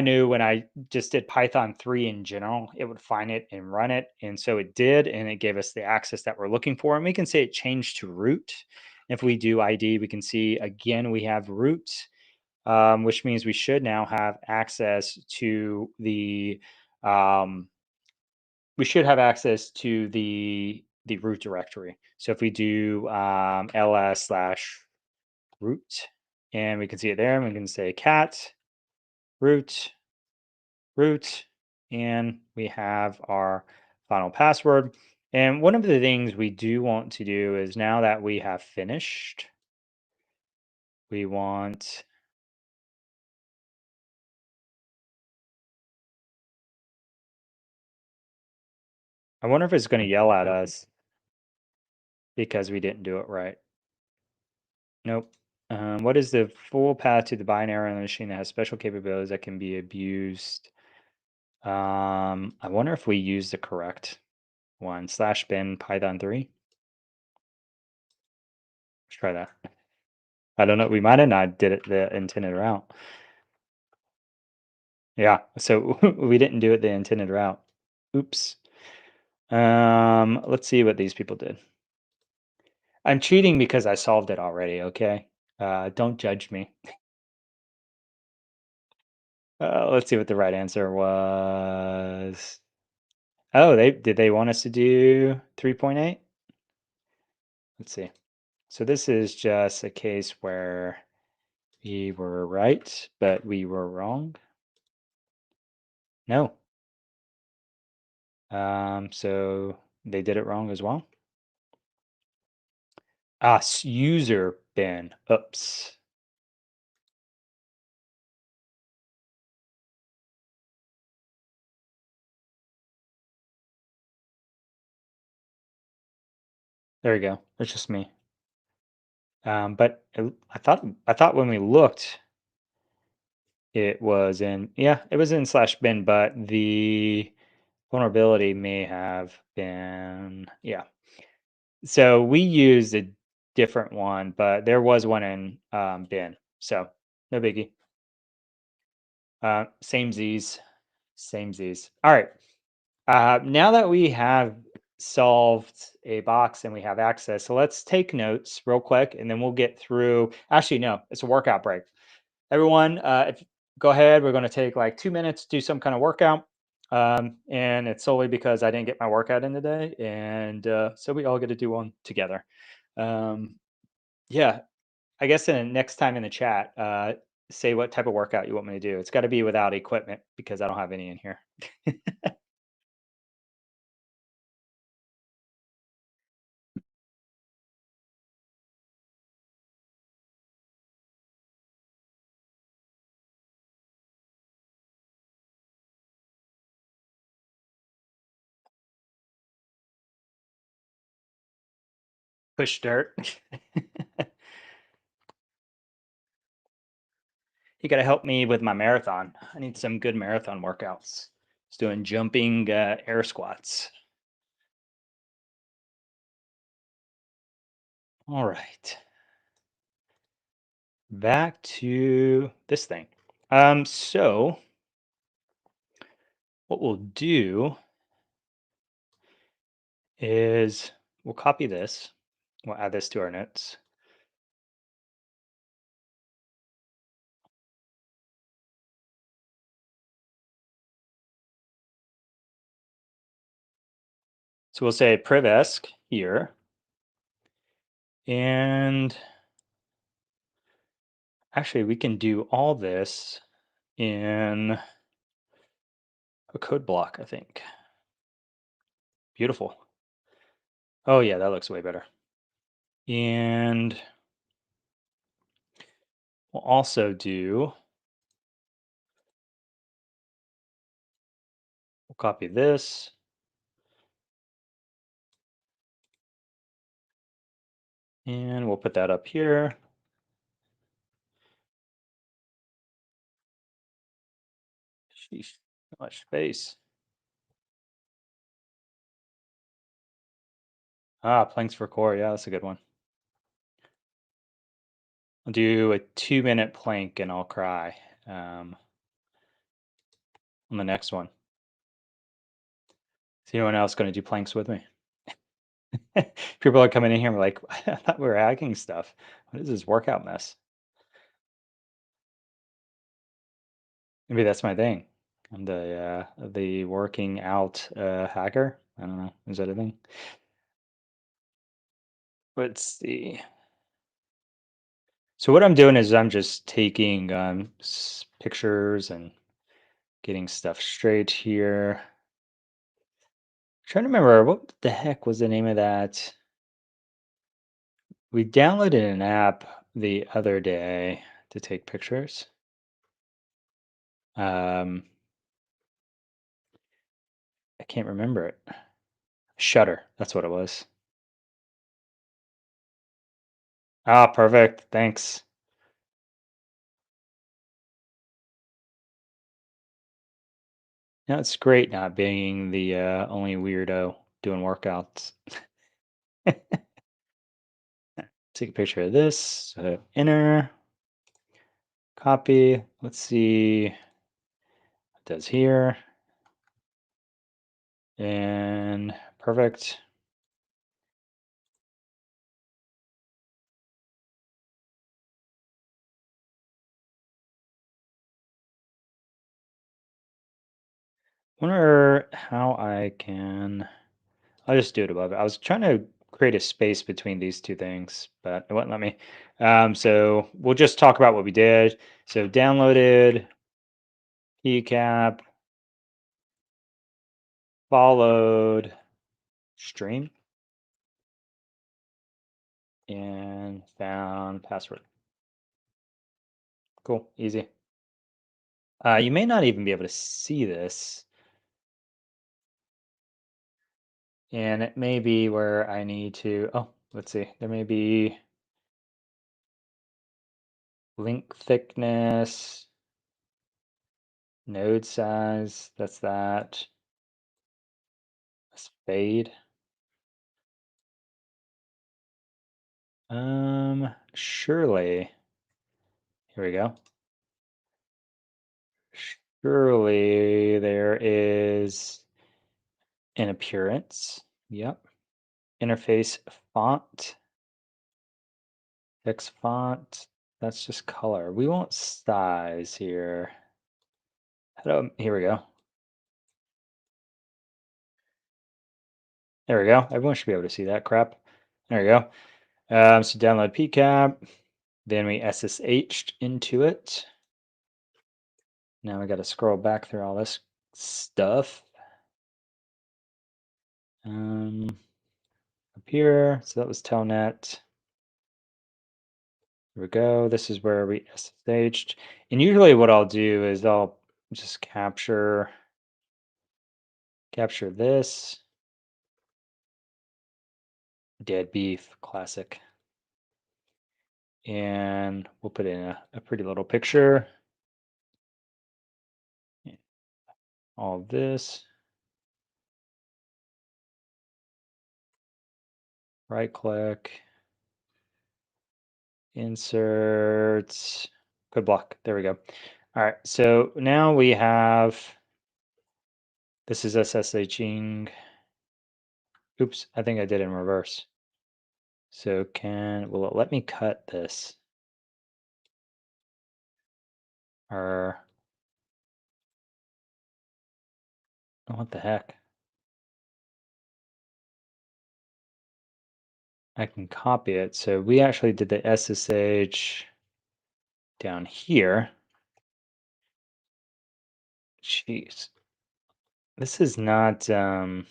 knew when I just did Python 3 in general, it would find it and run it. And so it did, and it gave us the access that we're looking for. And we can say it changed to root. If we do ID, we can see again we have root, which means we should now have access to the root directory. So if we do ls/root, and we can see it there, and we can say cat root root, and we have our final password. And one of the things we do want to do is now that we have finished, we want, I wonder if it's going to yell at us because we didn't do it right. Nope. What is the full path to the binary on the machine that has special capabilities that can be abused? I wonder if we use the correct one. Slash bin Python 3. Let's try that. I don't know. We might have not did it the intended route. Yeah. So we didn't do it the intended route. Oops. Let's see what these people did. I'm cheating because I solved it already. Okay. Don't judge me. Let's see what the right answer was. Oh, they want us to do 3.8? Let's see. So this is just a case where we were right, but we were wrong. No. So they did it wrong as well. User bin. Oops. There we go. It's just me. But I thought when we looked, it was in, yeah, it was in slash bin, but the vulnerability may have been, yeah. So we used a different one, but there was one in bin. So no biggie. Same Z's, same Z's. All right. Now that we have solved a box and we have access, so let's take notes real quick, and then we'll get through. Actually, no, it's a workout break. Everyone, if go ahead, we're going to take like 2 minutes, do some kind of workout. And it's solely because I didn't get my workout in today, and so we all get to do one together. Um, yeah, I guess in the next time in the chat, say what type of workout you want me to do. It's got to be without equipment because I don't have any in here. Push dirt. You got to help me with my marathon. I need some good marathon workouts. Just doing jumping air squats. All right. Back to this thing. So what we'll do is we'll copy this. We'll add this to our notes. So we'll say privesc here. And actually, we can do all this in a code block, I think. Beautiful. Oh, yeah, that looks way better. And we'll also do, we'll copy this. And we'll put that up here. Sheesh, so much space. Planks for core. Yeah, that's a good one. I'll do a 2-minute plank and I'll cry on the next one. Is anyone else going to do planks with me? People are coming in here and we're like, I thought we were hacking stuff. What is this workout mess? Maybe that's my thing. I'm the working out hacker. I don't know. Is that a thing? Let's see. So what I'm doing is I'm just taking pictures and getting stuff straight here. Trying to remember what the heck was the name of that. We downloaded an app the other day to take pictures. I can't remember it. Shutter, that's what it was. Perfect. Thanks. Now it's great not being the only weirdo doing workouts. Take a picture of this. So enter, copy. Let's see what it does here. And perfect. Wonder how I can. I'll just do it above it. I was trying to create a space between these two things, but it wouldn't let me. So we'll just talk about what we did. So downloaded, keycap, followed, stream, and found password. Cool, easy. You may not even be able to see this, and it may be where I need to. Oh, let's see. There may be link thickness, node size. That's that. Fade. Surely. Here we go. Surely there is an appearance. Yep. Interface font. Text font. That's just color. We want size here. Here we go. There we go. Everyone should be able to see that crap. There we go. So download PCAP. Then we SSH'd into it. Now we got to scroll back through all this stuff. Up here. So that was Telnet. Here we go. This is where we SSH'd. And usually what I'll do is I'll just capture this. Dead beef, classic. And we'll put in a pretty little picture. All of this. Right click. Insert. Good block. There we go. All right. So now we have. This is SSHing. Oops, I think I did it in reverse. So will it let me cut this? Or what the heck? I can copy it. So we actually did the SSH down here. Jeez. This is not, it's kind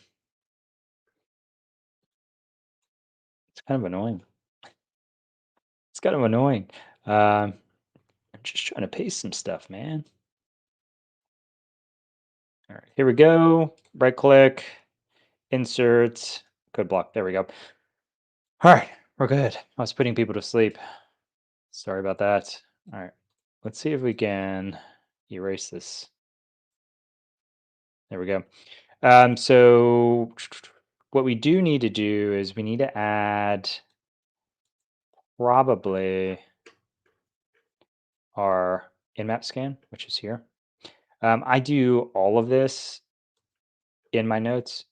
of annoying. It's kind of annoying. I'm just trying to paste some stuff, man. All right, here we go. Right click, insert, code block. There we go. All right, we're good. I was putting people to sleep. Sorry about that. All right, let's see if we can erase this. There we go. So what we do need to do is we need to add probably our in-map scan, which is here. I do all of this in my notes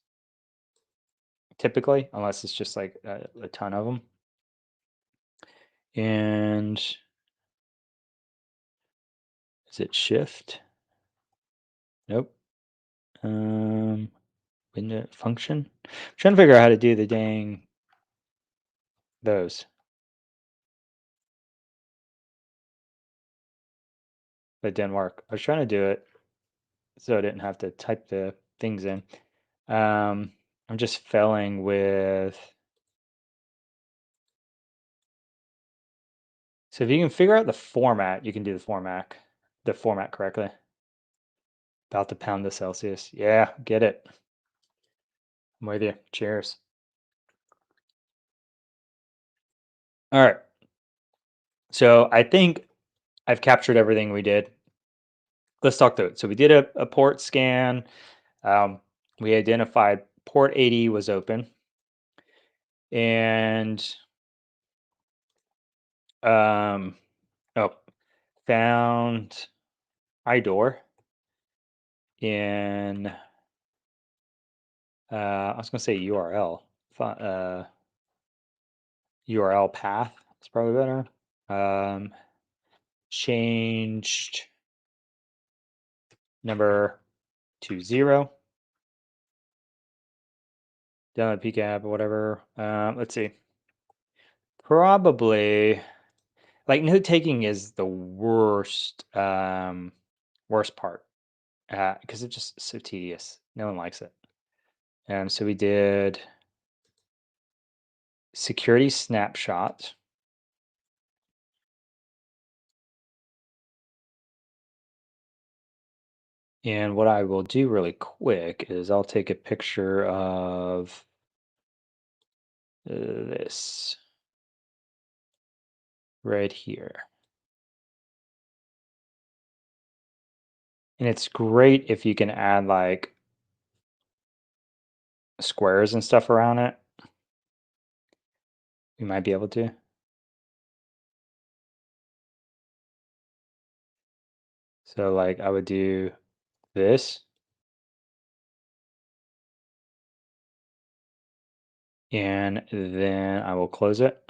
typically, unless it's just like a ton of them. And is it shift? Nope. Window function. I'm trying to figure out how to do the dang those. But it didn't work. I was trying to do it so I didn't have to type the things in. I'm just failing with. So if you can figure out the format, you can do the format correctly. About to pound the Celsius. Yeah, get it. I'm with you. Cheers. All right. So I think I've captured everything we did. let's talk through it. So we did a port scan. Um, we identified port 80 was open, and um, oh, found iDoor in I was gonna say URL. URL path is probably better. Changed number to 0. Download PCAP or whatever. Let's see. Probably like note taking is the worst part because it's just so tedious. No one likes it. So we did security snapshot. And what I will do really quick is I'll take a picture of this right here. And it's great if you can add like squares and stuff around it. You might be able to. So like I would do this, and then I will close it.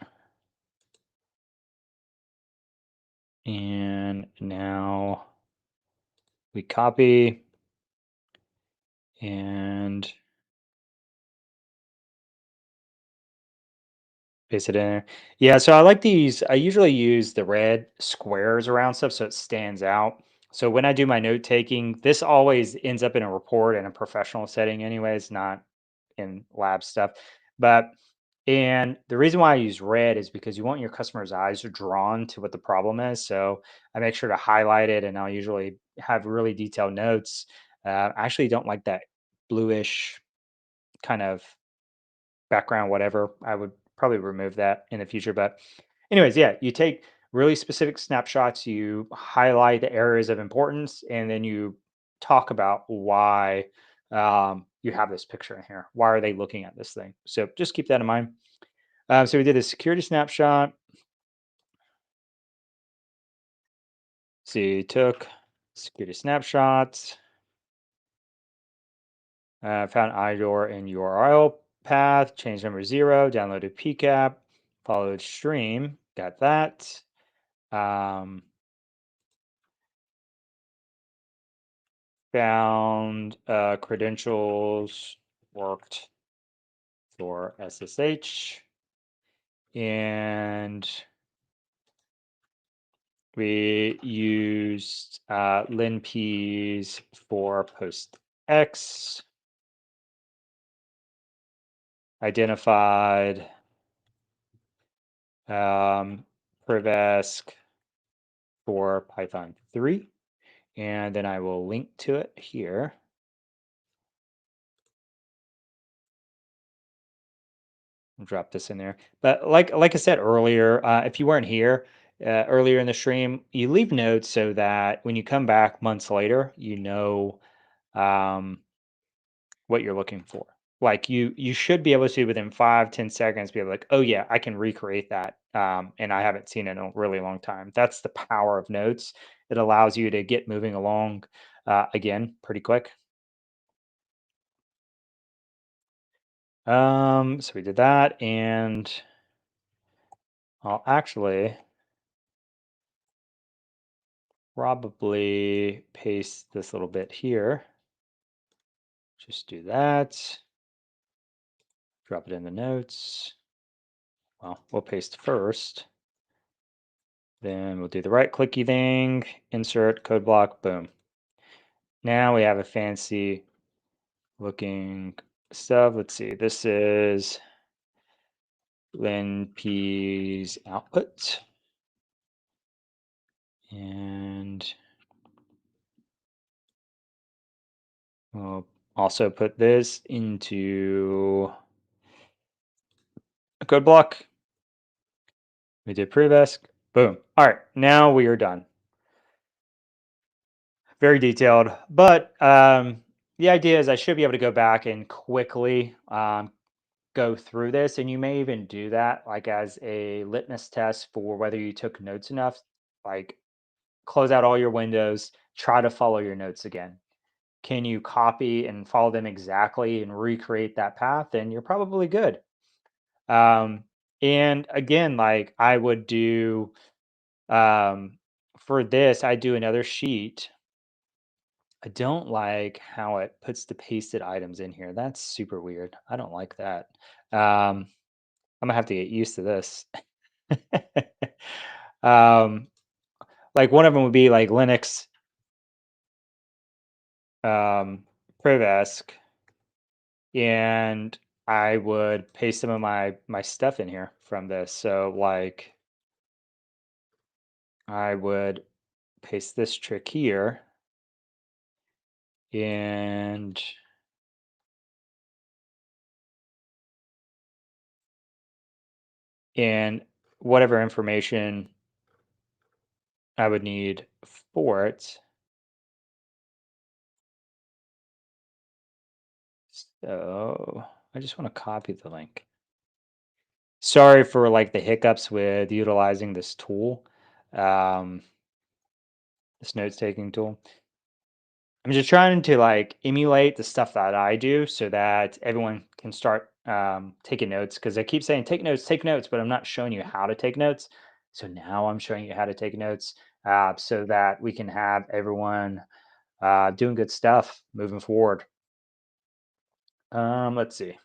And now we copy and paste it in there. Yeah, so I like these. I usually use the red squares around stuff so it stands out. So when I do my note taking, this always ends up in a report in a professional setting anyways, not in lab stuff. But and the reason why I use red is because you want your customer's eyes drawn to what the problem is. So I make sure to highlight it, and I'll usually have really detailed notes. I actually don't like that bluish kind of background, whatever. I would probably remove that in the future. But, anyways, yeah, you take really specific snapshots, you highlight the areas of importance, and then you talk about why you have this picture in here. Why are they looking at this thing? So just keep that in mind. So we did a security snapshot. So you took security snapshots, found iDoor in URL path, change number 0, downloaded PCAP, followed stream, got that. Um, found credentials worked for SSH, and we used linps for post X, identified Privask for Python 3, and then I will link to it here. I'll drop this in there. But like I said earlier, if you weren't here earlier in the stream, you leave notes so that when you come back months later, you know um, what you're looking for. Like you should be able to within 5-10 seconds be able like, oh yeah, I can recreate that, and I haven't seen it in a really long time. That's the power of notes. It allows you to get moving along again pretty quick. So we did that, and I'll actually probably paste this little bit here. Just do that. Drop it in the notes. Well, we'll paste first. Then we'll do the right clicky thing, insert code block, boom. Now we have a fancy looking stuff. Let's see, this is linp's output. And we'll also put this into a code block. We did Privask. Boom. All right, now we are done. very detailed. But the idea is I should be able to go back and quickly go through this, and you may even do that like as a litmus test for whether you took notes enough. Like close out all your windows, try to follow your notes again. Can you copy and follow them exactly and recreate that path? And you're probably good. Um, and again, like I would do um, for this, I do another sheet. I don't like how it puts the pasted items in here. That's super weird. I don't like that. I'm gonna have to get used to this. um, like one of them would be like Linux Privask, and I would paste some of my stuff in here from this. So like I would paste this trick here and and whatever information I would need for it. So I just want to copy the link. Sorry for like the hiccups with utilizing this tool, um, this notes taking tool. I'm just trying to like emulate the stuff that I do so that everyone can start taking notes because I keep saying take notes, but I'm not showing you how to take notes. So now I'm showing you how to take notes so that we can have everyone doing good stuff moving forward. Let's see.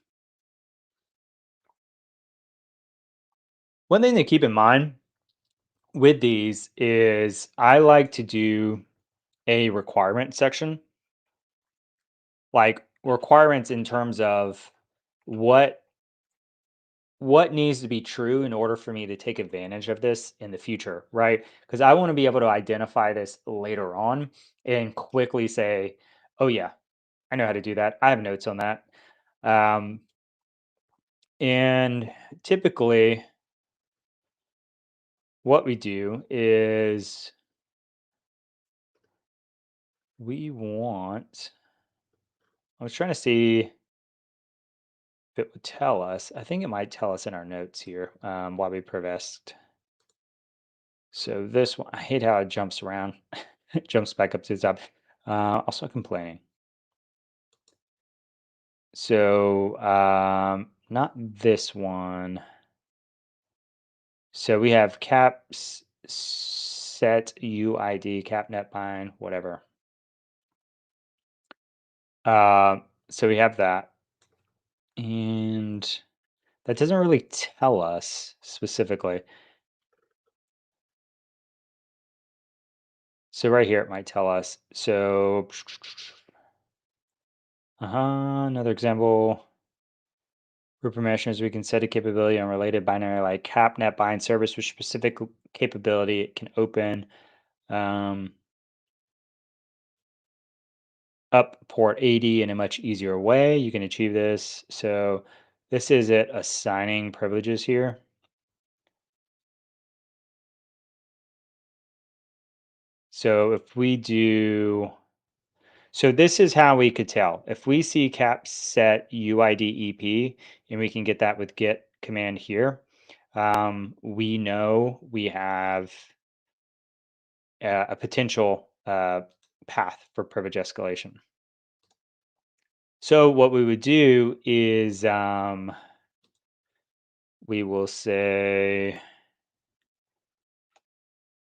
One thing to keep in mind with these is I like to do a requirement section, like requirements in terms of what what needs to be true in order for me to take advantage of this in the future, right? Because I want to be able to identify this later on and quickly say, oh yeah, I know how to do that. I have notes on that. Um, and typically what we do is we want, I was trying to see if it would tell us. I think it might tell us in our notes here while we prevest. So this one, I hate how it jumps around. It jumps back up to the top. Also complaining. So not this one. So we have set UID, cap netbind, whatever. So we have that. And that doesn't really tell us specifically. So right here, it might tell us. So, another example. For permissions, we can set a capability on related binary like capnet bind service with specific capability it can open up port 80 in a much easier way. You can achieve this. So this is it assigning privileges here. So if we do, so this is how we could tell. If we see cap set UID EP and we can get that with git command here, we know we have a potential path for privilege escalation. So what we would do is we will say,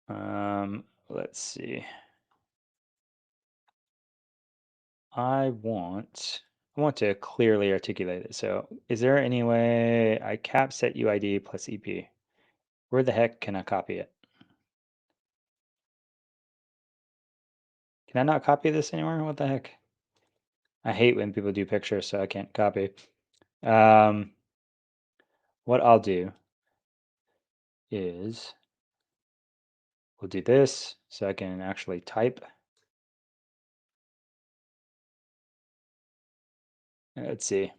let's see, I want to clearly articulate it. So is there any way I cap set UID plus EP? Where the heck can I copy it? Can I not copy this anywhere? What the heck? I hate when people do pictures, so I can't copy. Um, what I'll do is we'll do this so I can actually type. Let's see.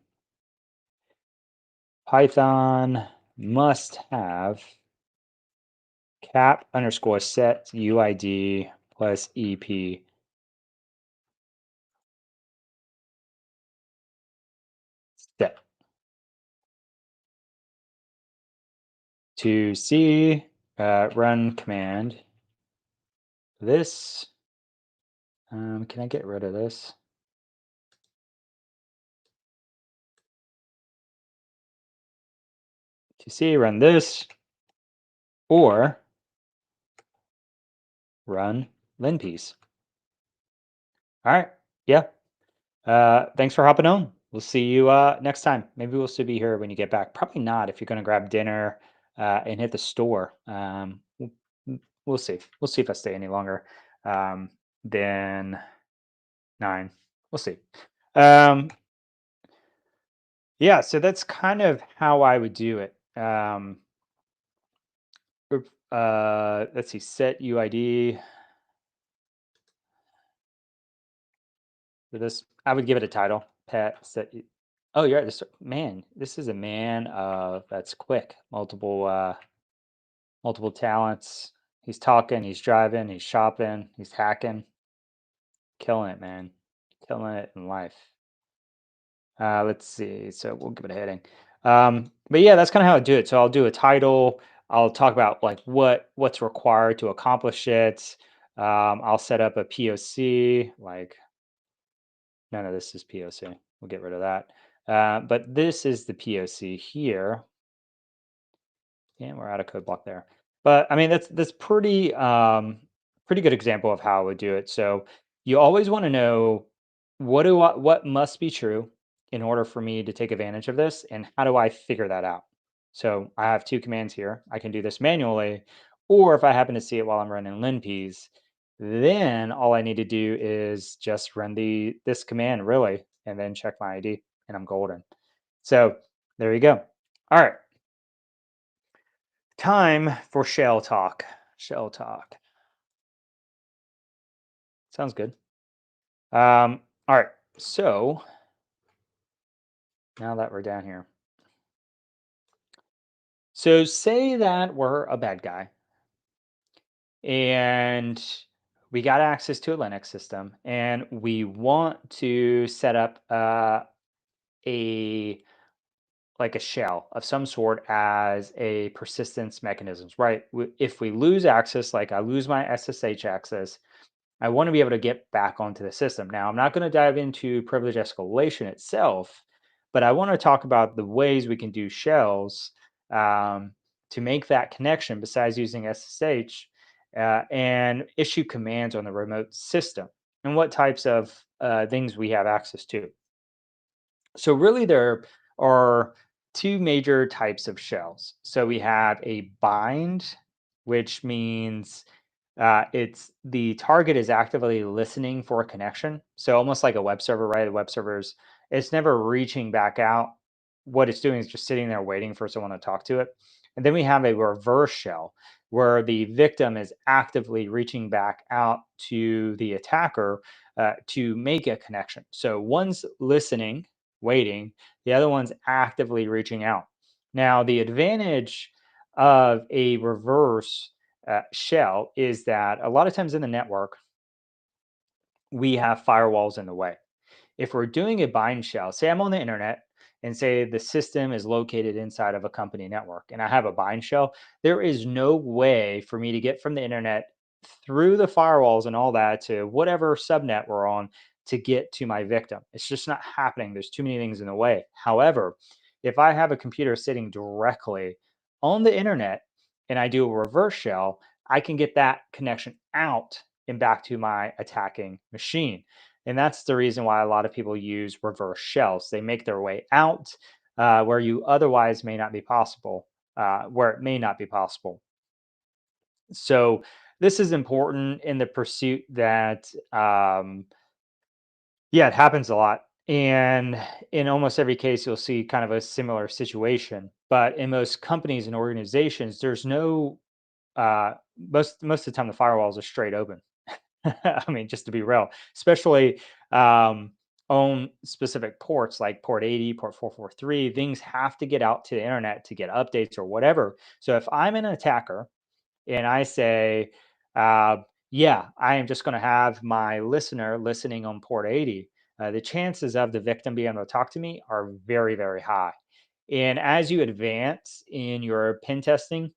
Python must have cap underscore set UID plus EP Set to C, run command. This, can I get rid of this? To C, run this, or run linpiece. All right. Yeah. Thanks for hopping on. We'll see you next time. Maybe we'll still be here when you get back. Probably not if you're going to grab dinner and hit the store. We'll see. We'll see if I stay any longer than 9. We'll see. Um, yeah, so that's kind of how I would do it. Let's see, set UID for this. I would give it a title. Pet set. Oh, you're at this man. This is a man that's quick. Multiple talents. He's talking, he's driving, he's shopping, he's hacking, killing it, man. Killing it in life. Let's see. So we'll give it a heading. But yeah, that's kind of how I do it. So I'll do a title. I'll talk about like what's required to accomplish it. I'll set up a POC. Like none of this is POC. We'll get rid of that. But this is the POC here. Yeah, we're out of code block there. But I mean, that's pretty good example of how I would do it. So you always want to know what must be true in order for me to take advantage of this, and how do I figure that out? So I have two commands here. I can do this manually, or if I happen to see it while I'm running linpiece, then all I need to do is just run this command really, and then check my ID, and I'm golden. So there you go. All right. Time for shell talk. Shell talk. Sounds good. All right. So now that we're down here. So say that we're a bad guy and we got access to a Linux system and we want to set up a like a shell of some sort as a persistence mechanisms, right? If we lose access, like I lose my SSH access, I want to be able to get back onto the system. Now, I'm not going to dive into privilege escalation itself, but I want to talk about the ways we can do shells um, to make that connection besides using SSH and issue commands on the remote system and what types of things we have access to. So, really, there are two major types of shells. So, we have a bind, which means it's the target is actively listening for a connection. So almost like a web server, right? The web servers, it's never reaching back out. What it's doing is just sitting there waiting for someone to talk to it. And then we have a reverse shell where the victim is actively reaching back out to the attacker to make a connection. So one's listening, waiting, the other one's actively reaching out. Now, the advantage of a reverse shell is that a lot of times in the network, we have firewalls in the way. If we're doing a bind shell, say I'm on the internet and say the system is located inside of a company network and I have a bind shell, there is no way for me to get from the internet through the firewalls and all that to whatever subnet we're on to get to my victim. It's just not happening. There's too many things in the way. However, if I have a computer sitting directly on the internet and I do a reverse shell, I can get that connection out and back to my attacking machine. And that's the reason why a lot of people use reverse shells. They make their way out where you otherwise may not be possible, where it may not be possible. So this is important in the pursuit that, yeah, it happens a lot. And in almost every case, you'll see kind of a similar situation. But in most companies and organizations, there's no most of the time the firewalls are straight open. I mean, just to be real, especially on specific ports like port 80, port 443, things have to get out to the internet to get updates or whatever. So if I'm an attacker and I say, uh, yeah, I am just going to have my listener listening on port 80, the chances of the victim being able to talk to me are very, very high. And as you advance in your pen testing,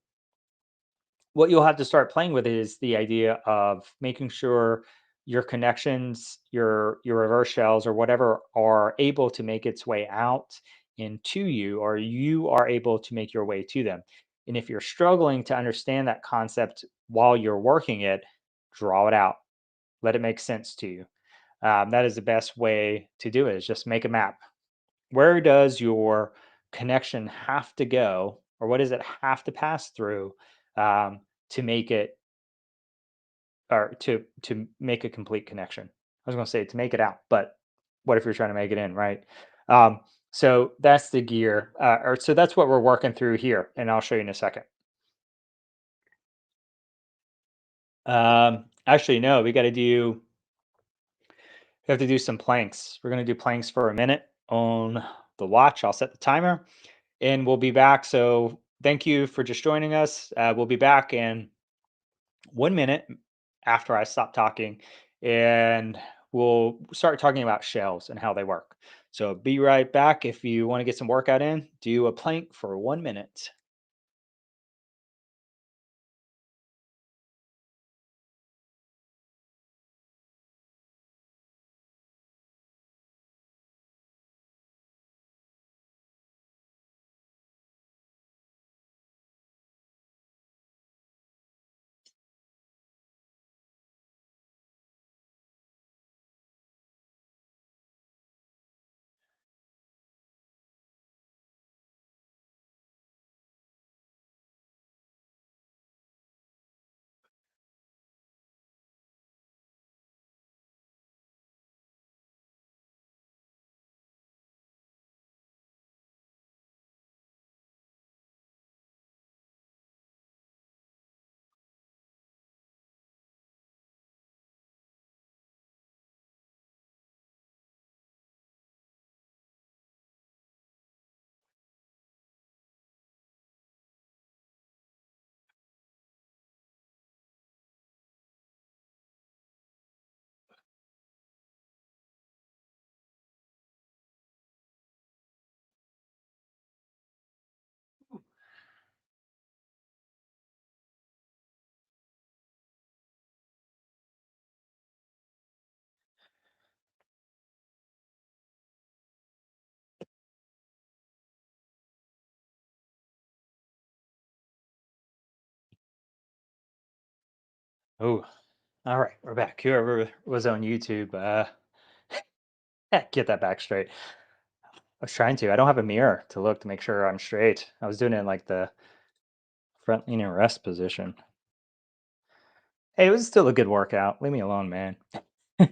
what you'll have to start playing with is the idea of making sure your connections, your reverse shells or whatever are able to make its way out into you, or you are able to make your way to them. And if you're struggling to understand that concept while you're working it, draw it out. Let it make sense to you. That is the best way to do it, is just make a map. Where does your connection have to go, or what does it have to pass through um, to make it, or to make a complete connection? I was going to say to make it out, but what if you're trying to make it in, right? Um, so that's the gear, or so that's what we're working through here, and I'll show you in a second. Actually, no, we have to do some planks. We're going to do planks for a minute on the watch. I'll set the timer and we'll be back. So thank you for just joining us. We'll be back in 1 minute after I stop talking, and we'll start talking about shells and how they work. So be right back. If you want to get some workout in, do a plank for 1 minute. Oh, all right. We're back. Whoever was on YouTube, get that back straight. I was trying to. I don't have a mirror to look to make sure I'm straight. I was doing it in like the front leaning rest position. Hey, it was still a good workout. Leave me alone, man. All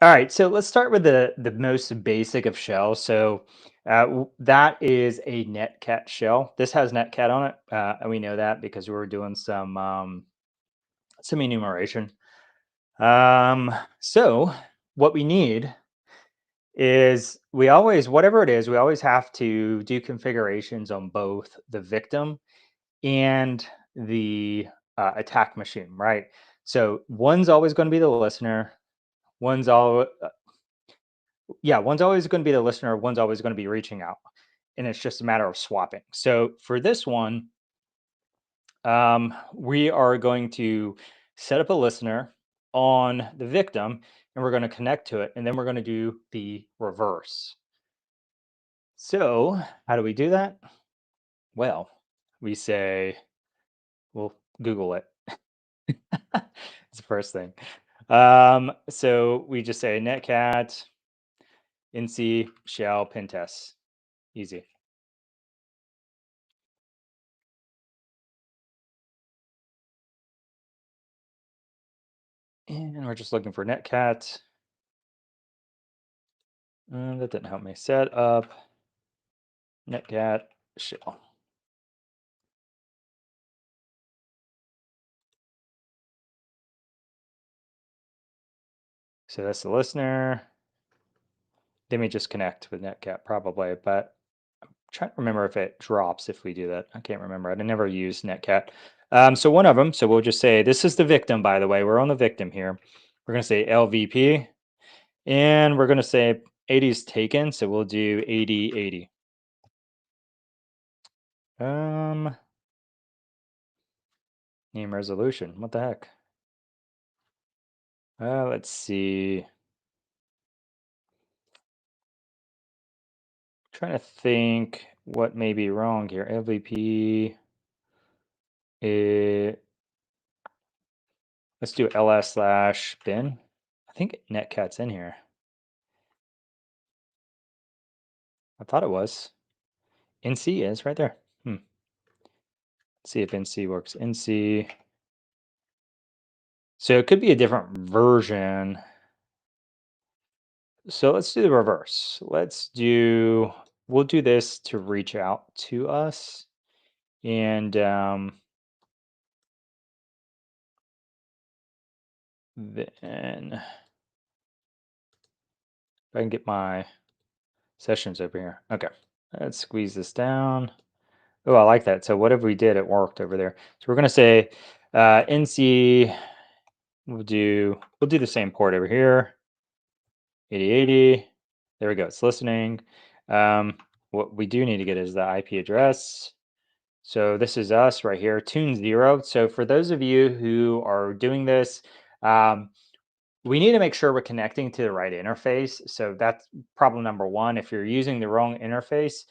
right, so let's start with the most basic of shells. So that is a netcat shell. This has netcat on it, and we know that because we were doing some enumeration. So what we need is, we always, whatever it is, we always have to do configurations on both the victim and the attack machine, right? So one's always going to be the listener. One's all Yeah, one's always going to be the listener, one's always going to be reaching out, and it's just a matter of swapping. So for this one, we are going to set up a listener on the victim, and we're going to connect to it, and then we're going to do the reverse. So how do we do that? Well, we say, we'll Google it. It's the first thing. So we just say netcat nc shell pen test. Easy. And we're just looking for netcat. That didn't help me. Set up netcat shell. So that's the listener. Then we just connect with netcat probably, but I'm trying to remember if it drops if we do that. I can't remember. I never used netcat. So one of them, so we'll just say, this is the victim, by the way. We're on the victim here. We're going to say LVP, And we're going to say 80 is taken, so we'll do 80, 80. Um, Name resolution. What the heck? Let's see. Trying to think what may be wrong here. LVP. Let's do ls/bin. I think netcat's in here. I thought it was. NC is right there. Let's see if NC works. NC. So it could be a different version. So let's do the reverse. We'll do this to reach out to us. And then if I can get my sessions over here. Okay. Let's squeeze this down. Oh, I like that. So whatever we did, it worked over there. So we're going to say NC, we'll do the same port over here. 8080. There we go. It's listening. What we do need to get is the IP address. So this is us right here, tune 0. So for those of you who are doing this, we need to make sure we're connecting to the right interface. So that's problem number one. If you're using the wrong interface,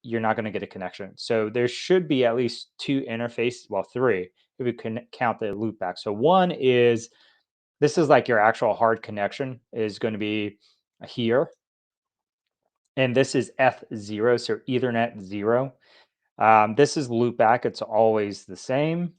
you're not going to get a connection. So there should be at least two interfaces, well, three, if we can count the loopback. So one is, this is like your actual hard connection is going to be here. And this is F0, so Ethernet 0. This is loopback. It's always the same.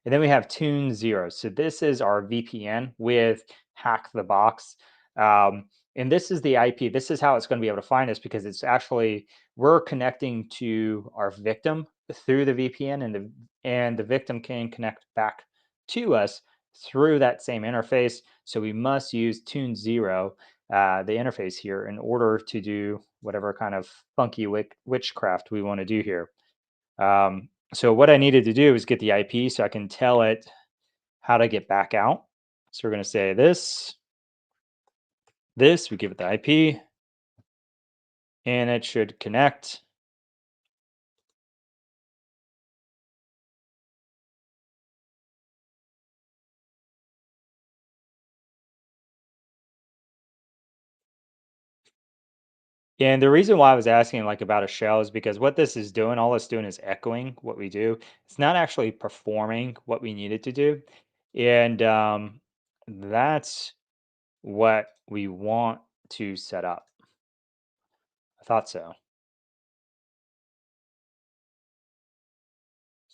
And then we have tune 0. So this is our VPN with hack the box. And this is the IP. This is how it's going to be able to find us because it's actually, we're connecting to our victim through the VPN, and the victim can connect back to us through that same interface. So we must use tune 0, the interface here, in order to do whatever kind of funky witchcraft we want to do here. So what I needed to do is get the IP so I can tell it how to get back out. So we're going to say this, we give it the IP, and it should connect. And the reason why I was asking like about a shell is because what this is doing, all it's doing is echoing what we do. It's not actually performing what we needed to do. And that's what we want to set up. I thought so.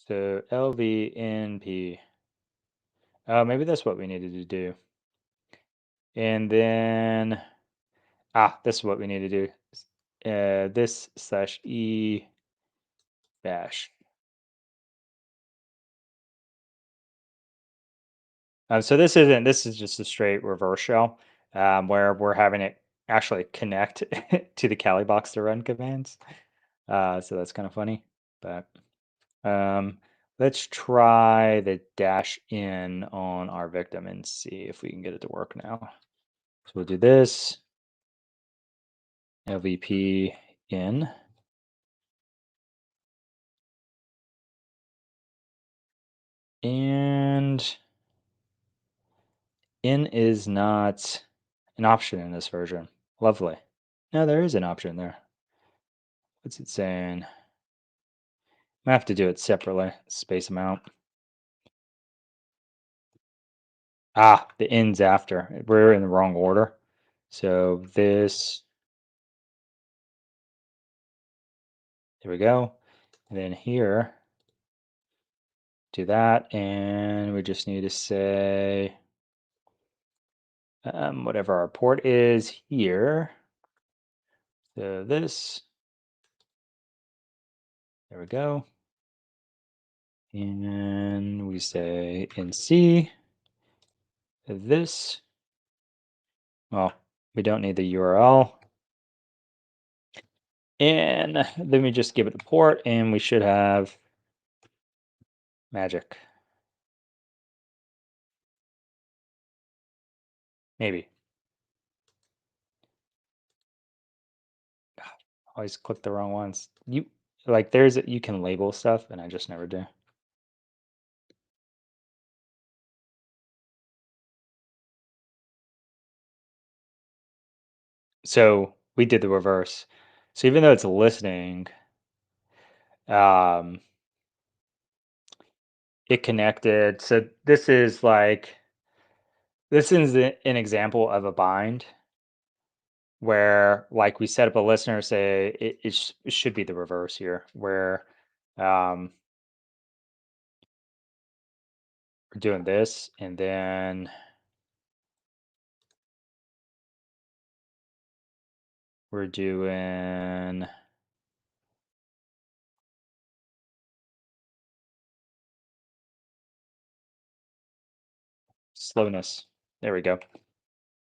So LVNP. Maybe that's what we needed to do. And then, this is what we need to do. This slash E bash. So this is just a straight reverse shell, where we're having it actually connect to the Kali box to run commands. So that's kind of funny, but let's try the dash in on our victim and see if we can get it to work now. So we'll do this, LVP in. And in is not an option in this version. Lovely. No, there is an option there. What's it saying? I have to do it separately. Space them out. The in's after. We're in the wrong order. So this, there we go. And then here, do that. And we just need to say whatever our port is here. So this, there we go. And we say NC this. Well, we don't need the URL. And then we just give it the port and we should have magic. Maybe. Always click the wrong ones. You you can label stuff, and I just never do. So we did the reverse. So even though it's listening, um, it connected. So an example of a bind where like we set up a listener, say it should be the reverse here, where um, we're doing this, and then we're doing slowness. There we go.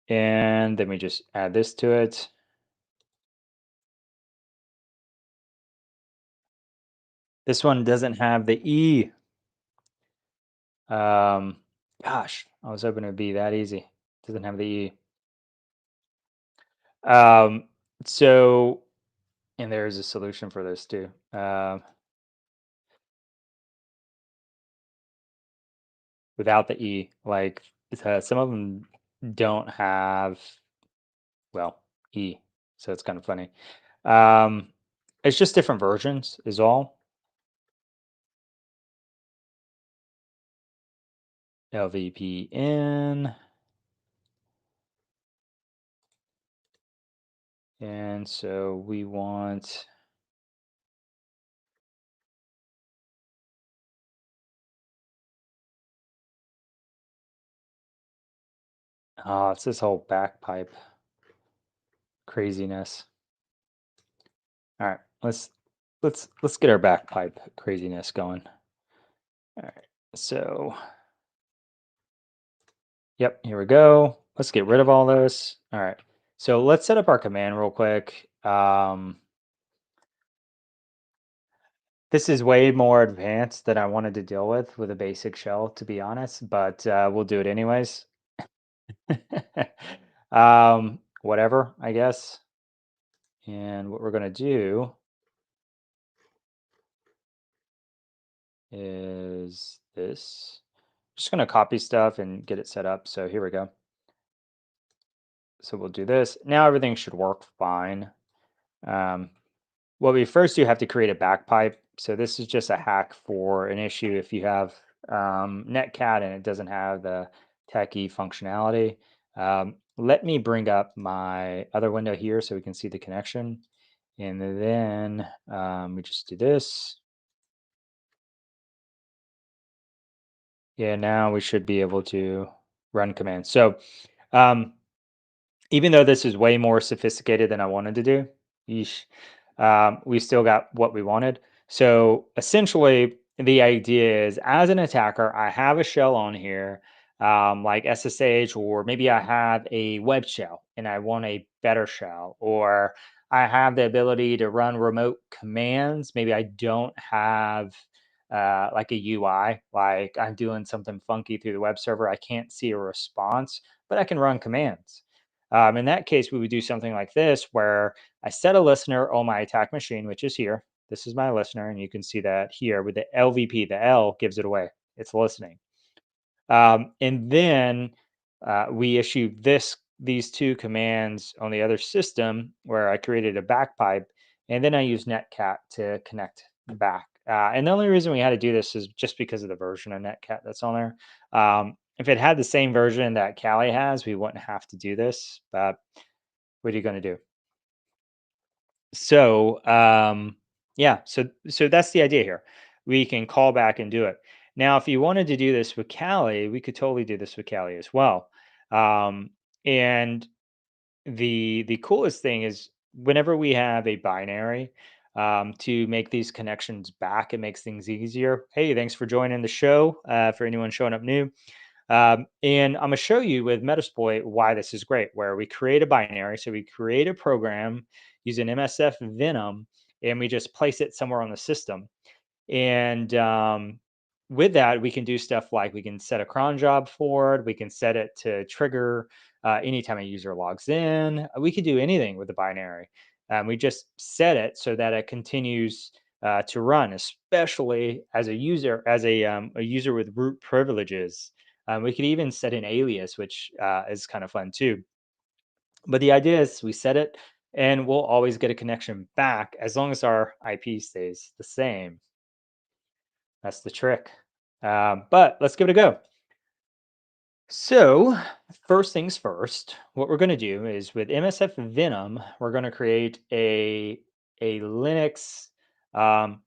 And then we just add this to it. This one doesn't have the E. Um, Gosh, I was hoping it'd be that easy. Doesn't have the E. Um, so, and there's a solution for this too. Without the E, like some of them don't have, well, E. So it's kind of funny. Um, it's just different versions is all. LVPN. And so we want, it's this whole backpipe craziness. All right, let's get our backpipe craziness going. All right, so yep, here we go. Let's get rid of all this. All right, so let's set up our command real quick. This is way more advanced than I wanted to deal with a basic shell, to be honest, but we'll do it anyways. Whatever, I guess. And what we're gonna do is this. Just gonna copy stuff and get it set up. So here we go. So we'll do this. Now everything should work fine. Um, what we first do have to create a backpipe. So this is just a hack for an issue if you have netcat and it doesn't have the techie functionality. Let me bring up my other window here so we can see the connection. And then we just do this. Yeah, now we should be able to run commands. So um, even though this is way more sophisticated than I wanted to do, yeesh, we still got what we wanted. So essentially, the idea is as an attacker, I have a shell on here, like SSH, or maybe I have a web shell and I want a better shell, or I have the ability to run remote commands. Maybe I don't have like a UI, like I'm doing something funky through the web server. I can't see a response, but I can run commands. In that case, we would do something like this, where I set a listener on my attack machine, which is here. This is my listener, and you can see that here with the LVP. The L gives it away. It's listening. And then we issue these two commands on the other system where I created a backpipe, and then I use netcat to connect back. And the only reason we had to do this is just because of the version of netcat that's on there. If it had the same version that Kali has, we wouldn't have to do this. But what are you going to do? So yeah, so that's the idea here. We can call back and do it. Now, if you wanted to do this with Kali, we could totally do this with Kali as well. And the coolest thing is whenever we have a binary to make these connections back, it makes things easier. Hey, thanks for joining the show. For anyone showing up new, and I'm going to show you with Metasploit why this is great, where we create a binary. So we create a program using MSF Venom, and we just place it somewhere on the system. And with that, we can do stuff like we can set a cron job for it. We can set it to trigger anytime a user logs in. We could do anything with the binary. We just set it so that it continues to run, especially as a user with root privileges. We could even set an alias, which is kind of fun too. But the idea is we set it and we'll always get a connection back as long as our IP stays the same. That's the trick. But let's give it a go. So, first things first, what we're going to do is with MSF Venom, we're going to create a Linux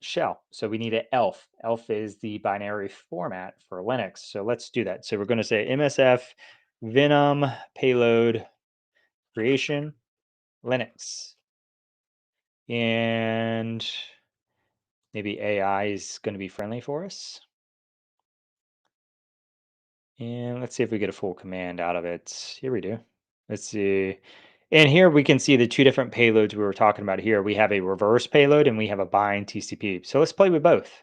shell. So we need an ELF. ELF is the binary format for Linux. So let's do that. So we're going to say MSF Venom payload creation Linux. And maybe AI is going to be friendly for us. And let's see if we get a full command out of it. Here we do. Let's see. And here we can see the two different payloads we were talking about here. We have a reverse payload and we have a bind TCP. So let's play with both.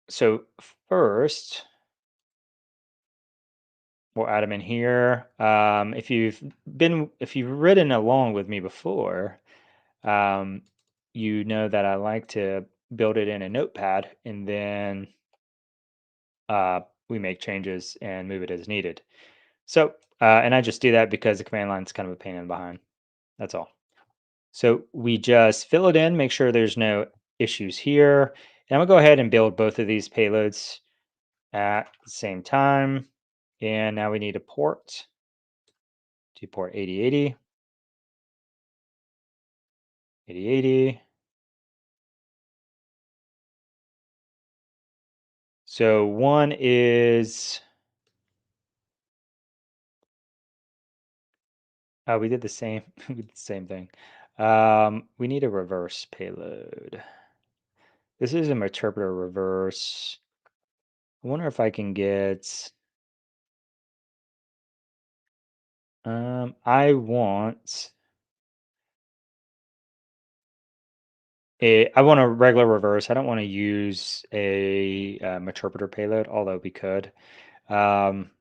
So first, we'll add them in here. If you've ridden along with me before, um, you know that I like to build it in a notepad and then we make changes and move it as needed. So, and I just do that because the command line is kind of a pain in the behind. That's all. So we just fill it in, make sure there's no issues here. And I'm gonna go ahead and build both of these payloads at the same time. And now we need a port to port 8080, 8080. So one is, oh, we did the same, we did the same thing. We need a reverse payload. This is a interpreter reverse. I wonder if I can get, I want I want a regular reverse. I don't want to use a interpreter payload, although we could. Um,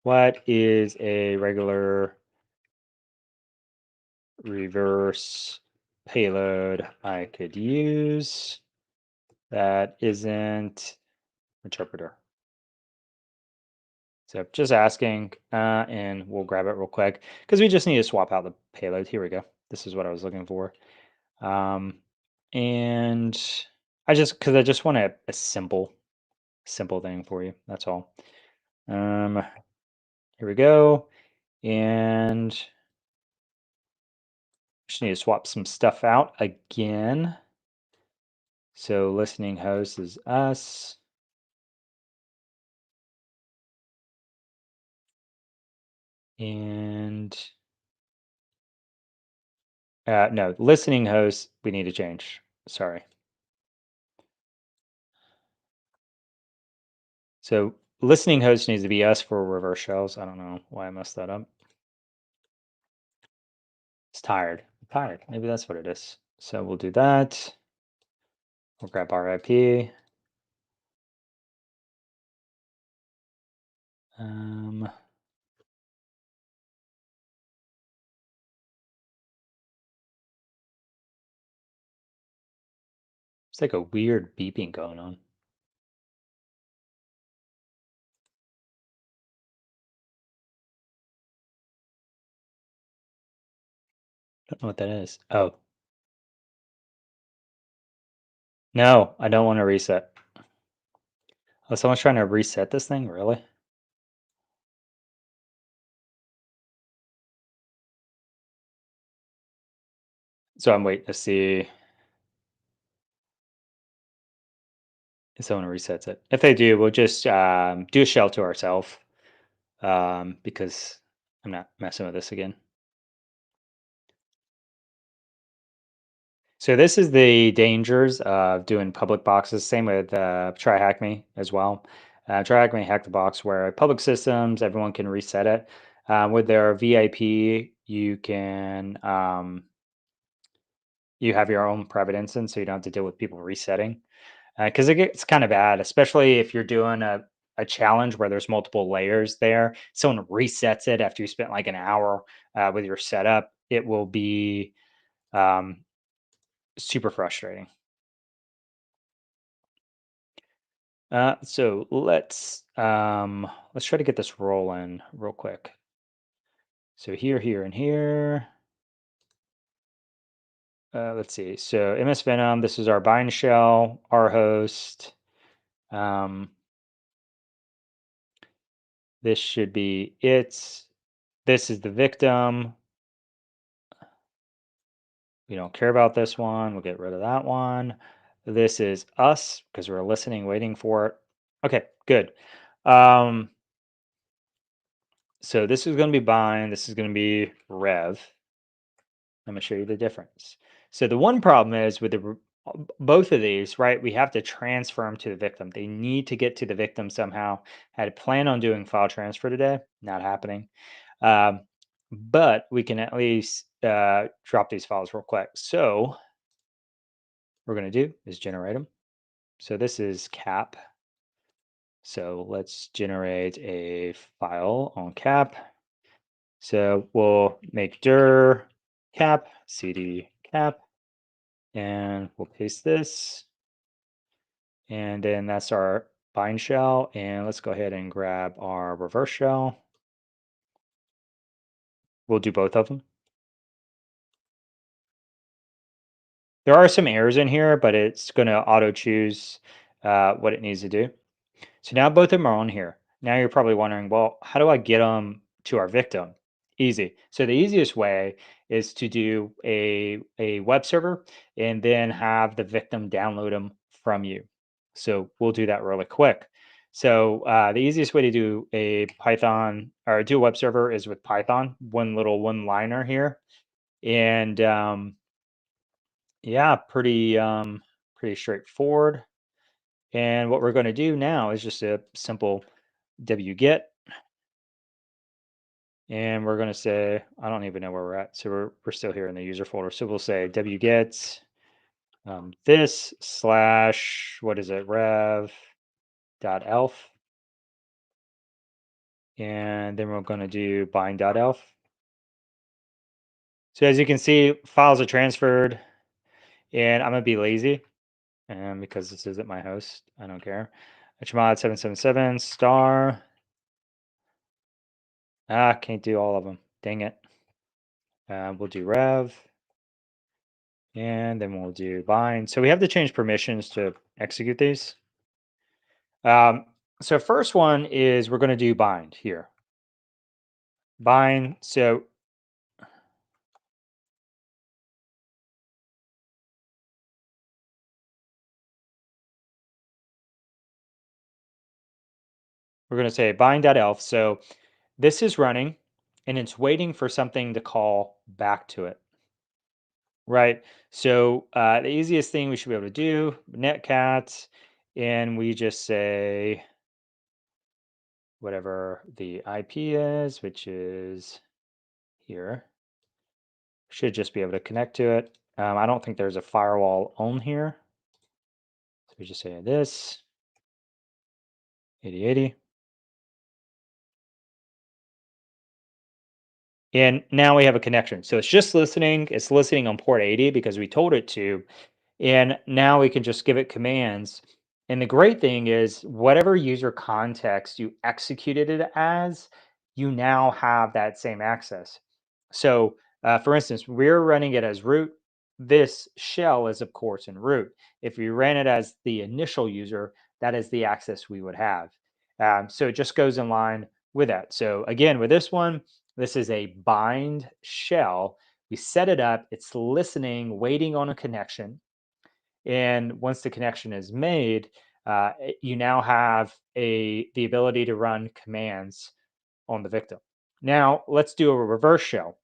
what is a regular reverse payload I could use that isn't interpreter? So just asking, and we'll grab it real quick because we just need to swap out the payload. Here we go. This is what I was looking for. And because I just want a simple thing for you. That's all. Here we go. And just need to swap some stuff out again. So listening host is us. And no, listening host, we need to change. Sorry. So listening host needs to be us for reverse shells. I don't know why I messed that up. It's tired. I'm tired. Maybe that's what it is. So we'll do that. We'll grab our IP. It's like a weird beeping going on. Don't know what that is. Oh, no, I don't want to reset. Oh, someone's trying to reset this thing? Really? So I'm waiting to see if someone resets it. If they do, we'll just do a shell to ourselves because I'm not messing with this again. So this is the dangers of doing public boxes. Same with Try Hack Me as well. Try Hack Me, hack the box where public systems, everyone can reset it. With their VIP, you can you have your own private instance, so you don't have to deal with people resetting. Because it gets kind of bad, especially if you're doing a challenge where there's multiple layers there, someone resets it after you spent like an hour with your setup, it will be um, super frustrating. So let's try to get this rolling real quick. So here, and here. Let's see. So MS Venom, this is our bind shell, our host. Um, this should be it. This is the victim. We don't care about this one. We'll get rid of that one. This is us because we're listening, waiting for it. Okay, good. Um, so this is going to be bind. This is going to be rev. I'm going to show you the difference. So the one problem is with both of these, right? We have to transfer them to the victim. They need to get to the victim somehow. I had planned on doing file transfer today, not happening. Um, but we can at least drop these files real quick. So what we're going to do is generate them. So this is cap. So let's generate a file on cap. So we'll make dir cap, cd cap, and we'll paste this. And then that's our bind shell. And let's go ahead and grab our reverse shell. We'll do both of them. There are some errors in here, but it's going to auto choose what it needs to do. So now both of them are on here. Now you're probably wondering, well, how do I get them to our victim? Easy. So the easiest way is to do a web server and then have the victim download them from you. So we'll do that really quick. So the easiest way to do a Python or do a web server is with Python, one little one-liner here. And yeah, pretty straightforward. And what we're going to do now is just a simple wget, and we're going to say, I don't even know where we're at. So we're still here in the user folder. So we'll say wget this slash, what is it, rev dot elf. And then we're going to do bind dot elf. So as you can see, files are transferred, and I'm going to be lazy because this isn't my host. I don't care. Hmod 777 star. Can't do all of them. Dang it. We'll do rev, and then we'll do bind. So we have to change permissions to execute these. So first one is we're going to do bind here. Bind. So we're going to say bind.elf. So this is running and it's waiting for something to call back to it. Right. So the easiest thing we should be able to do, netcat, and we just say whatever the IP is, which is here. Should just be able to connect to it. I don't think there's a firewall on here. So we just say this 8080. And now we have a connection. So it's just listening. It's listening on port 80 because we told it to. And now we can just give it commands. And the great thing is, whatever user context you executed it as, you now have that same access. So, for instance, we're running it as root. This shell is, of course, in root. If we ran it as the initial user, that is the access we would have. So it just goes in line with that. So again, with this one, this is a bind shell. We set it up. It's listening, waiting on a connection. And once the connection is made, you now have the ability to run commands on the victim. Now let's do a reverse shell.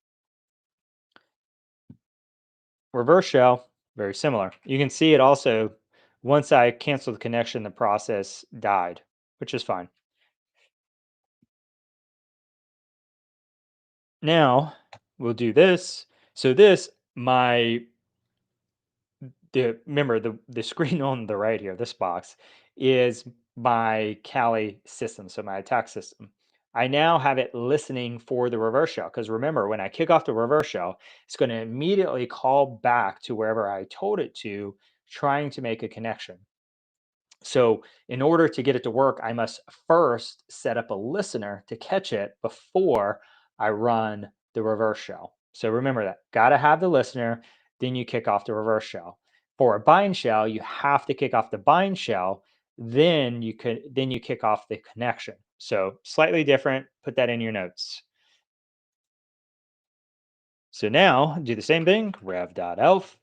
Reverse shell, very similar. You can see it also, once I canceled the connection, the process died, which is fine. Now we'll do this. So this, remember the screen on the right here, this box is my Kali system, so my attack system. I now have it listening for the reverse shell because remember, when I kick off the reverse shell, it's going to immediately call back to wherever I told it to, trying to make a connection. So, in order to get it to work, I must first set up a listener to catch it before I run the reverse shell. So, remember that. Got to have the listener, then you kick off the reverse shell. For a bind shell, you have to kick off the bind shell, then you kick off the connection. So, slightly different. Put that in your notes. So now do the same thing, rev.elf,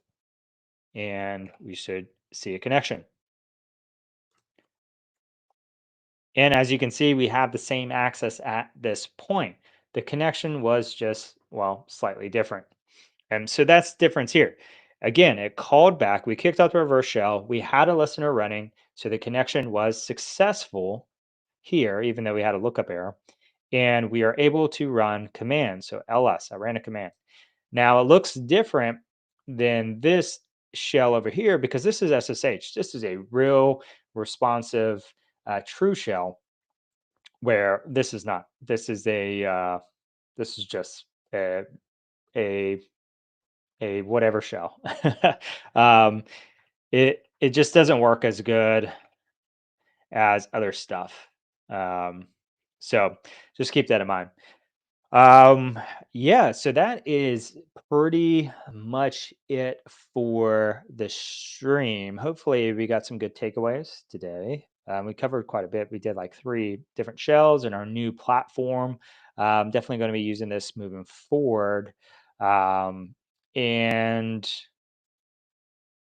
and we should see a connection. And as you can see, we have the same access at this point. The connection was just, well, slightly different. And so that's the difference here. Again, it called back. We kicked out the reverse shell. We had a listener running. So the connection was successful here, even though we had a lookup error. And we are able to run commands. So ls, I ran a command. Now it looks different than this shell over here because this is SSH. This is a real responsive true shell where this is not. This is this is just a a whatever shell. um, it just doesn't work as good as other stuff. Um, so just keep that in mind. Um, yeah, so that is pretty much it for the stream. Hopefully, we got some good takeaways today. We covered quite a bit. We did like 3 different shells in our new platform. Definitely going to be using this moving forward. And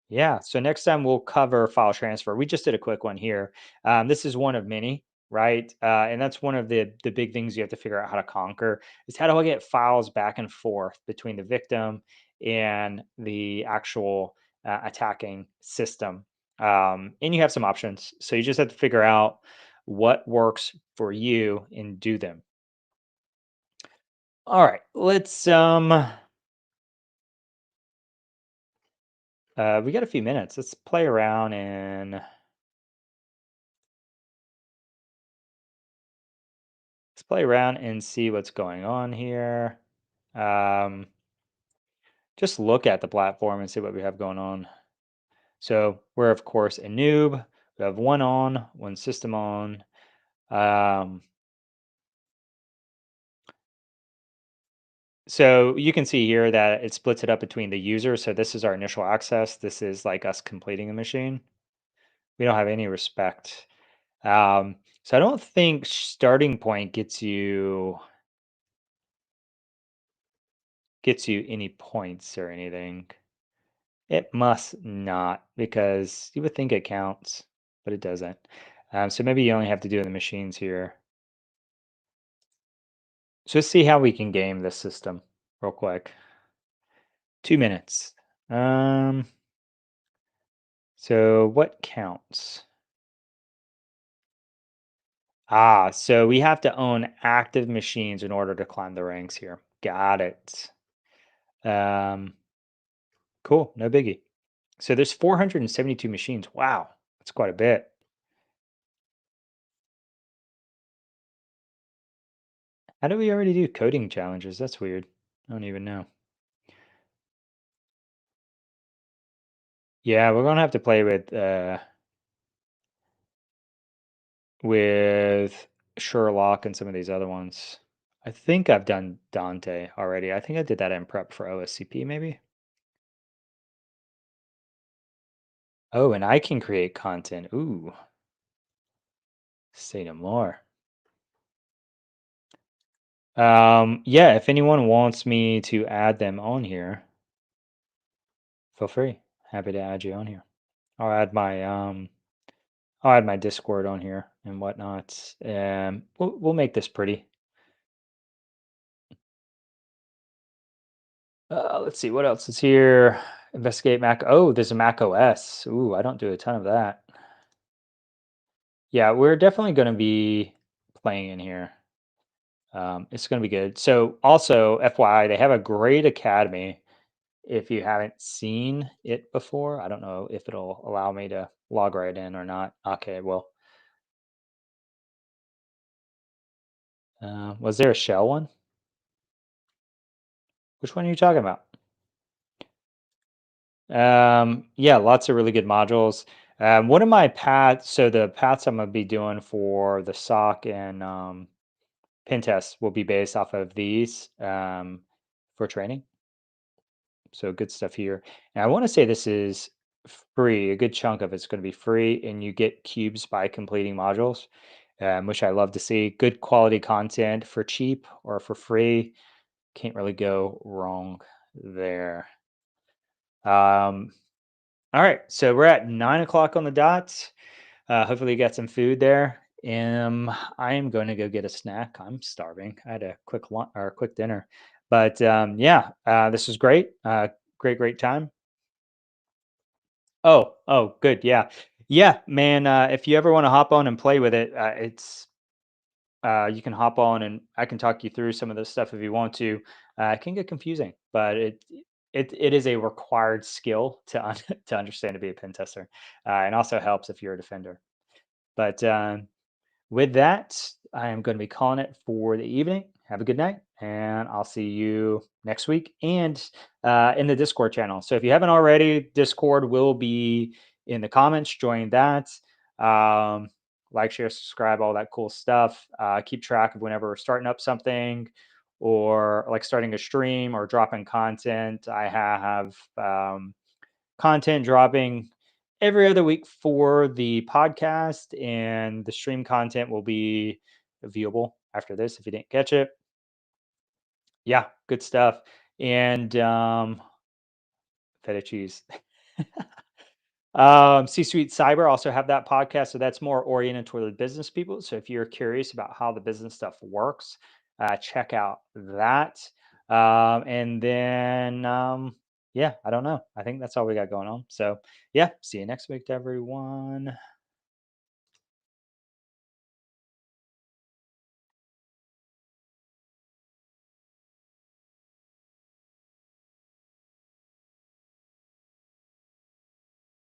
yeah. So next time we'll cover file transfer. We just did a quick one here. This is one of many, right? And that's one of the big things you have to figure out how to conquer is how do I get files back and forth between the victim and the actual attacking system. And you have some options. So you just have to figure out what works for you and do them. All right. We got a few minutes. Let's play around and see what's going on here. Um, just look at the platform and see what we have going on. So we're of course a noob. We have one on, one system on. Um, so you can see here that it splits it up between the user. So this is our initial access. This is like us completing a machine. We don't have any respect. So I don't think starting point gets you any points or anything. It must not, because you would think it counts, but it doesn't. So maybe you only have to do the machines here. So let's see how we can game this system real quick. 2 minutes. Um, so what counts? So we have to own active machines in order to climb the ranks here. Got it. Um, cool, no biggie. So there's 472 machines. Wow, that's quite a bit. How do we already do coding challenges? That's weird. I don't even know. Yeah, we're gonna have to play with Sherlock and some of these other ones. I think I've done Dante already. I think I did that in prep for OSCP maybe. Oh, and I can create content. Ooh, say no more. Yeah, if anyone wants me to add them on here, feel free. Happy to add you on here. I'll add my I'll add my Discord on here and whatnot. We'll make this pretty. Let's see what else is here. Investigate Mac. Oh, there's a Mac OS. Ooh, I don't do a ton of that. Yeah, we're definitely going to be playing in here. It's going to be good. So, also, FYI, they have a great academy. If you haven't seen it before, I don't know if it'll allow me to log right in or not. Okay, well, Was there a shell one? Which one are you talking about? Yeah, lots of really good modules. One of my paths, so the paths I'm gonna be doing for the SOC and pen tests will be based off of these for training. So good stuff here. And I want to say this is free. A good chunk of it's going to be free, and you get cubes by completing modules, which I love to see. Good quality content for cheap or for free. Can't really go wrong there. Um, all right, so we're at 9 o'clock on the dot. Hopefully, you got some food there. I am going to go get a snack. I'm starving. I had a quick lunch or a quick dinner, but yeah, this was great. Great time. Oh, good. Yeah, yeah, man. If you ever want to hop on and play with it, you can hop on and I can talk you through some of this stuff if you want to. It can get confusing, but it is a required skill to to understand to be a pen tester, and also helps if you're a defender. But with that, I am going to be calling it for the evening. Have a good night, and I'll see you next week and in the Discord channel. So if you haven't already, Discord will be in the comments. Join that. Um, like, share, subscribe, all that cool stuff. Keep track of whenever we're starting up something or like starting a stream or dropping content. I have content dropping every other week for the podcast, and the stream content will be viewable after this if you didn't catch it. Yeah, good stuff. And feta cheese. C-Suite Cyber also have that podcast, so that's more oriented toward the business people. So if you're curious about how the business stuff works, check out that. And then, yeah, I don't know. I think that's all we got going on. So yeah, see you next week, everyone.